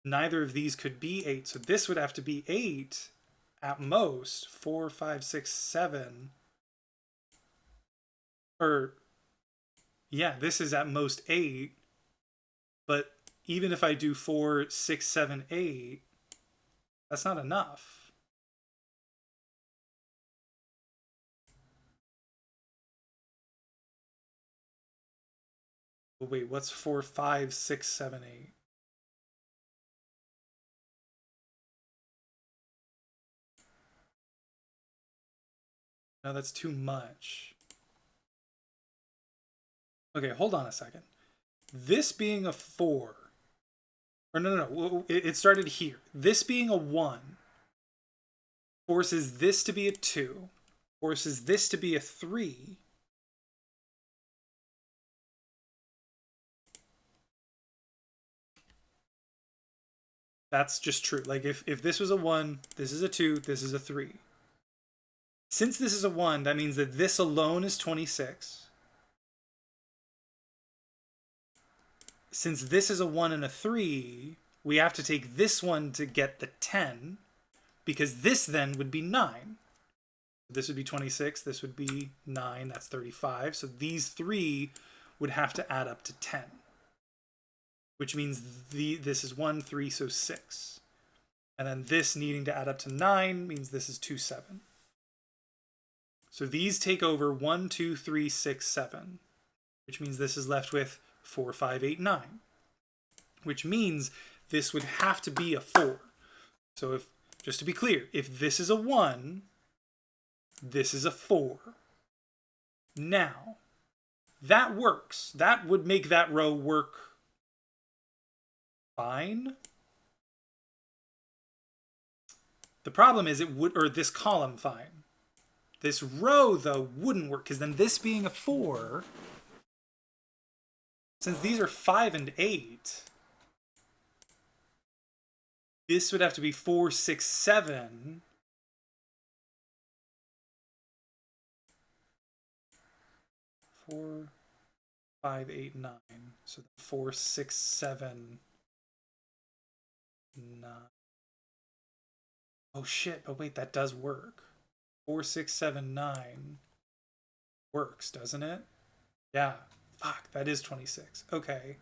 neither of these could be 8. So this would have to be 8 at most. 4, 5, 6, 7. Or, yeah, this is at most 8. But even if I do 4, 6, 7, 8, that's not enough. Oh, wait, what's 4, 5, 6, 7, 8? No, that's too much. Okay, hold on a second. This being a 4. Or no. It started here. This being a 1 forces this to be a 2. Forces this to be a 3. That's just true. Like, if this was a 1, this is a 2, this is a 3. Since this is a 1, that means that this alone is 26. Since this is a 1 and a 3, we have to take this one to get the 10, because this then would be 9. This would be 26, this would be 9, that's 35. So these 3 would have to add up to 10. Which means this is 1, 3, so 6. And then this needing to add up to 9 means this is 2, 7. So these take over 1, 2, 3, 6, 7. Which means this is left with 4, 5, 8, 9. Which means this would have to be a 4. So if, just to be clear, if this is a 1, this is a 4. Now, that works. That would make that row work fine. The problem is it would, or this column fine. This row, though, wouldn't work, because then this being a 4, since these are 5 and 8, this would have to be 4, 6, 7. Four, 5, 8, 9. So 4, 6, 7, 9. Oh shit, but wait, that does work. 4, 6, 7, 9 works, doesn't it? Yeah. Fuck, that is 26. Okay.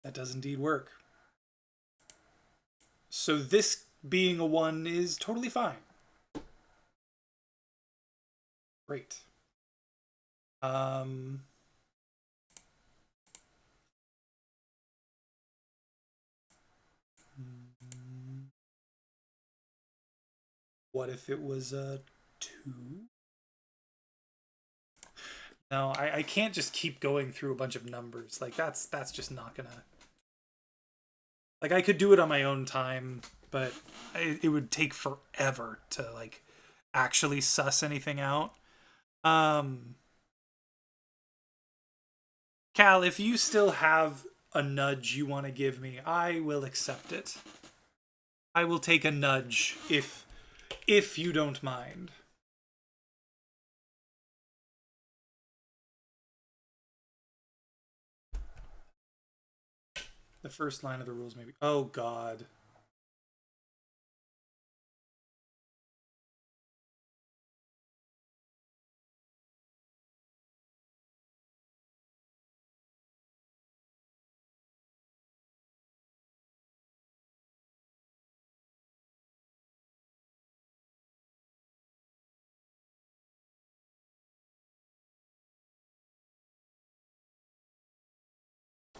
That does indeed work. So this being a 1 is totally fine. Great. What if it was a 2? No, I can't just keep going through a bunch of numbers. Like, that's just not gonna... Like, I could do it on my own time, but it would take forever to, like, actually suss anything out. Cal, if you still have a nudge you want to give me, I will accept it. I will take a nudge if you don't mind. The first line of the rules, maybe. Oh, God.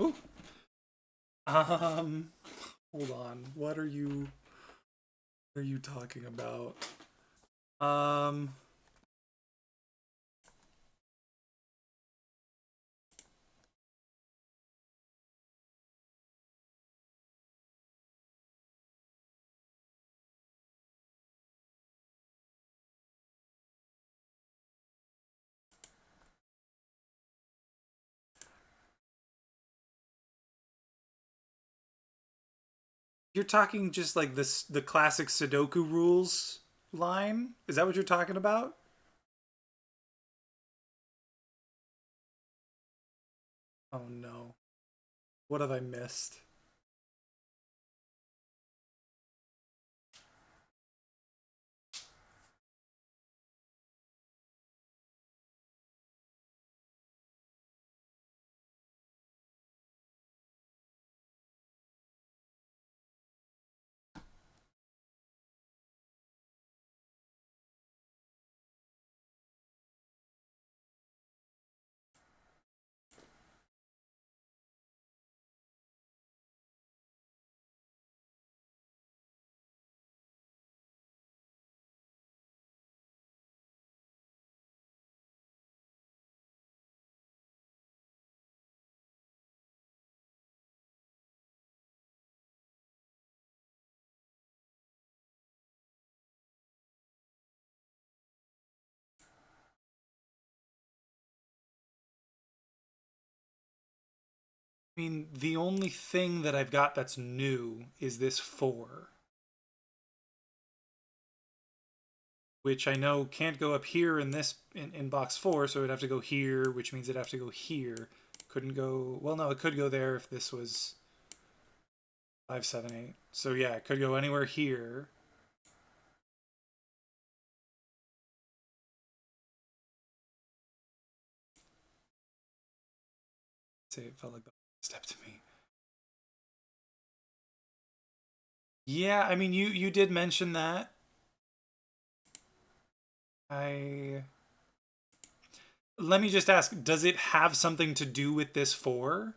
Ooh. Hold on. What are you talking about? You're talking just like this, the classic Sudoku rules line? Is that what you're talking about? Oh no. What have I missed? I mean, the only thing that I've got that's new is this 4. Which I know can't go up here in this in box 4, so it'd have to go here, which means it'd have to go here. Couldn't go, well, no, it could go there if this was 5, 7, 8. So yeah, it could go anywhere here. Say it felt like the step to me. Yeah, I mean, you did mention that. Let me just ask, does it have something to do with this 4?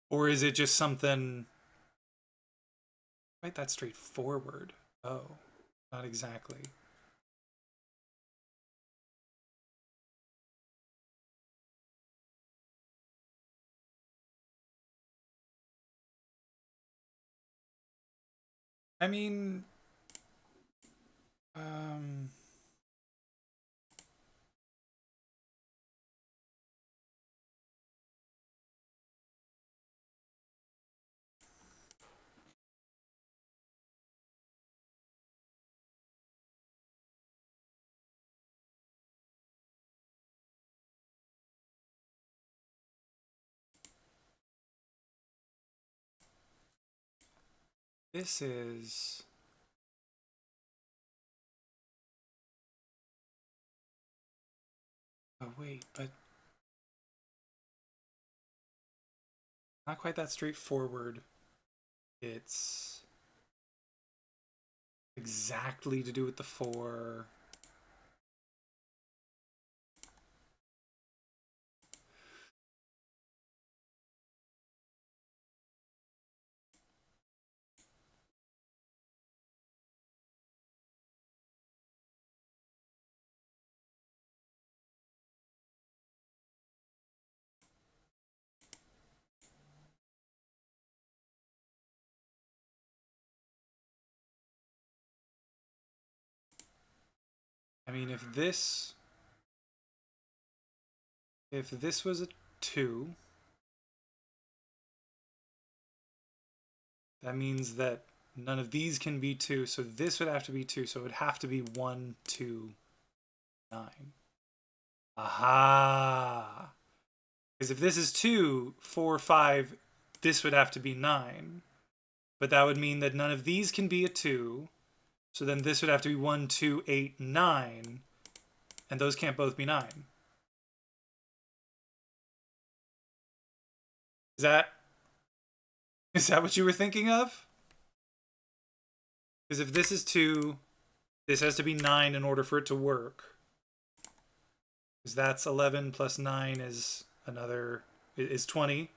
Or is it just something quite that straightforward? Oh, not exactly. I mean, this is... Oh, wait, but... Not quite that straightforward. It's exactly to do with the 4. I mean, if this was a 2, that means that none of these can be 2, so this would have to be 2, so it would have to be 1, 2, 9. Aha! Because if this is 2, 4, 5, this would have to be 9. But that would mean that none of these can be a 2, so then this would have to be 1, 2, 8, 9, and those can't both be 9. Is that what you were thinking of? Because if this is 2, this has to be 9 in order for it to work. Because that's 11 plus 9 is is 20.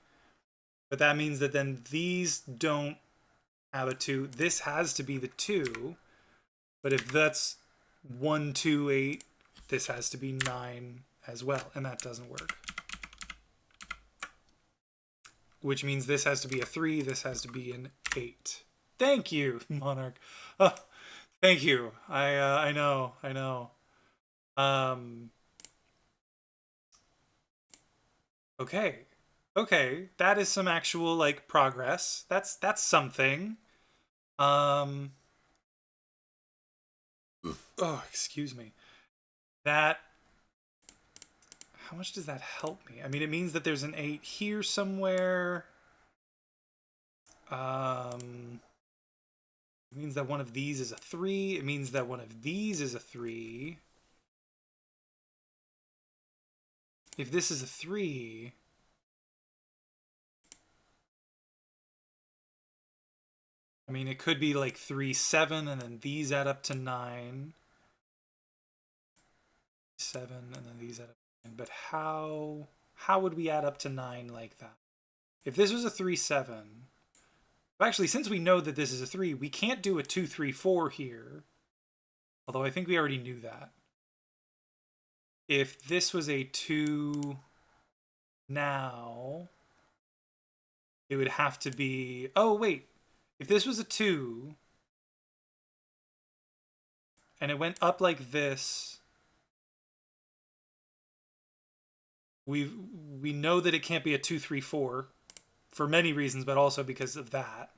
But that means that then these don't have a 2. This has to be the 2. But if that's 1, 2, 8, this has to be 9 as well. And that doesn't work. Which means this has to be a 3, this has to be an 8. Thank you, Monarch. Oh, thank you. I know. Okay. That is some actual like progress. That's something. Oh, excuse me. That, how much does that help me? I mean, it means that there's an 8 here somewhere. It means that one of these is a 3. It means that one of these is a 3. If this is a 3... I mean, it could be like 3, 7, and then these add up to 9. 7, and then these add up to 9. But how would we add up to 9 like that? If this was a 3, 7... Actually, since we know that this is a 3, we can't do a 2, 3, 4 here. Although I think we already knew that. If this was a 2 now, it would have to be... Oh, wait. If this was a 2, and it went up like this, we we know that it can't be a 2, 3, 4 for many reasons, but also because of that.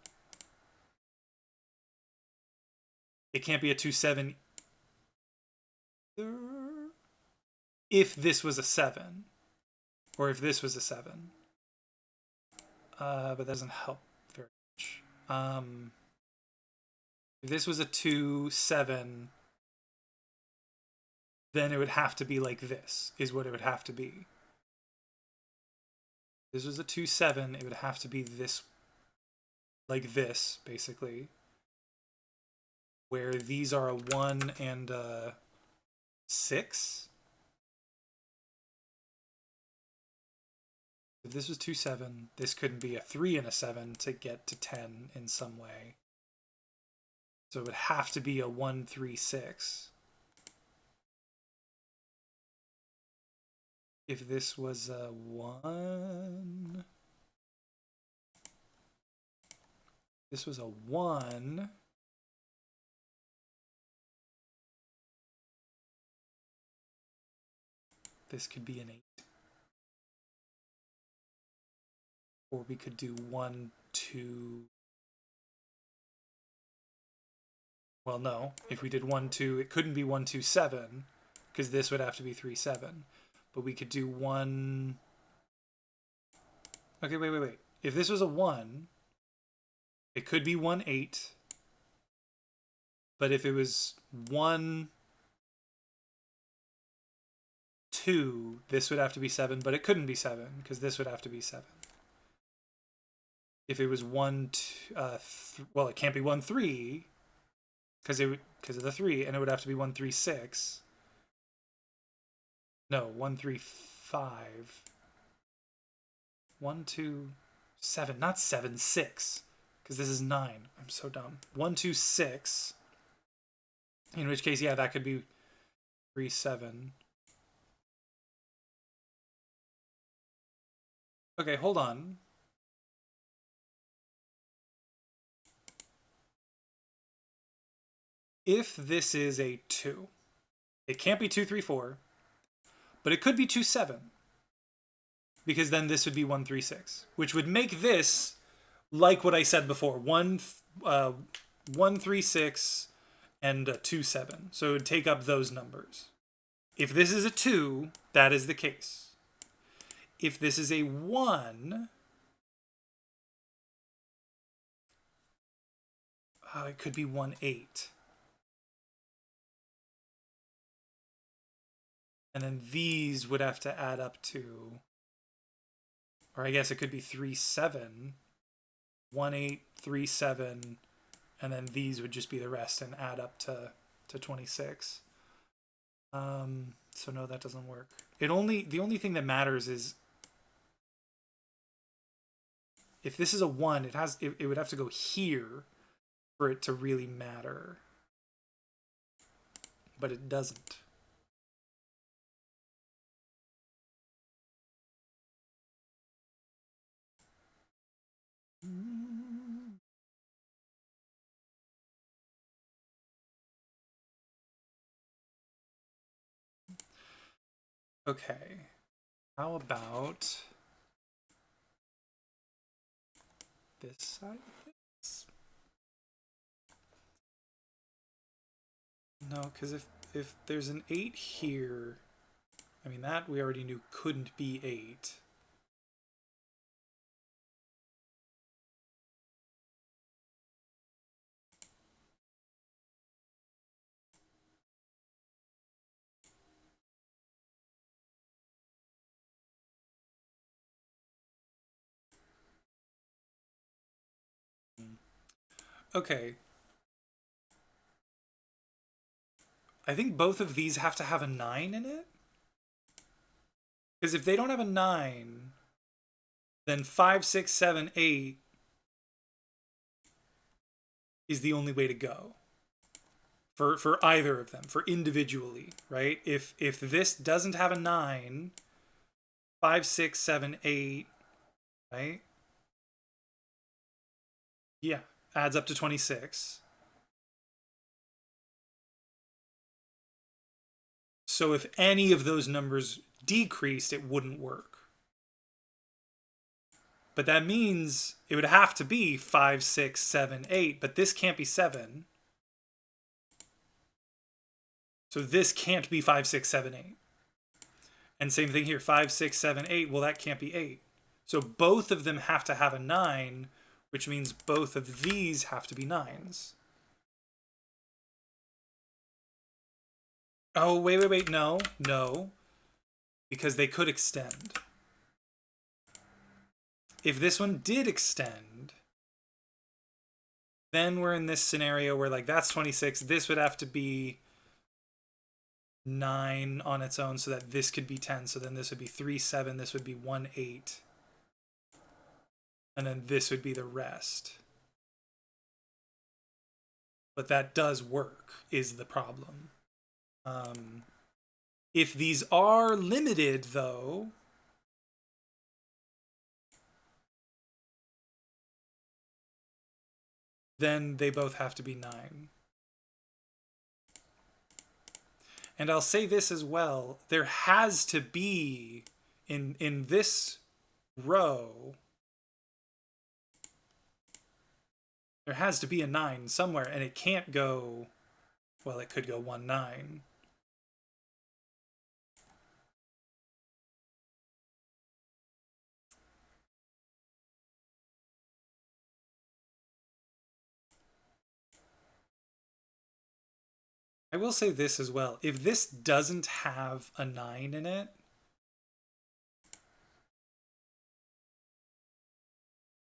It can't be a 2, 7 if this was a 7, or if this was a 7. But that doesn't help very much. If this was a 2, 7, then it would have to be like this, is what it would have to be. If this was a 2, 7, it would have to be this, like this, basically. Where these are a 1 and a 6. If this was 2, 7, this couldn't be a 3 and a 7 to get to 10 in some way. So it would have to be a 1, 3, 6. If this was a 1, this was a 1, this could be an 8. Or we could do 1, 2. Well, no. If we did 1, 2, it couldn't be 1, 2, 7, because this would have to be 3, 7. But we could do 1. Okay, wait. If this was a 1, it could be 1, 8. But if it was 1, 2, this would have to be 7, but it couldn't be 7, because this would have to be 7. If it was 1, 2, well, it can't be 1, 3, because of the 3, and it would have to be 1, 3, 6. No, 1, 3, 5. 1, 2, 7. Not 7, 6. Because this is 9. I'm so dumb. 1, 2, 6. In which case, yeah, that could be 3, 7. Okay, hold on. If this is a 2, it can't be 2, 3, 4. But it could be 2, 7. Because then this would be 1, 3, 6. Which would make this like what I said before. 1, 3, 6 and 2, 7. So it would take up those numbers. If this is a 2, that is the case. If this is a 1, it could be 1, 8. And then these would have to add up to, or I guess it could be 3, 7, 1, 8, 3, 7, and then these would just be the rest and add up to 26. So no, that doesn't work. The only thing that matters is if this is a 1, it would have to go here for it to really matter. But it doesn't. Okay, how about this side of this? No, because if there's an 8 here, I mean, that we already knew couldn't be 8. Okay. I think both of these have to have a 9 in it. Because if they don't have a 9, then 5, 6, 7, 8 is the only way to go. For either of them, for individually, right? If this doesn't have a 9, 5, 6, 7, 8, right? Yeah, adds up to 26. So if any of those numbers decreased, it wouldn't work. But that means it would have to be 5, 6, 7, 8. But this can't be 7. So this can't be 5, 6, 7, 8. And same thing here, 5, 6, 7, 8. Well, that can't be 8. So both of them have to have a 9, which means both of these have to be 9s. Oh, wait. No. Because they could extend. If this one did extend, then we're in this scenario where, like, that's 26. This would have to be 9 on its own so that this could be 10. So then this would be 3, 7. This would be 1, 8. And then this would be the rest. But that does work, is the problem. If these are limited, though, then they both have to be 9. And I'll say this as well. There has to be, in this row, there has to be a 9 somewhere, and it can't go, well, it could go 1, 9. I will say this as well. If this doesn't have a 9 in it,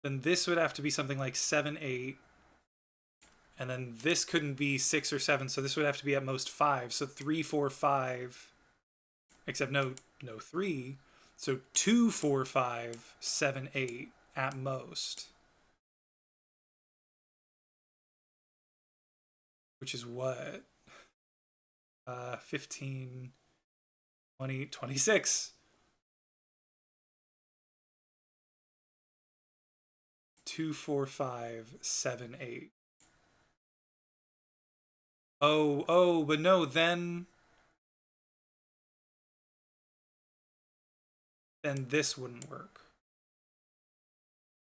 then this would have to be something like 7, 8. And then this couldn't be 6 or 7, so this would have to be at most 5. So 3, 4, 5. Except no 3. So 2, 4, 5, 7, 8 at most. Which is what? 15, 20, 26. 2, 4, 5, 7, 8. Oh, but no, then this wouldn't work.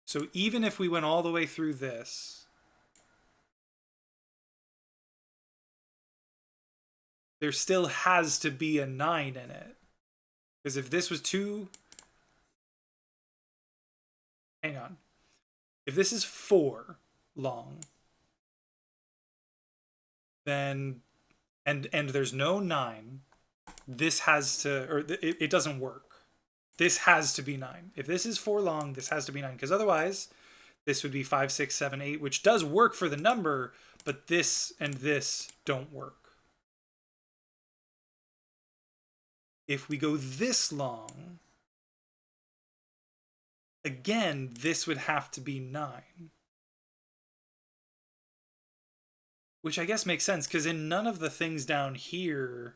So even if we went all the way through this, there still has to be a 9 in it. Because if this was 2... Hang on. If this is 4 long, then... And there's no 9, this has to... Or it doesn't work. This has to be 9. If this is 4 long, this has to be 9. Because otherwise, this would be 5, 6, 7, 8, which does work for the number, but this and this don't work. If we go this long, again, this would have to be 9. Which I guess makes sense, because in none of the things down here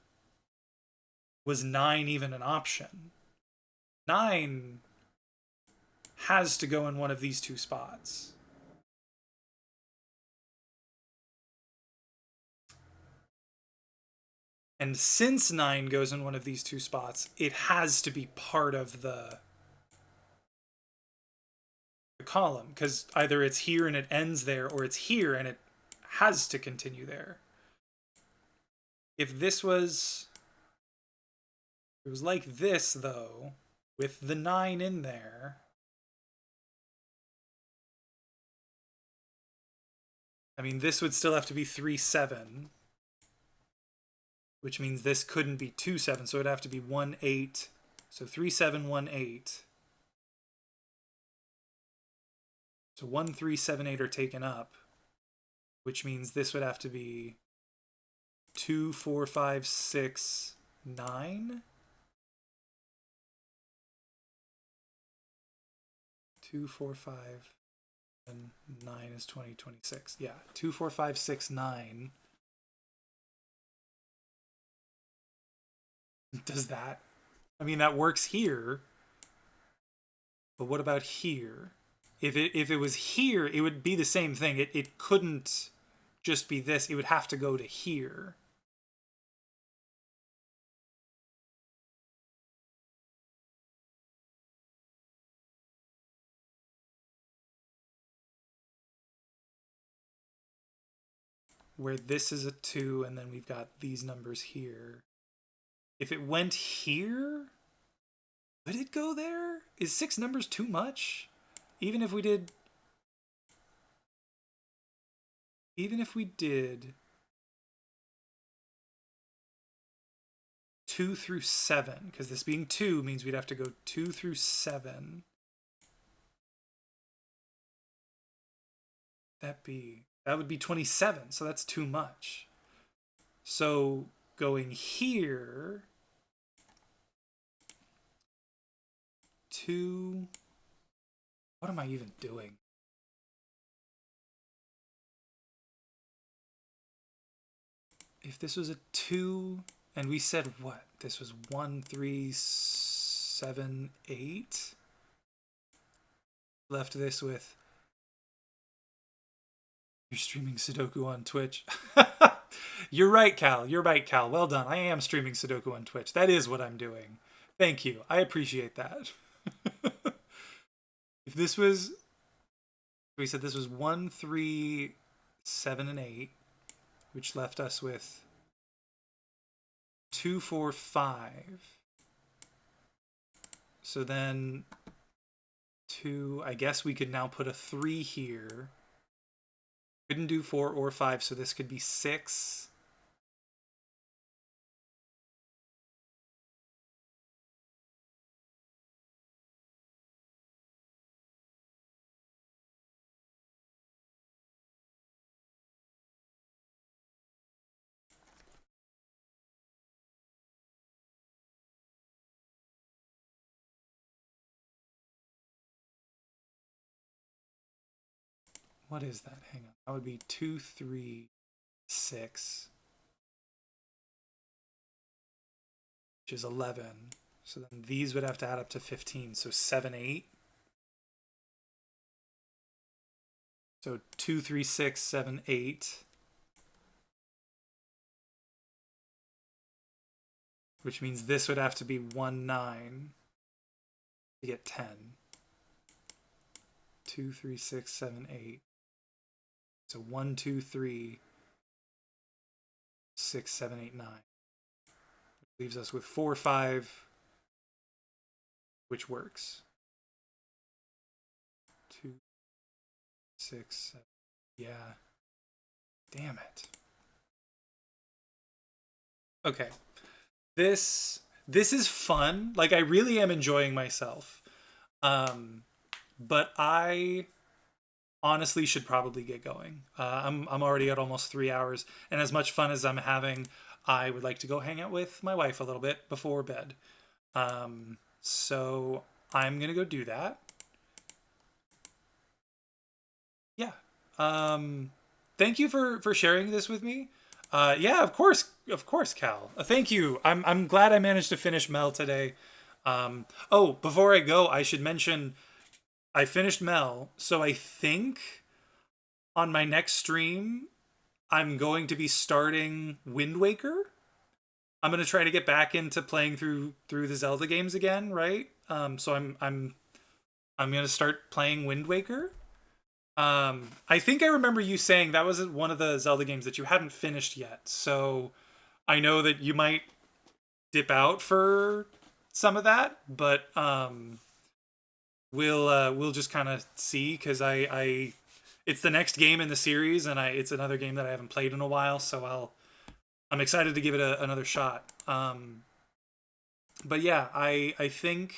was 9 even an option. 9 has to go in one of these 2 spots. And since 9 goes in one of these 2 spots, it has to be part of the column, because either it's here and it ends there, or it's here and it has to continue there. If this was... It was like this, though, with the 9 in there. I mean, this would still have to be 3, 7. Which means this couldn't be 2, 7, so it'd have to be 1, 8. So 3, 7, 1, 8. So 1, 3, 7, 8 are taken up, which means this would have to be 2, 4, 5, 6, 9. 2, 4, 5, and 9 is 20, 26. Yeah, 2, 4, 5, 6, 9. Does that? I mean, that works here. But what about here? If it was here, it would be the same thing. It couldn't just be this. It would have to go to here. where this is a 2 and then we've got these numbers here. If it went here, would it go there? Is 6 numbers too much? Even if we did 2 through 7, because this being 2 means we'd have to go 2 through 7. That would be 27, so that's too much. So going here, 2, what am I even doing? If this was a 2, and we said what? This was 1, 3, 7, 8. Left this with, you're streaming Sudoku on Twitch. You're right, Cal. You're right, Cal. Well done. I am streaming Sudoku on Twitch. That is what I'm doing. Thank you. I appreciate that. If this was, we said this was 1, 3, 7, and 8, which left us with 2, 4, 5. So then 2, I guess we could now put a 3 here. Couldn't do 4 or 5, so this could be 6. What is that? Hang on. That would be 2, 3, 6. Which is 11. So then these would have to add up to 15. So 7, 8. So 2, 3, 6, 7, 8. Which means this would have to be 1, 9 to get 10. 2, 3, 6, 7, 8. So 1, 2, 3, 6, 7, 8, 9. Which leaves us with 4, 5, which works. 2, 6, 7. Yeah. Damn it. Okay. This is fun. Like, I really am enjoying myself. But I honestly should probably get going. I'm already at almost 3 hours, and as much fun as I'm having, I would like to go hang out with my wife a little bit before bed. So I'm gonna go do that. Yeah. Thank you for sharing this with me. Yeah, of course, Cal. Thank you. I'm glad I managed to finish Mel today. Oh, before I go, I should mention I finished Mel, so I think on my next stream I'm going to be starting Wind Waker. I'm going to try to get back into playing through the Zelda games again, right? So I'm going to start playing Wind Waker. I think I remember you saying that was one of the Zelda games that you hadn't finished yet. So I know that you might dip out for some of that, but we'll just kind of see, because I it's the next game in the series, and it's another game that I haven't played in a while, so I'm excited to give it another shot. But yeah, I think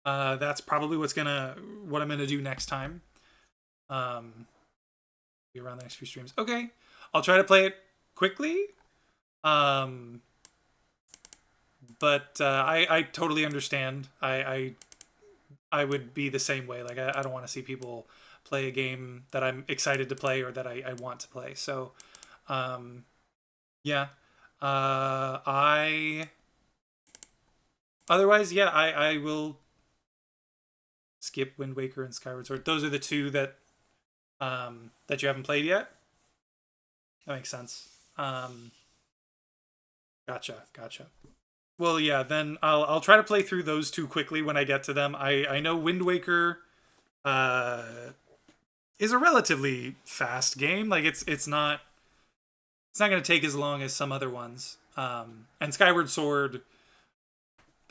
that's probably what I'm gonna do next time. Be around the next few streams. Okay, I'll try to play it quickly. But I totally understand. I would be the same way. Like, I don't want to see people play a game that I'm excited to play or that I want to play. So, yeah. Otherwise, yeah, I will skip Wind Waker and Skyward Sword. Those are the two that you haven't played yet. That makes sense. Gotcha. Well, yeah, then I'll try to play through those two quickly when I get to them. I know Wind Waker is a relatively fast game. Like, it's not it's not going to take as long as some other ones. And Skyward Sword,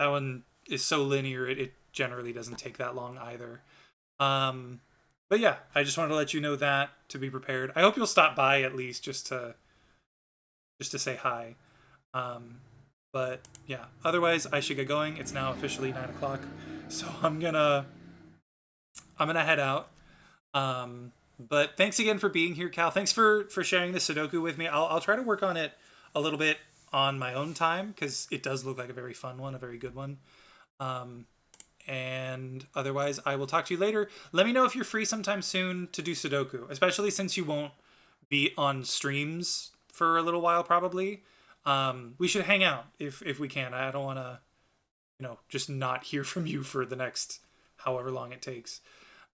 that one is so linear, it generally doesn't take that long either. But yeah, I just wanted to let you know that, to be prepared. I hope you'll stop by at least just to say hi. But yeah, otherwise I should get going. It's now officially 9 o'clock, so I'm gonna head out. But thanks again for being here, Cal. Thanks for sharing the Sudoku with me. I'll try to work on it a little bit on my own time, because it does look like a very fun one, a very good one. And otherwise, I will talk to you later. Let me know if you're free sometime soon to do Sudoku, especially since you won't be on streams for a little while, probably. We should hang out if we can. I don't want to, just not hear from you for the next however long it takes.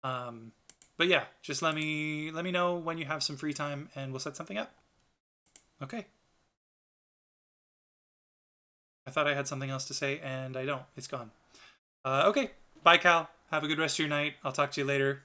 But yeah, just let me know when you have some free time, and we'll set something up. Okay. I thought I had something else to say, and I don't. It's gone. Okay. Bye, Cal. Have a good rest of your night. I'll talk to you later.